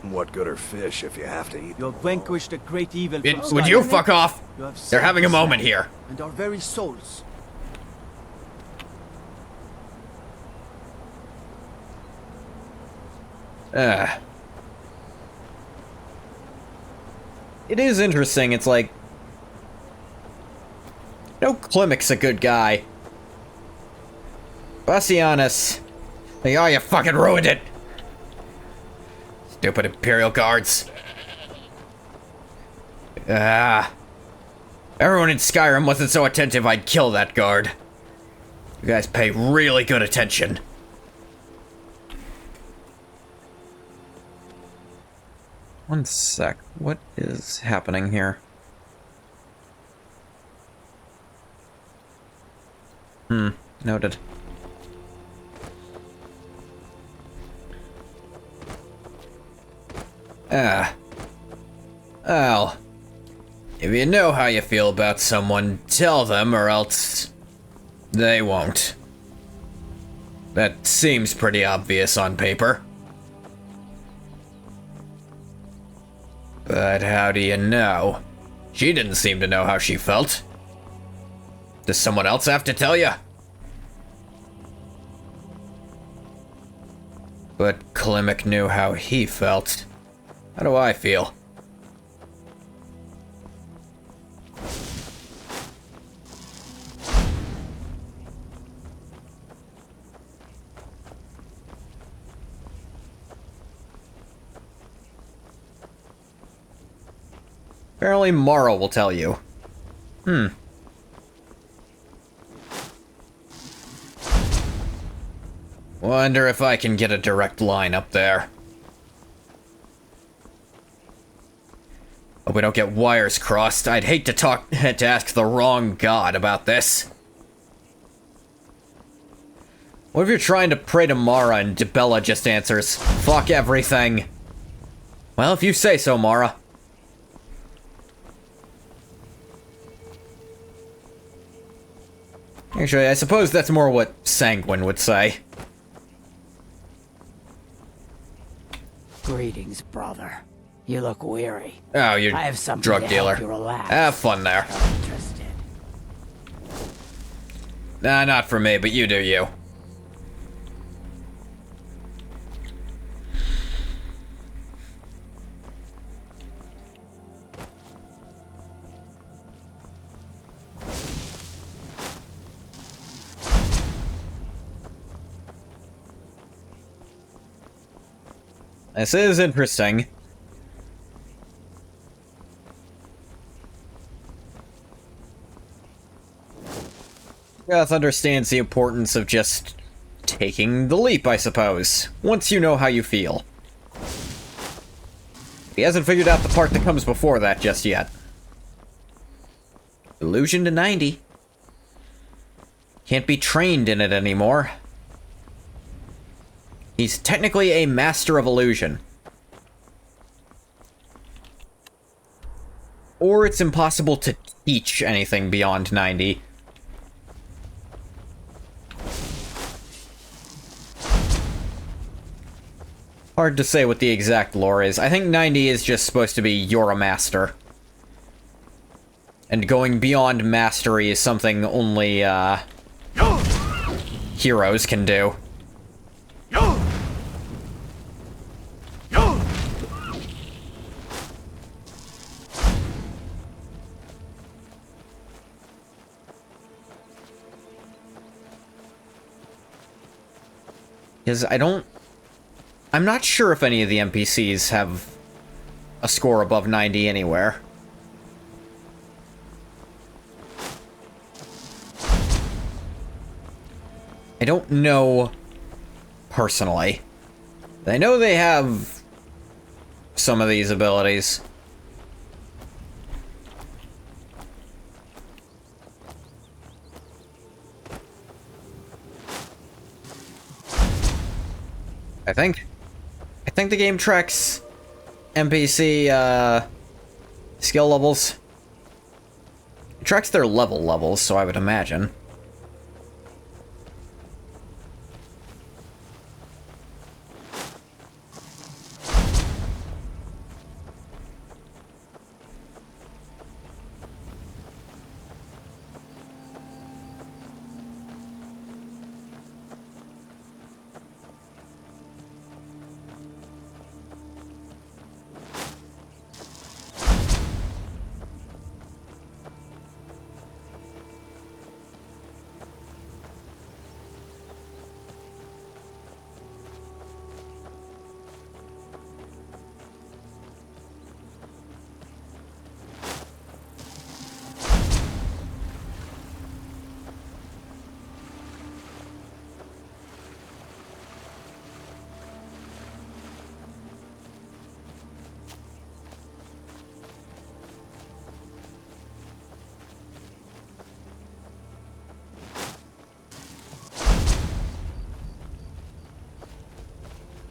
What good are fish if you have to eat? You have vanquished the great evil. Would you fuck off? They're having a moment here. And our very souls. It is interesting. It's like, no, Klimek's a good guy. Bassianus, like, oh, you fucking ruined it. Stupid Imperial Guards. Everyone in Skyrim wasn't so attentive I'd kill that guard. You guys pay really good attention. One sec. What is happening here? Noted. Well, if you know how you feel about someone, tell them, or else they won't. That seems pretty obvious on paper. But how do you know? She didn't seem to know how she felt. Does someone else have to tell you? But Klimek knew how he felt. How do I feel? Apparently Mara will tell you. Wonder if I can get a direct line up there. Hope we don't get wires crossed. I'd hate to ask the wrong god about this. What if you're trying to pray to Mara and Bella just answers, "Fuck everything"? Well, if you say so, Mara. Actually, I suppose that's more what Sanguine would say. Greetings, brother. You look weary. Oh, you're I have something drug to dealer. help you relax. Have fun there. Interested. Nah, not for me, but you do you. This is interesting. Goth understands the importance of just taking the leap, I suppose, once you know how you feel. He hasn't figured out the part that comes before that just yet. Illusion to 90. Can't be trained in it anymore. He's technically a master of illusion. Or it's impossible to teach anything beyond 90. Hard to say what the exact lore is. I think 90 is just supposed to be you're a master. And going beyond mastery is something only, heroes can do. Because I'm not sure if any of the NPCs have a score above 90 anywhere. I don't know personally. I know they have some of these abilities. I think the game tracks NPC skill levels. It tracks their levels, so I would imagine.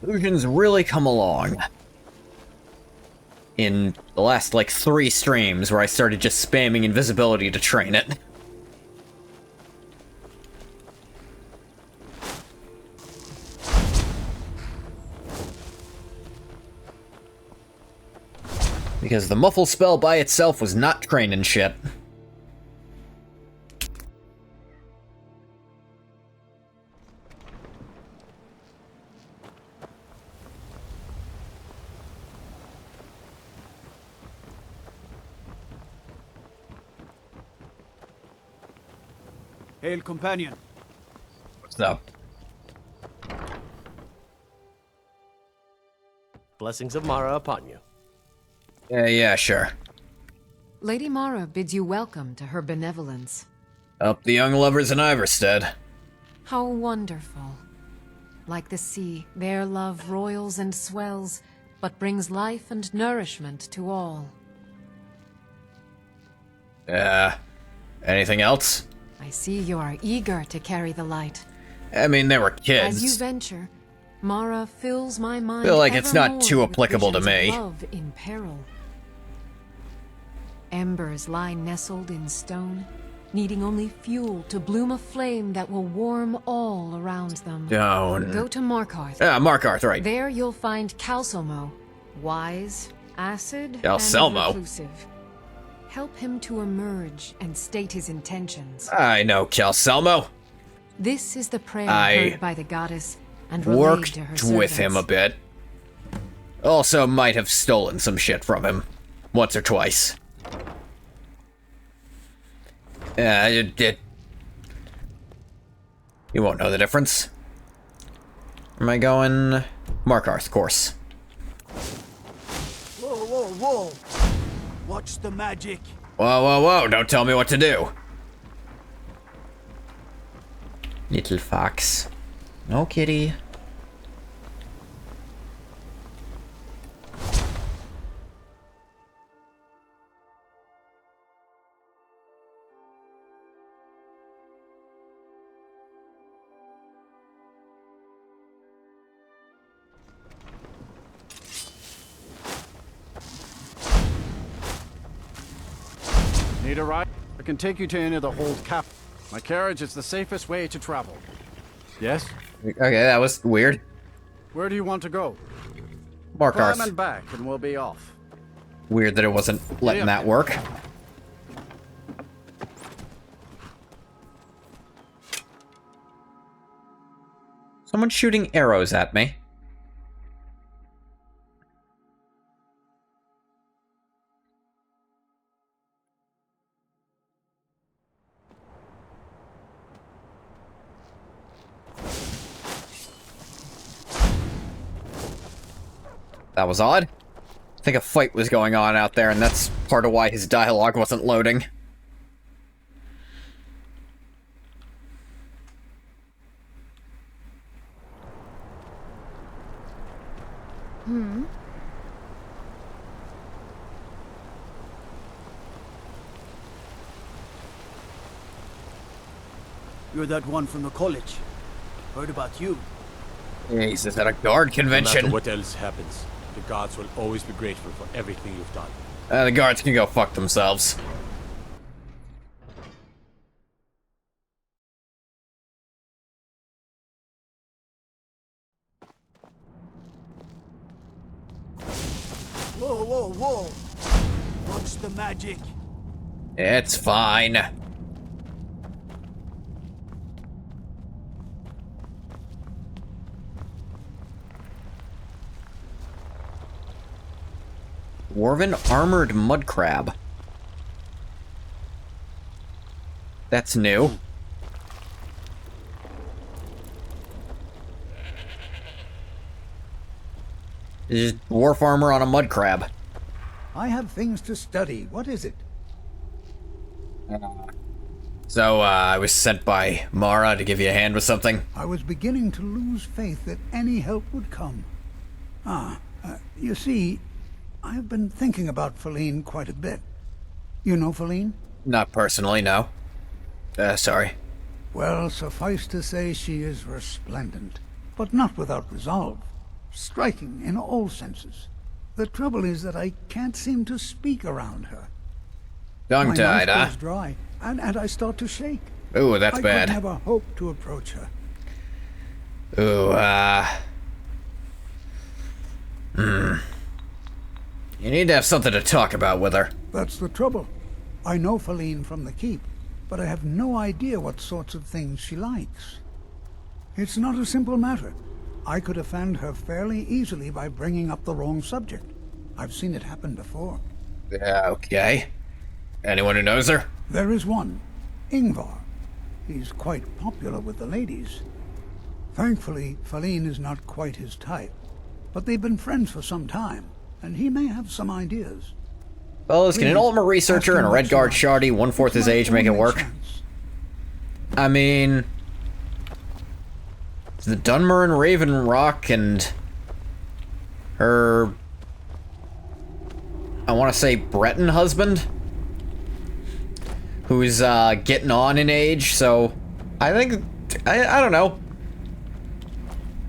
Illusions really come along. in the last, like, 3 streams where I started just spamming invisibility to train it. Because the muffle spell by itself was not training shit. Hail, companion. What's up? Blessings of Mara upon you. Yeah, sure. Lady Mara bids you welcome to her benevolence. Up the young lovers in Iverstead. How wonderful. Like the sea, their love roils and swells, but brings life and nourishment to all. Anything else? I see you are eager to carry the light. I mean, they were kids. As you venture, Mara fills my mind. Feel like it's not evermore too with applicable to visions of me. Love in peril. Embers lie nestled in stone, needing only fuel to bloom a flame that will warm all around them. Don't. Go to Markarth. Markarth, right. There you'll find Calcelmo, wise, acid, Calcelmo? and reclusive. Help him to emerge and state his intentions. I know Calcelmo. This is the prayer I heard by the goddess and relayed Worked to her with him a servants. bit. Also might have stolen some shit from him. Once or twice. You won't know the difference. Am I going Markarth course? Whoa, whoa, whoa! Watch the magic. Whoa, don't tell me what to do. Little fox. No kitty. Need a ride? I can take you to any of the hold cap. My carriage is the safest way to travel. Yes? Okay, that was weird. Where do you want to go? Markarth. Climb and back, and we'll be off. Weird that it wasn't letting that work. Someone's shooting arrows at me. That was odd. I think a fight was going on out there, and that's part of why his dialogue wasn't loading. You're that one from the college. Heard about you. Jeez, is that a guard No convention? matter what else happens, the gods will always be grateful for everything you've done. The guards can go fuck themselves. Whoa, whoa, whoa! Watch the magic. It's fine. Dwarven armored mud crab. That's new. It's just dwarf armor on a mud crab. I have things to study. What is it? So, I was sent by Mara to give you a hand with something. I was beginning to lose faith that any help would come. You see, I've been thinking about Feline quite a bit. You know Feline? Not personally, no. Sorry. Well, suffice to say she is resplendent, but not without resolve. Striking in all senses. The trouble is that I can't seem to speak around her. Tongue-tied, My huh? mouth goes dry, and I start to shake. Ooh, that's I bad. could never hope to approach her. Ooh, You need to have something to talk about with her. That's the trouble. I know Feline from the keep, but I have no idea what sorts of things she likes. It's not a simple matter. I could offend her fairly easily by bringing up the wrong subject. I've seen it happen before. Okay. Anyone who knows her? There is one, Ingvar. He's quite popular with the ladies. Thankfully, Feline is not quite his type, but they've been friends for some time, and he may have some ideas. Fellas, can an ultimate researcher and a Red Guard shardy 1/4 his age make it work? I mean, the Dunmer and Raven Rock and her, I want to say Breton husband, who's getting on in age, so I think, I don't know.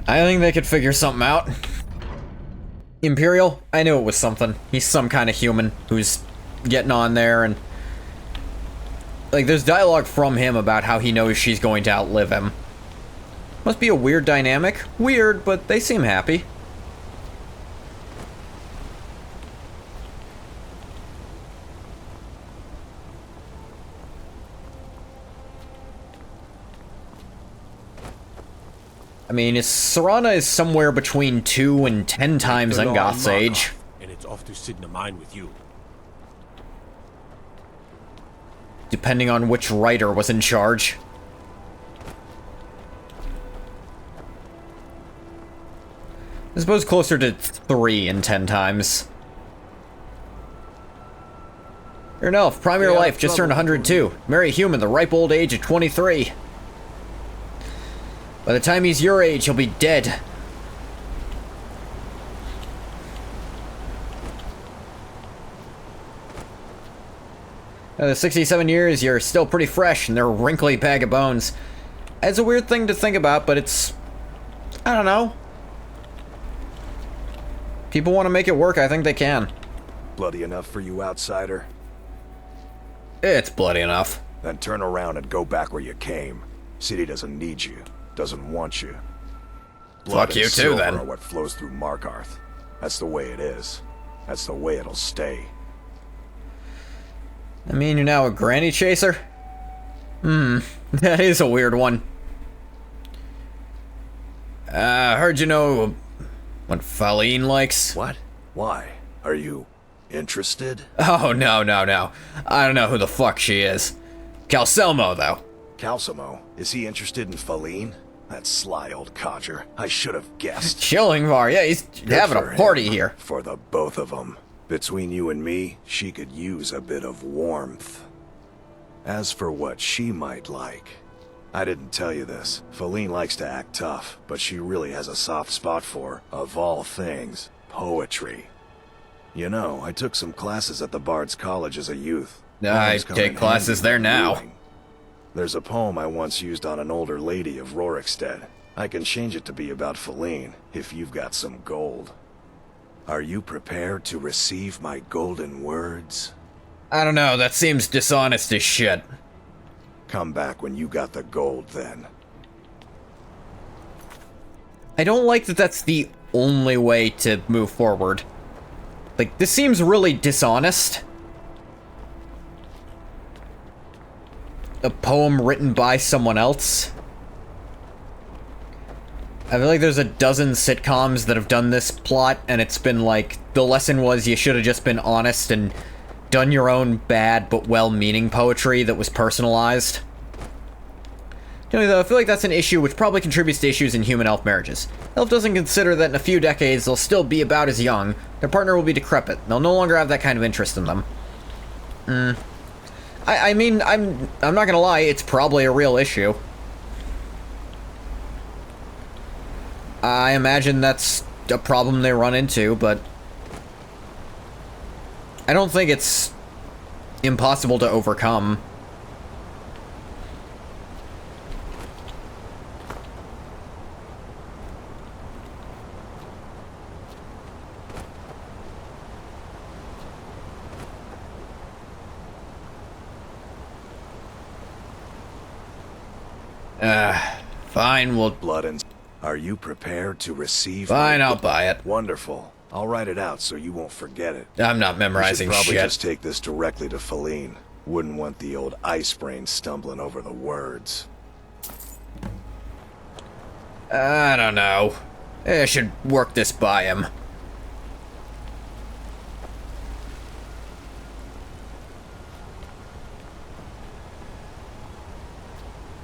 I think they could figure something out. Imperial? I knew it was something. He's some kind of human who's getting on there, and like there's dialogue from him about how he knows she's going to outlive him. Must be a weird dynamic. Weird, but they seem happy. I mean, Serana is somewhere between 2 and 10 times Ungoth's age. And it's off to Sidna Mine with you. Depending on which writer was in charge. I suppose closer to 3 and 10 times. You're an elf, prime of your life, just turned 102. Marry a human, the ripe old age of 23. By the time he's your age, he'll be dead. The 67 years, you're still pretty fresh, and they're a wrinkly bag of bones. It's a weird thing to think about, but it's... I don't know. People want to make it work, I think they can. Bloody enough for you, outsider? It's bloody enough. Then turn around and go back where you came. City doesn't need you. Doesn't want you. Blood Fuck you and too, silver then. are what flows through Markarth. That's the way it is. That's the way it'll stay. I mean, you're now a granny chaser? That is a weird one. Heard you know what Feline likes? What? Why? Are you interested? Oh, no. I don't know who the fuck she is. Calcelmo, though. Calcelmo? Is he interested in Feline? That sly old codger. I should have guessed. Shillingvar, yeah, he's having a party here. For the both of them. Between you and me, she could use a bit of warmth. As for what she might like, I didn't tell you this. Feline likes to act tough, but she really has a soft spot for, of all things, poetry. You know, I took some classes at the Bard's College as a youth. I take classes there now. There's a poem I once used on an older lady of Rorikstead. I can change it to be about Feline, if you've got some gold. Are you prepared to receive my golden words? I don't know, that seems dishonest as shit. Come back when you got the gold, then. I don't like that that's the only way to move forward. Like, this seems really dishonest. A poem written by someone else. I feel like there's a dozen sitcoms that have done this plot, and it's been like, the lesson was you should have just been honest and done your own bad but well-meaning poetry that was personalized. You know, though, I feel like that's an issue which probably contributes to issues in human-elf marriages. Elf doesn't consider that in a few decades they'll still be about as young, their partner will be decrepit, they'll no longer have that kind of interest in them. I mean, I'm not gonna lie, it's probably a real issue. I imagine that's a problem they run into, but I don't think it's impossible to overcome. Fine, we'll... Blood and... Are you prepared to receive... Fine, I'll buy it. Wonderful. I'll write it out so you won't forget it. I'm not memorizing you should probably shit. just take this directly to Feline. Wouldn't want the old ice brain stumbling over the words. I don't know. I should work this by him.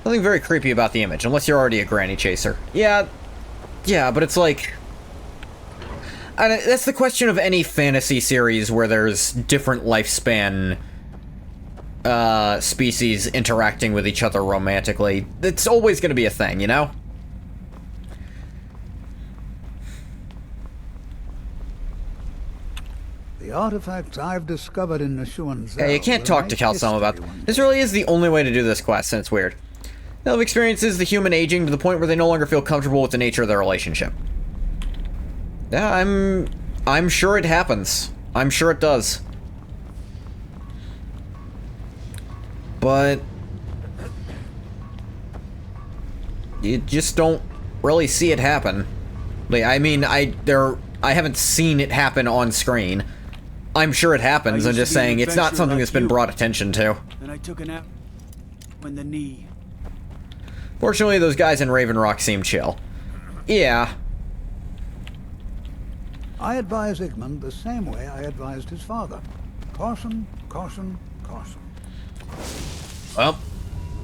Nothing very creepy about the image, unless you're already a granny chaser. Yeah, but it's like... that's the question of any fantasy series where there's different lifespan species interacting with each other romantically. It's always going to be a thing, you know? The artifacts I've discovered in Nishuan's... Yeah, you can't talk to Calcom about... This really is the only way to do this quest, and it's weird. They'll have experiences the human aging to the point where they no longer feel comfortable with the nature of their relationship. Yeah, I'm sure it happens. I'm sure it does. But... you just don't really see it happen. Like, I mean, I haven't seen it happen on screen. I'm sure it happens, I'm just saying it's not something that's been brought attention to. Then I took a nap when the knee. Fortunately, those guys in Raven Rock seem chill. Yeah. I advise Igmund the same way I advised his father. Caution, caution, caution. Well,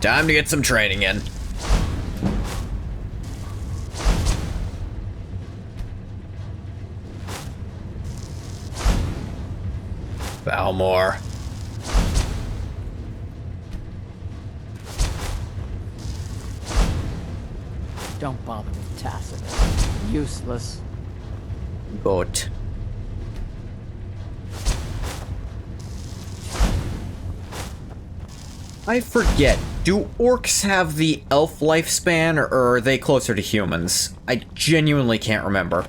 time to get some training in. Valmore. Don't bother with Tacitus. Useless. Good. I forget. Do orcs have the elf lifespan, or are they closer to humans? I genuinely can't remember.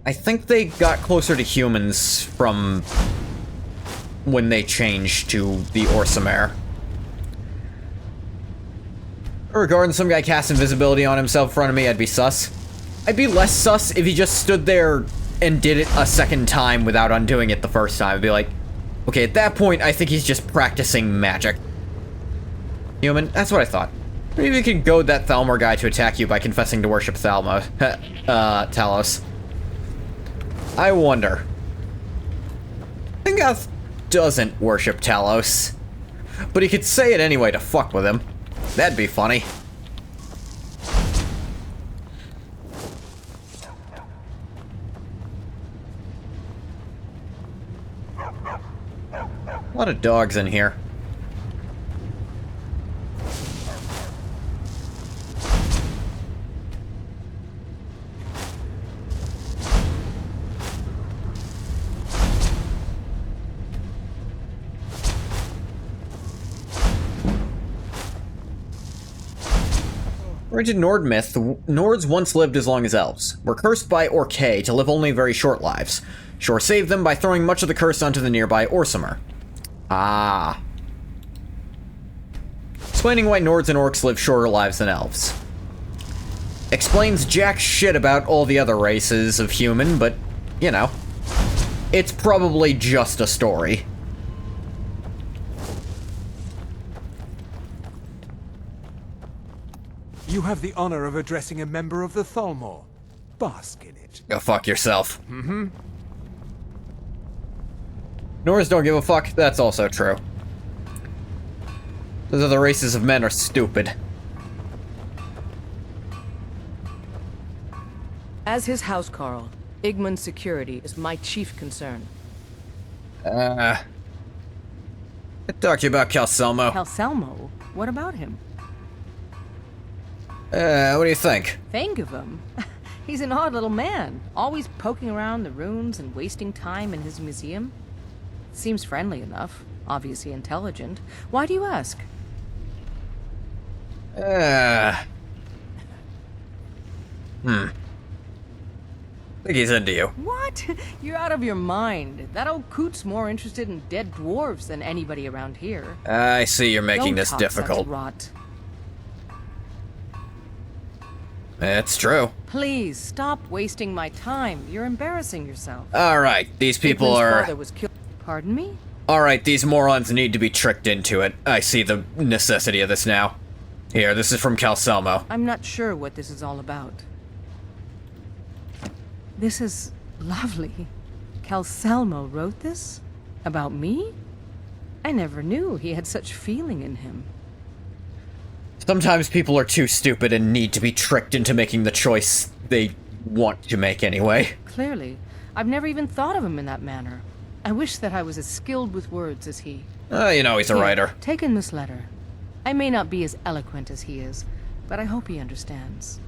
I think they got closer to humans from when they changed to the Orsimer. Regarding some guy cast invisibility on himself in front of me, I'd be sus. I'd be less sus if he just stood there and did it a second time without undoing it the first time. I'd be like, okay, at that point, I think he's just practicing magic. Human, that's what I thought. Maybe you can goad that Thalmor guy to attack you by confessing to worship Talos. I wonder. Tingoth doesn't worship Talos, but he could say it anyway to fuck with him. That'd be funny. A lot of dogs in here. According to Nord myth, the Nords once lived as long as elves, were cursed by Orkay to live only very short lives. Shor saved them by throwing much of the curse onto the nearby Orsimer. Ah. Explaining why Nords and Orcs live shorter lives than elves. Explains jack shit about all the other races of human, but, you know, it's probably just a story. You have the honor of addressing a member of the Thalmor. Bask in it. Go fuck yourself. Nords don't give a fuck, that's also true. Those other races of men are stupid. As his housecarl, Igmund's security is my chief concern. I talked to you about Calcelmo. Calcelmo? What about him? What do you think? Think of him. He's an odd little man, always poking around the ruins and wasting time in his museum. Seems friendly enough, obviously intelligent. Why do you ask? I think he's into you. What? You're out of your mind. That old coot's more interested in dead dwarves than anybody around here. I see you're making Don't this talk difficult. Such rot. It's true. Please, stop wasting my time. You're embarrassing yourself. Alright, these people Iglin's are... father was killed. Pardon me? Alright, these morons need to be tricked into it. I see the necessity of this now. Here, this is from Calselmo. I'm not sure what this is all about. This is lovely. Calselmo wrote this? About me? I never knew he had such feeling in him. Sometimes people are too stupid and need to be tricked into making the choice they want to make anyway. Clearly. I've never even thought of him in that manner. I wish that I was as skilled with words as he. You know, he's a writer. Take in this letter. I may not be as eloquent as he is, but I hope he understands.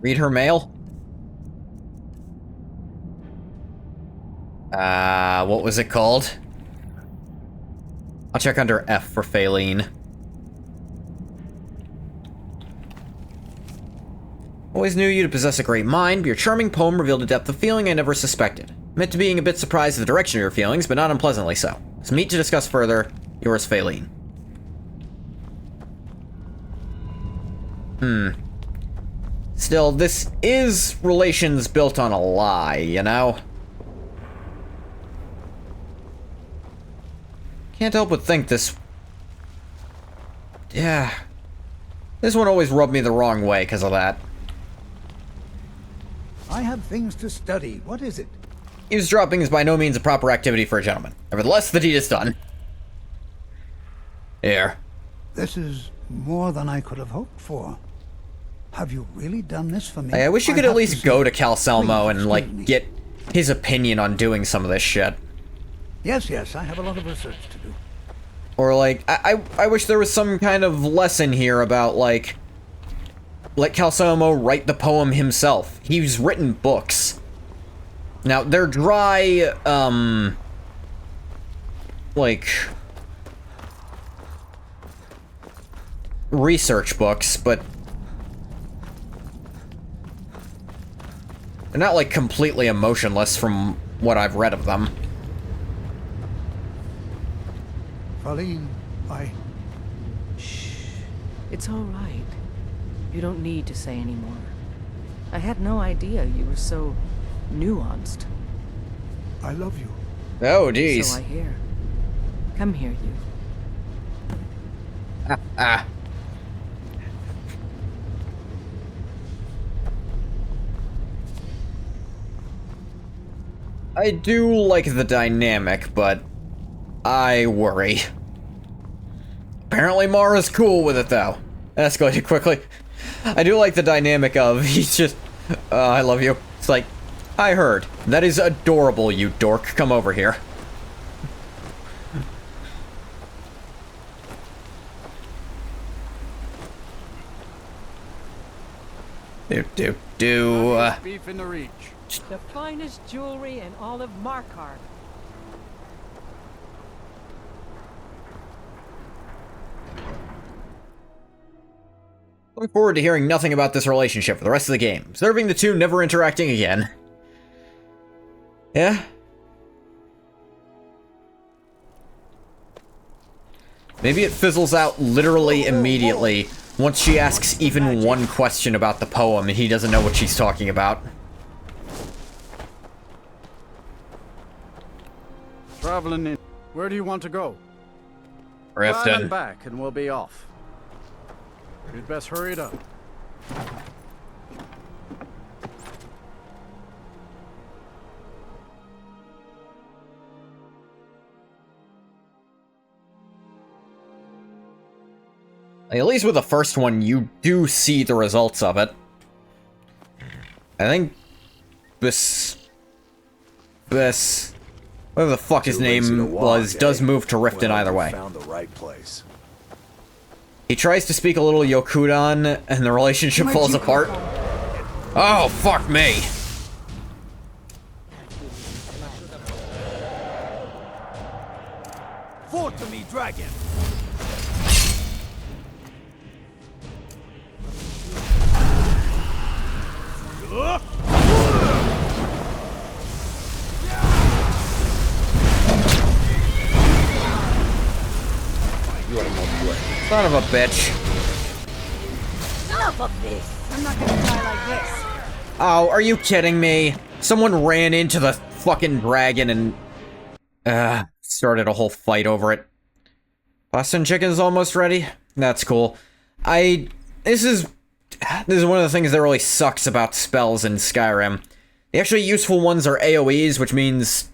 Read her mail? What was it called? I'll check under F for Faline. Always knew you to possess a great mind, but your charming poem revealed a depth of feeling I never suspected. Admit to being a bit surprised at the direction of your feelings, but not unpleasantly so. Let's meet to discuss further. Yours, Faline. Still, this is relations built on a lie, you know? Can't help but think this... Yeah. This one always rubbed me the wrong way because of that. I have things to study. What is it? Eavesdropping is by no means a proper activity for a gentleman. Nevertheless, the deed is done. Here. This is more than I could have hoped for. Have you really done this for me? Hey, I wish you could at least go to Calselmo and, like, get his opinion on doing some of this shit. Yes, I have a lot of research to do. Or, like, I wish there was some kind of lesson here about, like, let Calselmo write the poem himself. He's written books. Now, they're dry, like, research books, but they're not, like, completely emotionless from what I've read of them. Faline, Shh. It's all right. You don't need to say any more. I had no idea you were so nuanced. I love you. Oh, geez. So I hear. Come here, you. I do like the dynamic, but I worry. Apparently Mara's cool with it, though. Escalated quickly. I do like the dynamic of, he's just, I love you. It's like, I heard. That is adorable, you dork. Come over here. Beef in the reach. The finest jewelry in all of Markarth. Look forward to hearing nothing about this relationship for the rest of the game. Observing the two never interacting again. Yeah? Maybe it fizzles out literally immediately once she asks even one question about the poem and he doesn't know what she's talking about. Traveling in. Where do you want to go? Riften. I'm back and we'll be off. You'd best hurry it up. At least with the first one, you do see the results of it. I think this whatever the fuck his name was, does move to Riften either way. Found the right place. He tries to speak a little Yokudan, and the relationship falls apart. Oh, fuck me. Fort to me, dragon! Son of a bitch. Enough of this! I'm not gonna die like this. Oh, are you kidding me? Someone ran into the fucking dragon and started a whole fight over it. Pasta and chicken's almost ready. That's cool. This is one of the things that really sucks about spells in Skyrim. The actually useful ones are AoEs, which means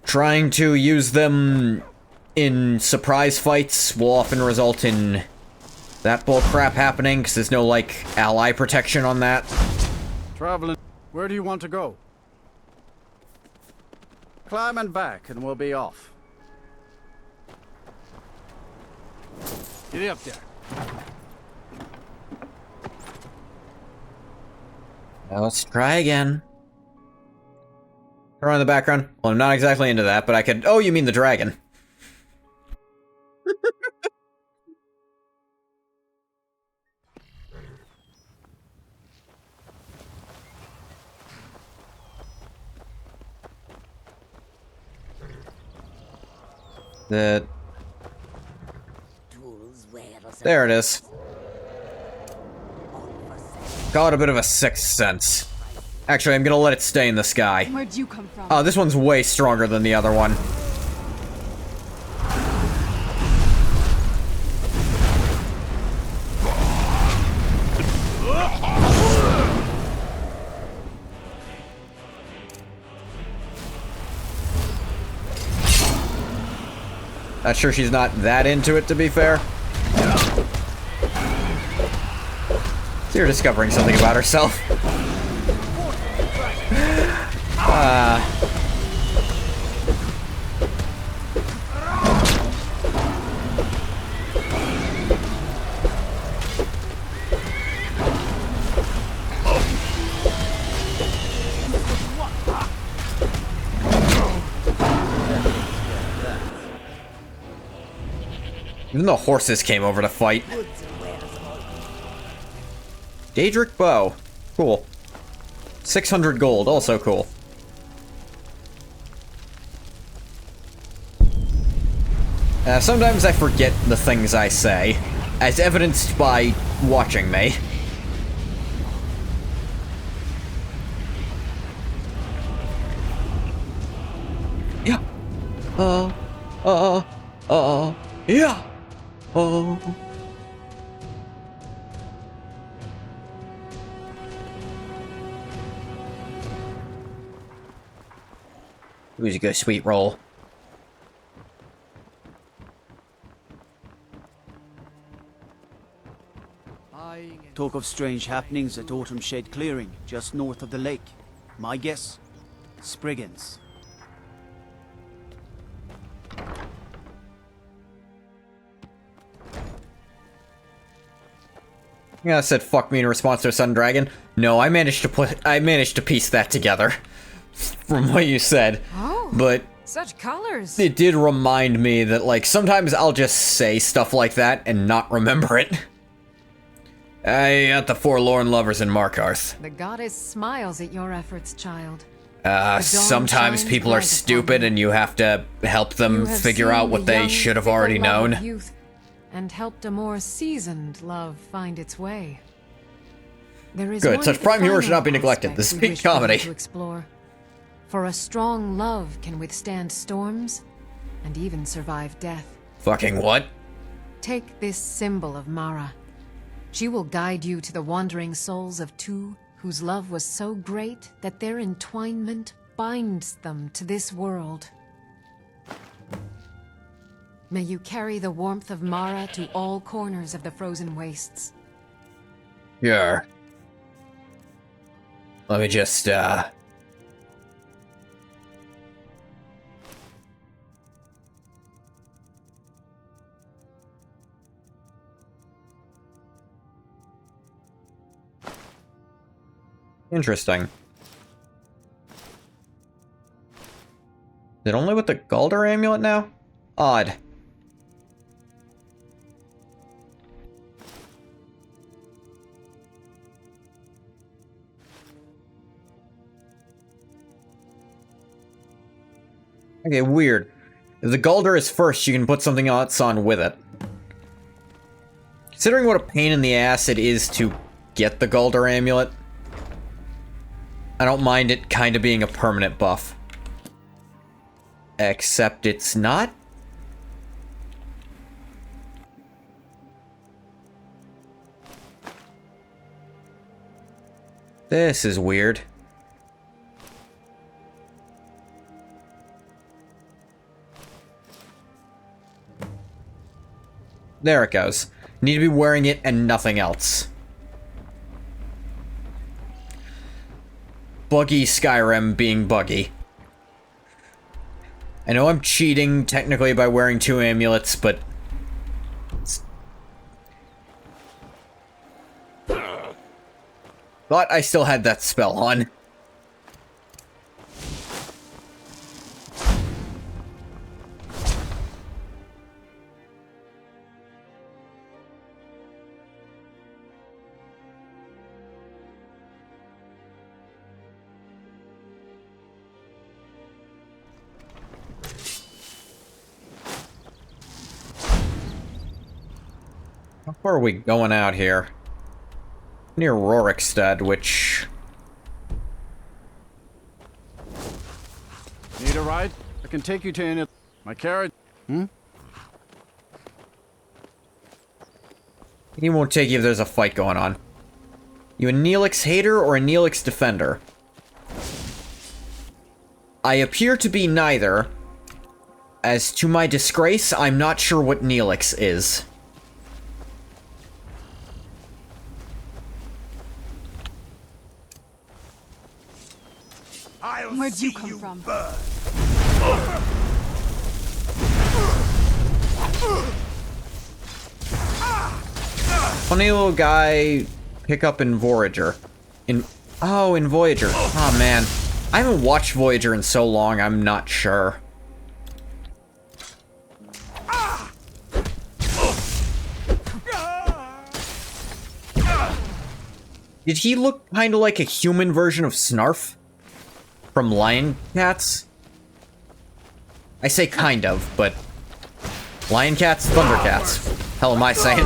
trying to use them in surprise fights will often result in that bullcrap happening, because there's no, like, ally protection on that. Traveling, where do you want to go? Climb and back, and we'll be off. Get up there. Now let's try again. Turn on the background. Well, I'm not exactly into that, but I could... Oh, you mean the dragon. There it is. Got a bit of a sixth sense. Actually, I'm gonna let it stay in the sky. Where'd you come from? Oh, this one's way stronger than the other one. Not sure she's not that into it, to be fair. So you're discovering something about herself. Even the horses came over to fight. Daedric bow. Cool. 600 gold, also cool. Sometimes I forget the things I say, as evidenced by watching me. Yeah. Yeah. Oh. Who's a good sweet roll? Talk of strange happenings at Autumn Shade Clearing, just north of the lake. My guess? Spriggans. Yeah, I said fuck me in response to Sun Dragon. No, I managed to piece that together from what you said. Oh, but such colors. It did remind me that, like, sometimes I'll just say stuff like that and not remember it. I got the forlorn lovers in Markarth. The goddess smiles at your efforts, child. Sometimes people are stupid and you have to help them figure out what they should have already known. Youth, and helped a more seasoned love find its way. There is Good, such prime humor should not be neglected. This is peak comedy. To explore. For a strong love can withstand storms and even survive death. Fucking what? Take this symbol of Mara. She will guide you to the wandering souls of two whose love was so great that their entwinement binds them to this world. May you carry the warmth of Mara to all corners of the frozen wastes. Yeah. Let me just, Interesting. Is it only with the Galder amulet now? Odd. Okay, weird. If the Galder is first, you can put something else on with it. Considering what a pain in the ass it is to get the Galder amulet, I don't mind it kind of being a permanent buff. Except it's not. This is weird. There it goes. Need to be wearing it and nothing else. Buggy Skyrim being buggy. I know I'm cheating technically by wearing 2 amulets, but... Thought I still had that spell on. How far are we going out here? Near Rorikstead, which... Need a ride? I can take you to any... My carriage? He won't take you if there's a fight going on. You a Neelix hater or a Neelix defender? I appear to be neither. As to my disgrace, I'm not sure what Neelix is. Where'd you come from? Funny little guy pick up in Voyager. In Voyager. Oh man. I haven't watched Voyager in so long, I'm not sure. Did he look kinda like a human version of Snarf? From Lion Cats? I say kind of, but... Lion Cats, Thundercats. Hell am I saying?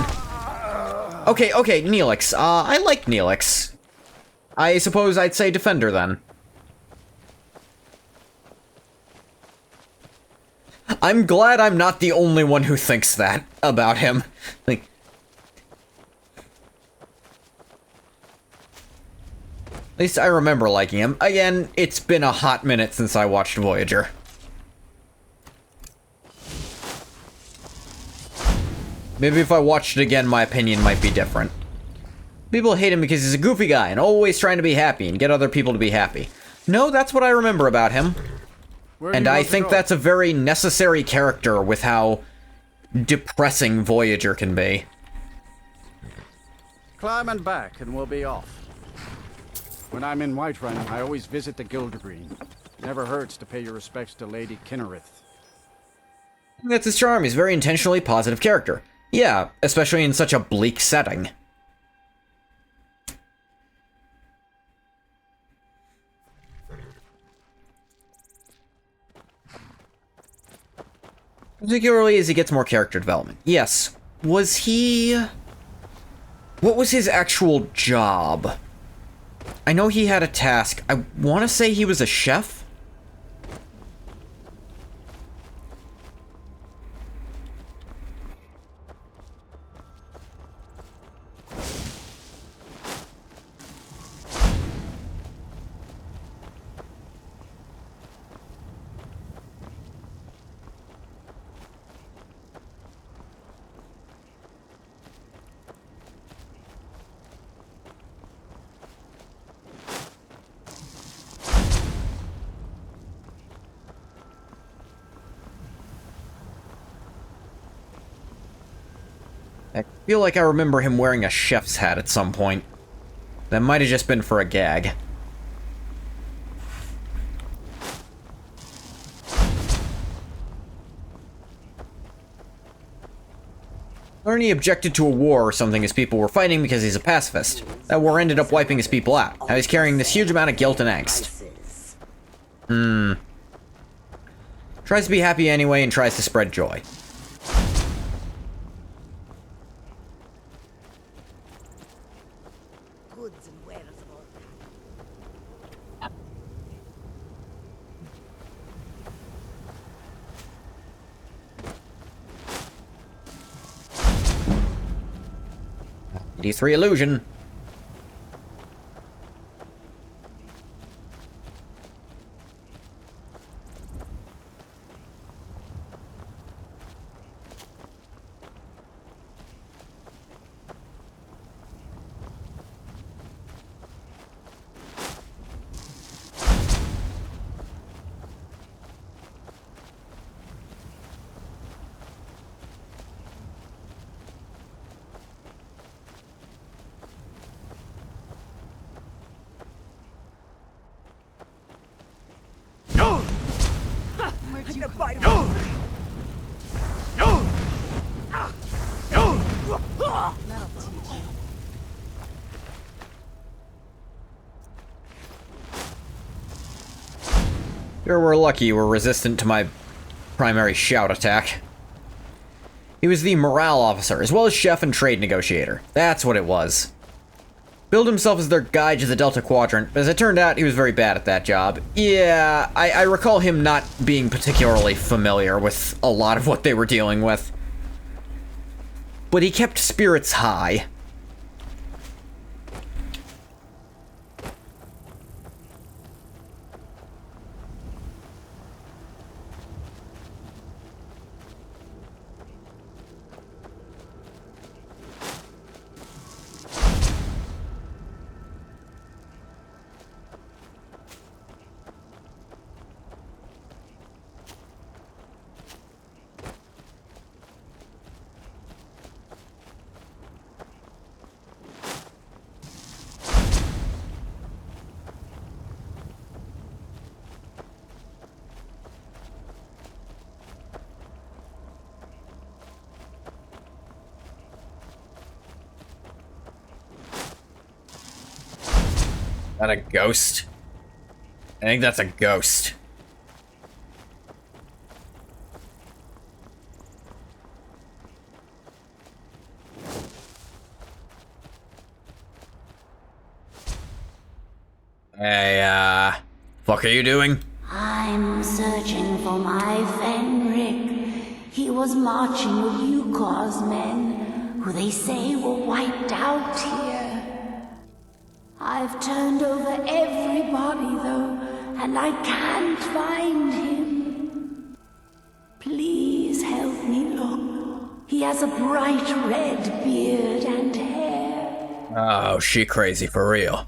Okay, Neelix. I like Neelix. I suppose I'd say Defender, then. I'm glad I'm not the only one who thinks that about him. Like... At least I remember liking him. Again, it's been a hot minute since I watched Voyager. Maybe if I watched it again, my opinion might be different. People hate him because he's a goofy guy and always trying to be happy and get other people to be happy. No, that's what I remember about him. And I think that's a very necessary character with how depressing Voyager can be. Climb and back and we'll be off. When I'm in Whiterun, I always visit the Gildergreen. Never hurts to pay your respects to Lady Kinnerith. That's his charm. He's a very intentionally positive character. Yeah, especially in such a bleak setting. Particularly as he gets more character development. Yes. Was he... What was his actual job? I know he had a task. I want to say he was a chef? I feel like I remember him wearing a chef's hat at some point. That might have just been for a gag. Learned he objected to a war or something his people were fighting because he's a pacifist. That war ended up wiping his people out. Now he's carrying this huge amount of guilt and angst. Tries to be happy anyway and tries to spread joy. D3 illusion. Sure, we're lucky you were resistant to my primary shout attack. He was the morale officer, as well as chef and trade negotiator. That's what it was. Billed himself as their guide to the Delta Quadrant, but as it turned out, he was very bad at that job. Yeah, I recall him not being particularly familiar with a lot of what they were dealing with. But he kept spirits high. That a ghost? I think that's a ghost. Hey, fuck are you doing? I'm searching for my Fenric. He was marching with Yukor's men, who they say were wiped out here. I've turned over everybody, though, and I can't find him. Please help me look. He has a bright red beard and hair. Oh, she crazy for real.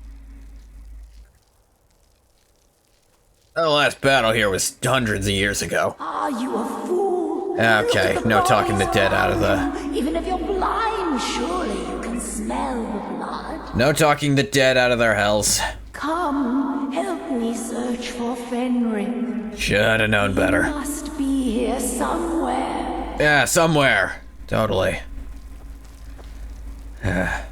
The last battle here was hundreds of years ago. Are you a fool? Okay, no talking the dead out of the... Even if you're blind, surely you can smell the blood. No talking the dead out of their hells. Come, help me search for Fenric. Should have known better. He must be here somewhere. Yeah, somewhere. Totally. The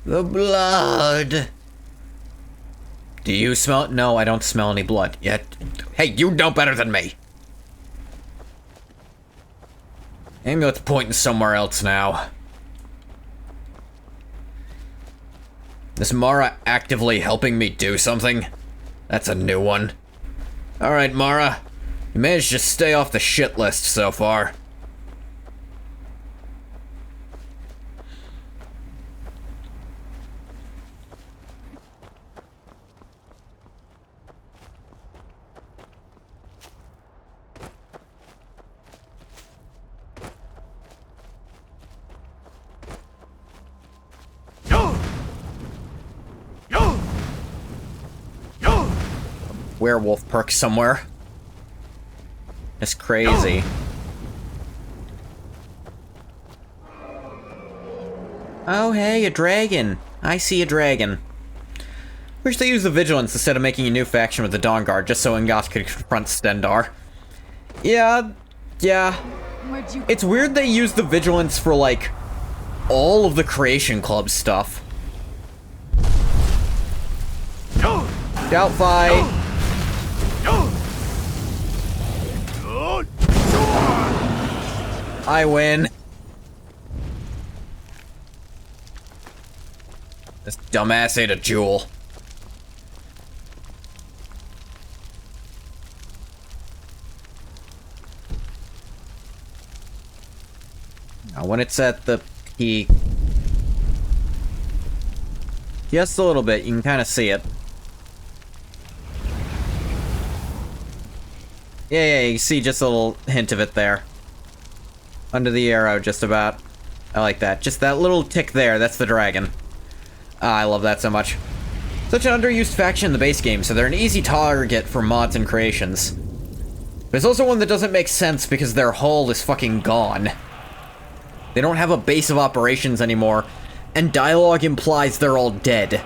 blood. Do you smell it? No, I don't smell any blood yet. Hey, you know better than me. Maybe let's point somewhere else now. Is Mara actively helping me do something? That's a new one. Alright, Mara. You managed to stay off the shit list so far. Werewolf perk somewhere. It's crazy. Oh, hey, a dragon. I see a dragon. Wish they used the Vigilance instead of making a new faction with the Dawn Guard, just so Ingoth could confront Stendar. Yeah. It's weird they used the Vigilance for, like, all of the Creation Club stuff. Scout fight. I win. This dumbass ate a jewel. Now, when it's at the peak, just a little bit, you can kind of see it. Yeah, you see just a little hint of it there. Under the arrow, just about. I like that. Just that little tick there, that's the dragon. Ah, I love that so much. Such an underused faction in the base game, so they're an easy target for mods and creations. There's also one that doesn't make sense because their hull is fucking gone. They don't have a base of operations anymore, and dialogue implies they're all dead.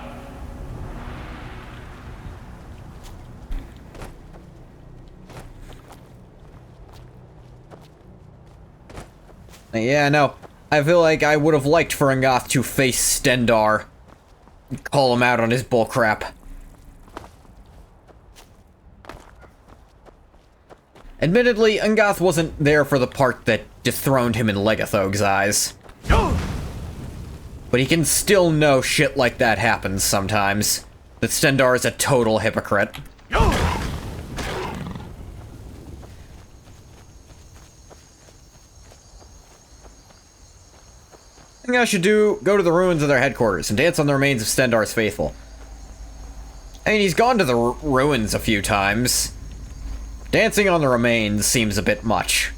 Yeah, no. I feel like I would have liked for Angoth to face Stendar. Call him out on his bullcrap. Admittedly, Angoth wasn't there for the part that dethroned him in Legathog's eyes. But he can still know shit like that happens sometimes. That Stendar is a total hypocrite. I think I should go to the ruins of their headquarters and dance on the remains of Stendar's faithful. I mean, he's gone to the ruins a few times. Dancing on the remains seems a bit much.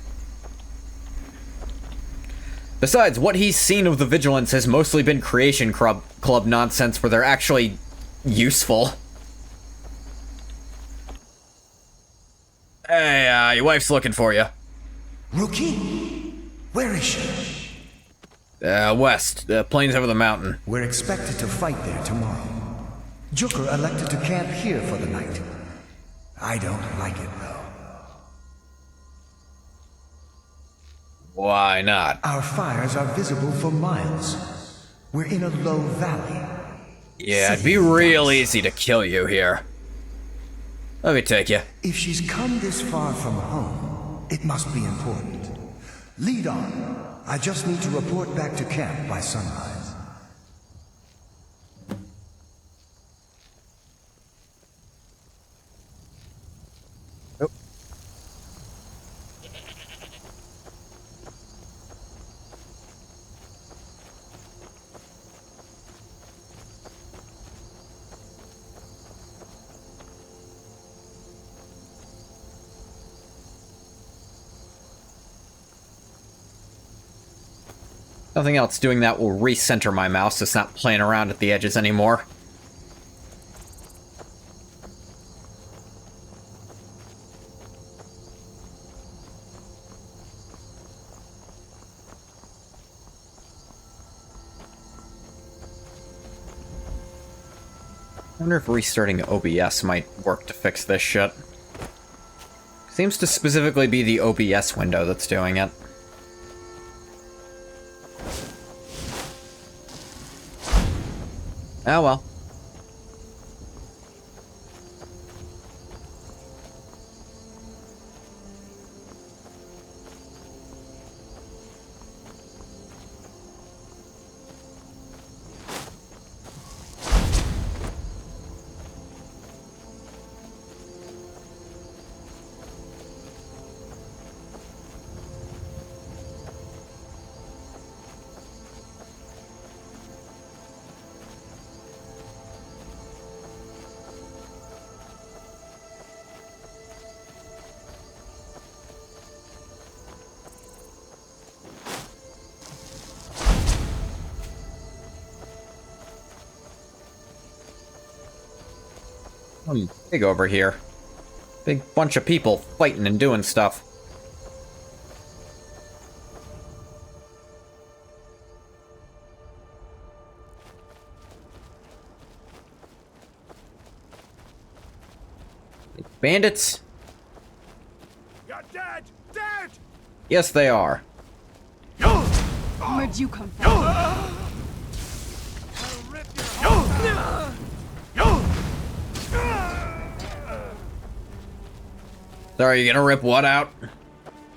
Besides, what he's seen of the Vigilance has mostly been Creation Club nonsense where they're actually useful. Hey, your wife's looking for you. Rookie? Where is she? West. The plains over the mountain. We're expected to fight there tomorrow. Jukur elected to camp here for the night. I don't like it, though. Why not? Our fires are visible for miles. We're in a low valley. Yeah, it'd be real easy to kill you here. Let me take you. If she's come this far from home, it must be important. Lead on. I just need to report back to camp by sunrise. Oh. Nothing else. Doing that will recenter my mouse so it's not playing around at the edges anymore. I wonder if restarting OBS might work to fix this shit. Seems to specifically be the OBS window that's doing it. Oh well. Big over here. Big bunch of people fighting and doing stuff. Bandits? You're dead! Dead! Yes, they are. Where'd you come from? Sorry, you gonna rip what out?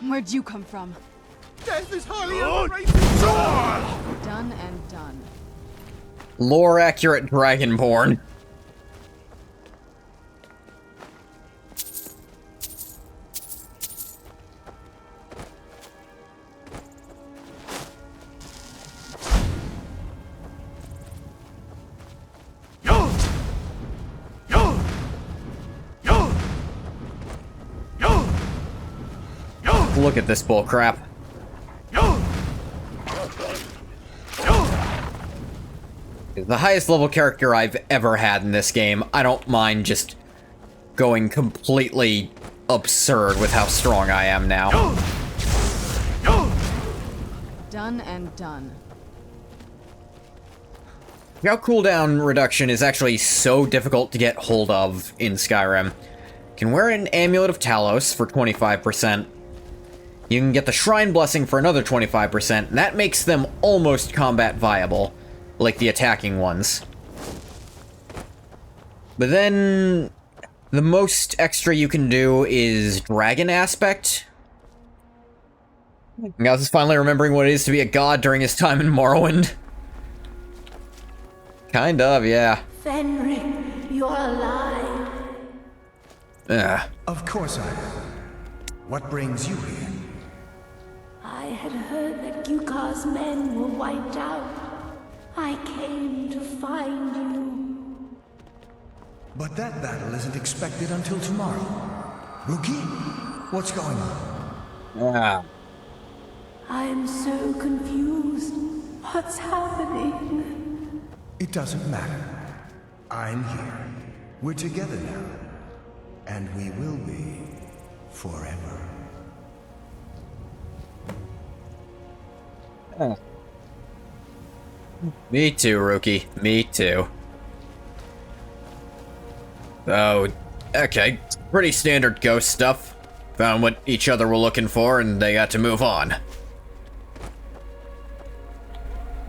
Where'd you come from? Death is highly Done and done. Lore-accurate Dragonborn. Look at this bullcrap. The highest level character I've ever had in this game. I don't mind just going completely absurd with how strong I am now. Done and done. Now cooldown reduction is actually so difficult to get hold of in Skyrim. You can wear an Amulet of Talos for 25%. You can get the Shrine Blessing for another 25%, and that makes them almost combat viable, like the attacking ones. But then, the most extra you can do is Dragon Aspect. Gauss is finally remembering what it is to be a god during his time in Morrowind. Kind of, yeah. Fenric, you're alive. Of course I am. What brings you here? I had heard that Gyukar's men were wiped out. I came to find you. But that battle isn't expected until tomorrow. Rookie, what's going on? I'm so confused. What's happening? It doesn't matter. I'm here. We're together now. And we will be forever. Me too, Rookie. Me too. Oh, okay. Pretty standard ghost stuff. Found what each other were looking for, and they got to move on.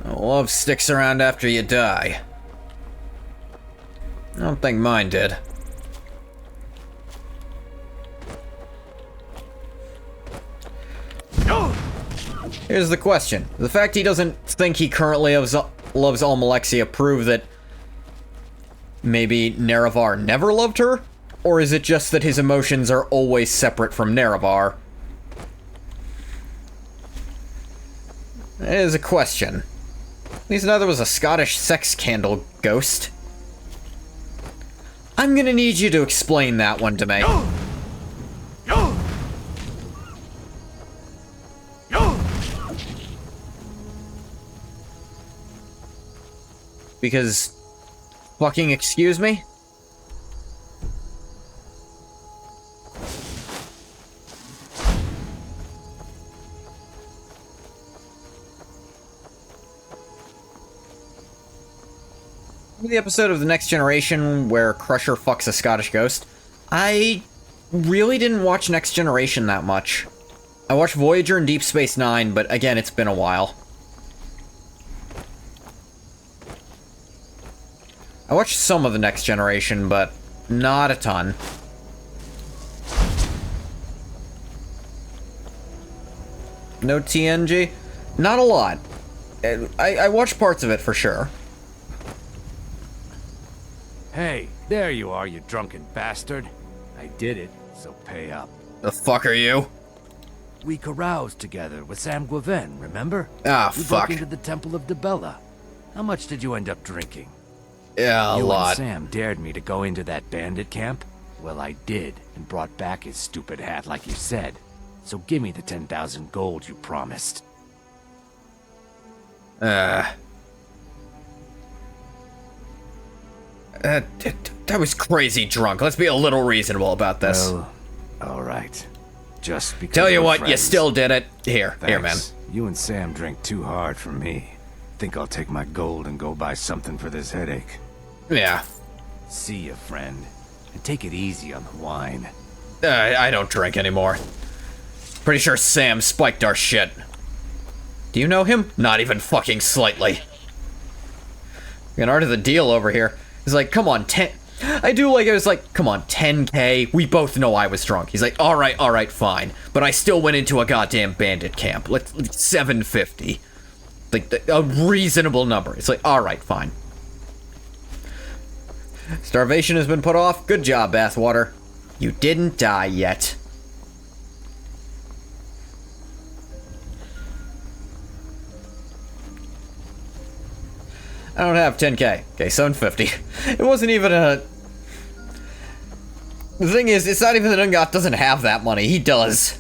Love sticks around after you die. I don't think mine did. Here's the question. The fact he doesn't think he currently loves Almalexia prove that maybe Nerevar never loved her? Or is it just that his emotions are always separate from Nerevar? It is a question. At least neither was a Scottish sex candle ghost. I'm gonna need you to explain that one to me. Because, fucking excuse me? The episode of The Next Generation where Crusher fucks a Scottish ghost. I really didn't watch Next Generation that much. I watched Voyager and Deep Space Nine, but again, it's been a while. I watched some of The Next Generation, but not a ton. No TNG? Not a lot. I watched parts of it for sure. Hey, there you are, you drunken bastard. I did it, so pay up. The fuck are you? We caroused together with Sam Guiven, remember? Ah, we fuck. broke into the Temple of Dibella. How much did you end up drinking? Yeah, a lot. You and Sam dared me to go into that bandit camp? Well, I did, and brought back his stupid hat like you said. So give me the 10,000 gold you promised. That was crazy drunk. Let's be a little reasonable about this. Well, alright. Just because Tell you we're what, friends. you still did it. Here, Thanks. here, man. You and Sam drank too hard for me. Think I'll take my gold and go buy something for this headache. Yeah. See ya, friend. And take it easy on the wine. I don't drink anymore. Pretty sure Sam spiked our shit. Do you know him? Not even fucking slightly. An art of the deal over here. He's like, come on, I do like it was like, come on, 10k. We both know I was drunk. He's like, all right, fine. But I still went into a goddamn bandit camp. Let's 750. Like a reasonable number. It's like, all right, fine. Starvation has been put off. Good job, Bathwater. You didn't die yet. I don't have 10k. Okay, 750. It wasn't even a... The thing is, it's not even that Ungoth doesn't have that money. He does.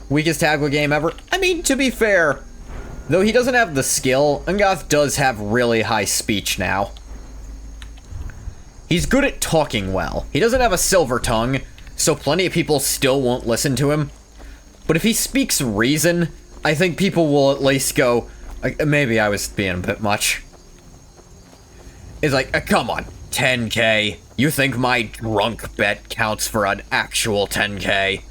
Weakest Tagwa game ever? I mean, to be fair, though he doesn't have the skill, Ungoth does have really high speech now. He's good at talking well. He doesn't have a silver tongue, so plenty of people still won't listen to him. But if he speaks reason, I think people will at least go, maybe I was being a bit much. It's like, come on, 10k. You think my drunk bet counts for an actual 10k?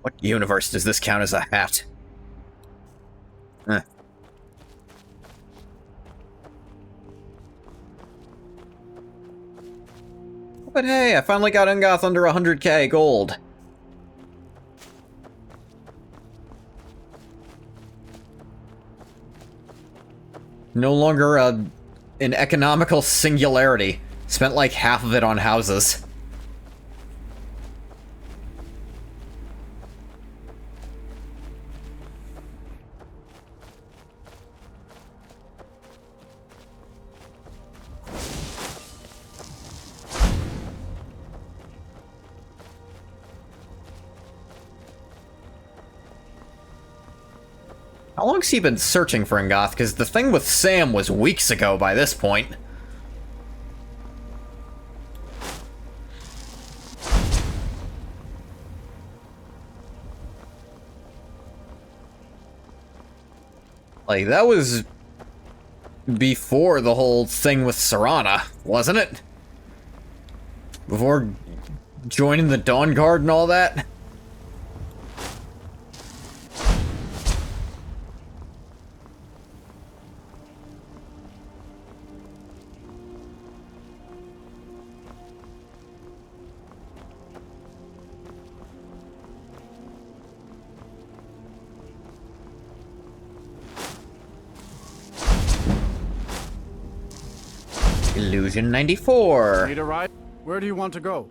What universe does this count as a hat? But hey, I finally got Ungoth under 100k gold. No longer an economical singularity. Spent like half of it on houses. How long's he been searching for Ungoth? Because the thing with Sam was weeks ago by this point. Like, that was before the whole thing with Serana, wasn't it? Before joining the Dawn Guard and all that? Illusion 94. Need a ride? Where do you want to go?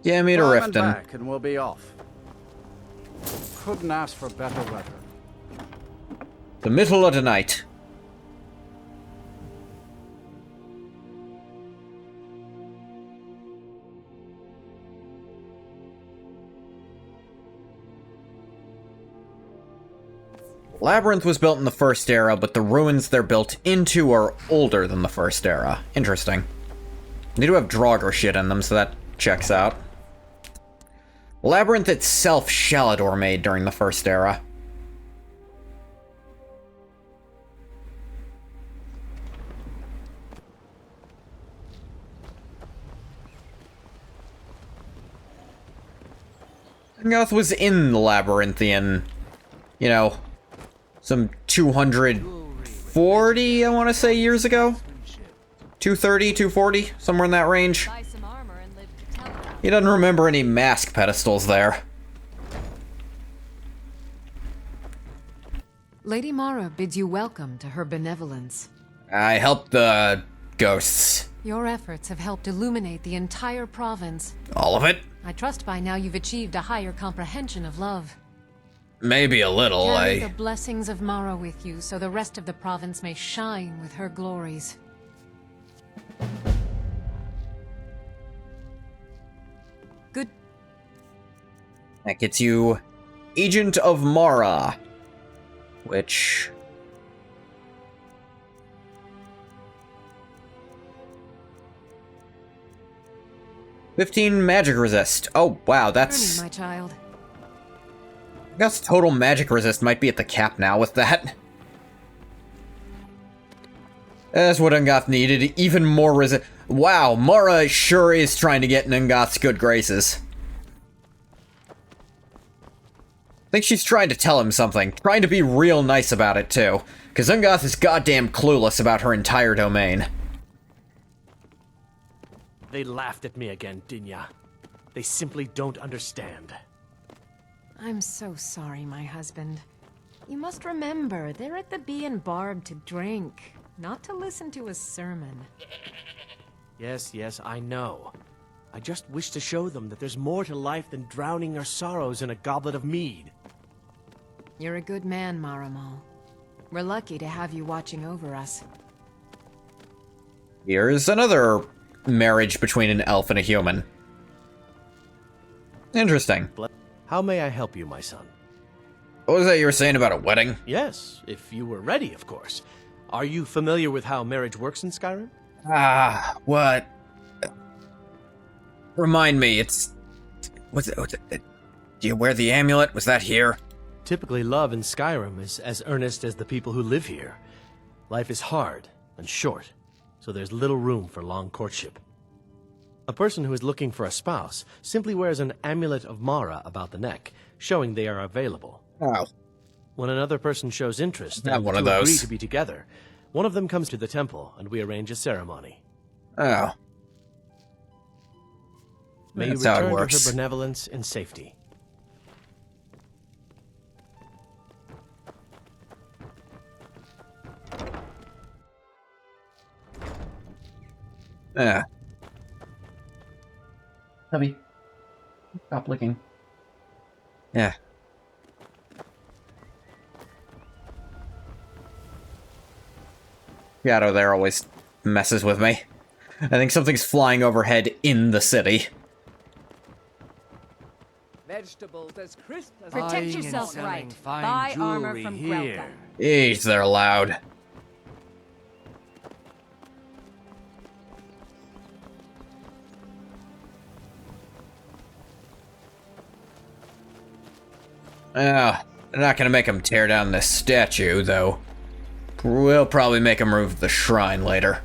Yeah, me to Climb Riften. and back and we'll be off. Couldn't ask for better weather. The middle of the night. Labyrinth was built in the First Era, but the ruins they're built into are older than the First Era. Interesting. They do have Draugr shit in them, so that checks out. Labyrinth itself, Shalador made during the First Era. Ungoth was in the Labyrinthian, you know, some 240, I want to say, years ago? 230, 240, somewhere in that range. He doesn't remember any mask pedestals there. Lady Mara bids you welcome to her benevolence. I helped the ghosts. Your efforts have helped illuminate the entire province. All of it? I trust by now you've achieved a higher comprehension of love. Maybe a little, Carry the blessings of Mara with you, so the rest of the province may shine with her glories. Good. That gets you Agent of Mara, which... $15 magic resist. Oh, wow, that's... Journey, my child. I guess total magic resist might be at the cap now with that. That's what Ungoth needed, even more resist. Wow, Mara sure is trying to get in Ungoth's good graces. I think she's trying to tell him something, trying to be real nice about it, too. Because Ungoth is goddamn clueless about her entire domain. They laughed at me again, Dinya. They simply don't understand. I'm so sorry, my husband. You must remember, they're at the Bee and Barb to drink, not to listen to a sermon. Yes, I know. I just wish to show them that there's more to life than drowning our sorrows in a goblet of mead. You're a good man, Maramal. We're lucky to have you watching over us. Here's another marriage between an elf and a human. Interesting. How may I help you, my son? What was that you were saying about a wedding? Yes, if you were ready, of course. Are you familiar with how marriage works in Skyrim? What? Remind me, what's it? Do you wear the amulet? Was that here? Typically, love in Skyrim is as earnest as the people who live here. Life is hard and short, so there's little room for long courtship. A person who is looking for a spouse simply wears an amulet of Mara about the neck, showing they are available. Oh. When another person shows interest Not and one the of two those. agree to be together, one of them comes to the temple and we arrange a ceremony. Oh. May you That's how it return to works. her benevolence in safety. Yeah. Hubby. Stop licking. Yeah. Shadow there always messes with me. I think something's flying overhead in the city. Vegetables as crisp as Protect yourself right. Buy armor from Grelka. Eesh, they're loud. They're not gonna make him tear down this statue, though. We'll probably make him move the shrine later.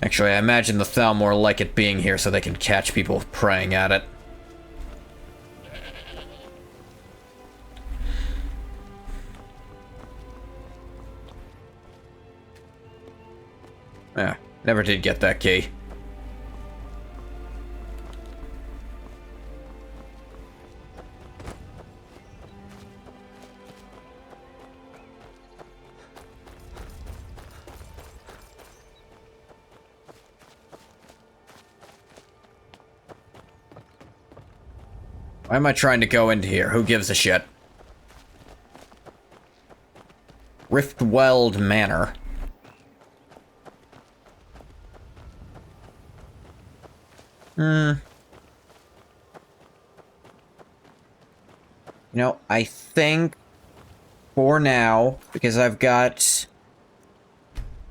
Actually, I imagine the Thalmor like it being here so they can catch people praying at it. Yeah, never did get that key. Why am I trying to go into here? Who gives a shit? Riftweld Manor. You know, I think for now, because I've got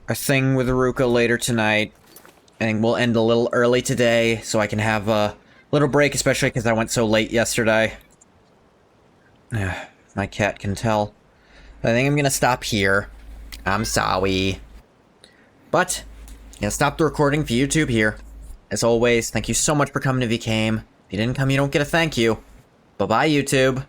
a thing with Aruka later tonight, I think we'll end a little early today so I can have a little break, especially because I went so late yesterday. My cat can tell. I think I'm gonna stop here. I'm sorry. But, I'll stop the recording for YouTube here. As always, thank you so much for coming if you came. If you didn't come, you don't get a thank you. Bye-bye, YouTube.